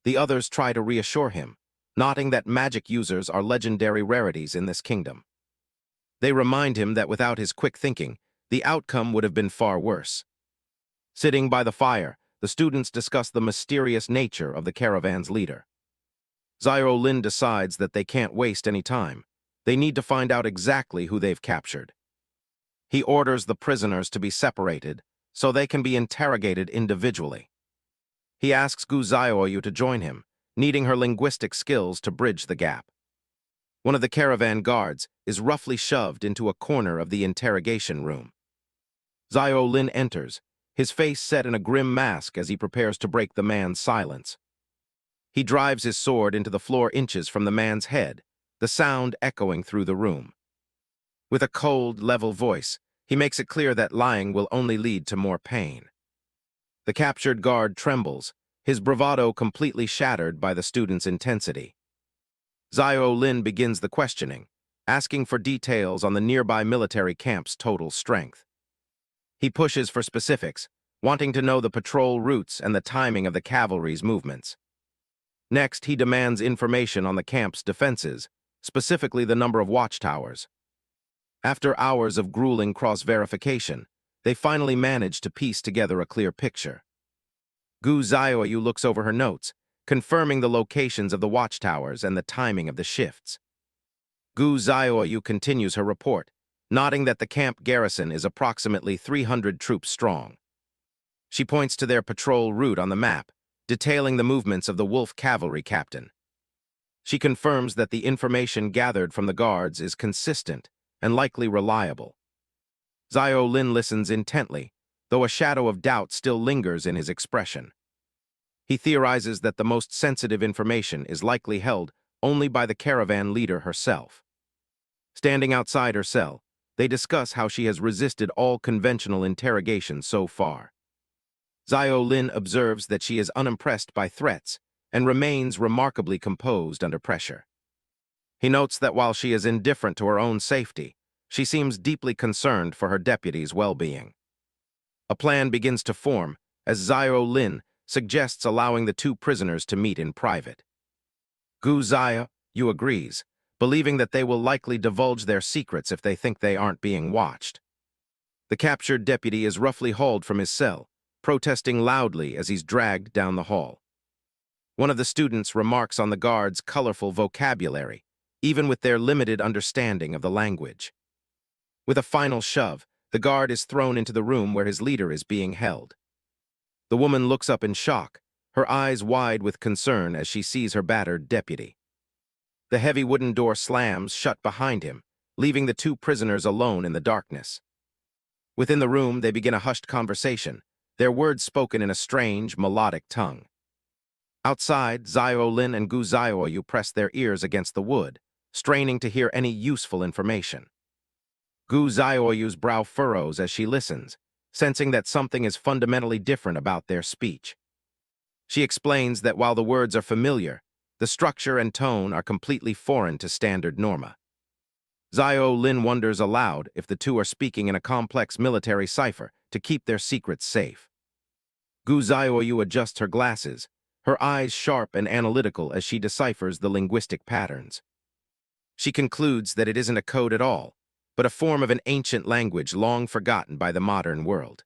The others try to reassure him, noting that magic users are legendary rarities in this kingdom. They remind him that without his quick thinking, the outcome would have been far worse. Sitting by the fire, the students discuss the mysterious nature of the caravan's leader. Zio Lin decides that they can't waste any time. They need to find out exactly who they've captured. He orders the prisoners to be separated so they can be interrogated individually. He asks Gu Zio to join him, needing her linguistic skills to bridge the gap. One of the caravan guards is roughly shoved into a corner of the interrogation room. Zio Lin enters, his face set in a grim mask as he prepares to break the man's silence. He drives his sword into the floor inches from the man's head, the sound echoing through the room. With a cold, level voice, he makes it clear that lying will only lead to more pain. The captured guard trembles, his bravado completely shattered by the student's intensity. Zio Lin begins the questioning, asking for details on the nearby military camp's total strength. He pushes for specifics, wanting to know the patrol routes and the timing of the cavalry's movements. Next, he demands information on the camp's defenses, specifically the number of watchtowers. After hours of grueling cross-verification, they finally manage to piece together a clear picture. Gu Xiaoyu looks over her notes, confirming the locations of the watchtowers and the timing of the shifts. Gu Xiaoyu continues her report, nodding that the camp garrison is approximately 300 troops strong. She points to their patrol route on the map, detailing the movements of the Wolf cavalry captain. She confirms that the information gathered from the guards is consistent and likely reliable. Zio Lin listens intently, though a shadow of doubt still lingers in his expression. He theorizes that the most sensitive information is likely held only by the caravan leader herself. Standing outside her cell, they discuss how she has resisted all conventional interrogation so far. Zio Lin observes that she is unimpressed by threats and remains remarkably composed under pressure. He notes that while she is indifferent to her own safety, she seems deeply concerned for her deputy's well-being. A plan begins to form as Zio Lin suggests allowing the two prisoners to meet in private. Gu Xiaoyu agrees, believing that they will likely divulge their secrets if they think they aren't being watched. The captured deputy is roughly hauled from his cell, protesting loudly as he's dragged down the hall. One of the students remarks on the guards' colorful vocabulary, even with their limited understanding of the language. With a final shove, the guard is thrown into the room where his leader is being held. The woman looks up in shock, her eyes wide with concern as she sees her battered deputy. The heavy wooden door slams shut behind him, leaving the two prisoners alone in the darkness. Within the room, they begin a hushed conversation, their words spoken in a strange, melodic tongue. Outside, Zio Lin and Gu Xiaoyu press their ears against the wood, straining to hear any useful information. Gu Xiaoyu's brow furrows as she listens, sensing that something is fundamentally different about their speech. She explains that while the words are familiar, the structure and tone are completely foreign to standard Norma. Zio Lin wonders aloud if the two are speaking in a complex military cipher to keep their secrets safe. Gu Xiaoyu adjusts her glasses, her eyes sharp and analytical as she deciphers the linguistic patterns. She concludes that it isn't a code at all, but a form of an ancient language long forgotten by the modern world.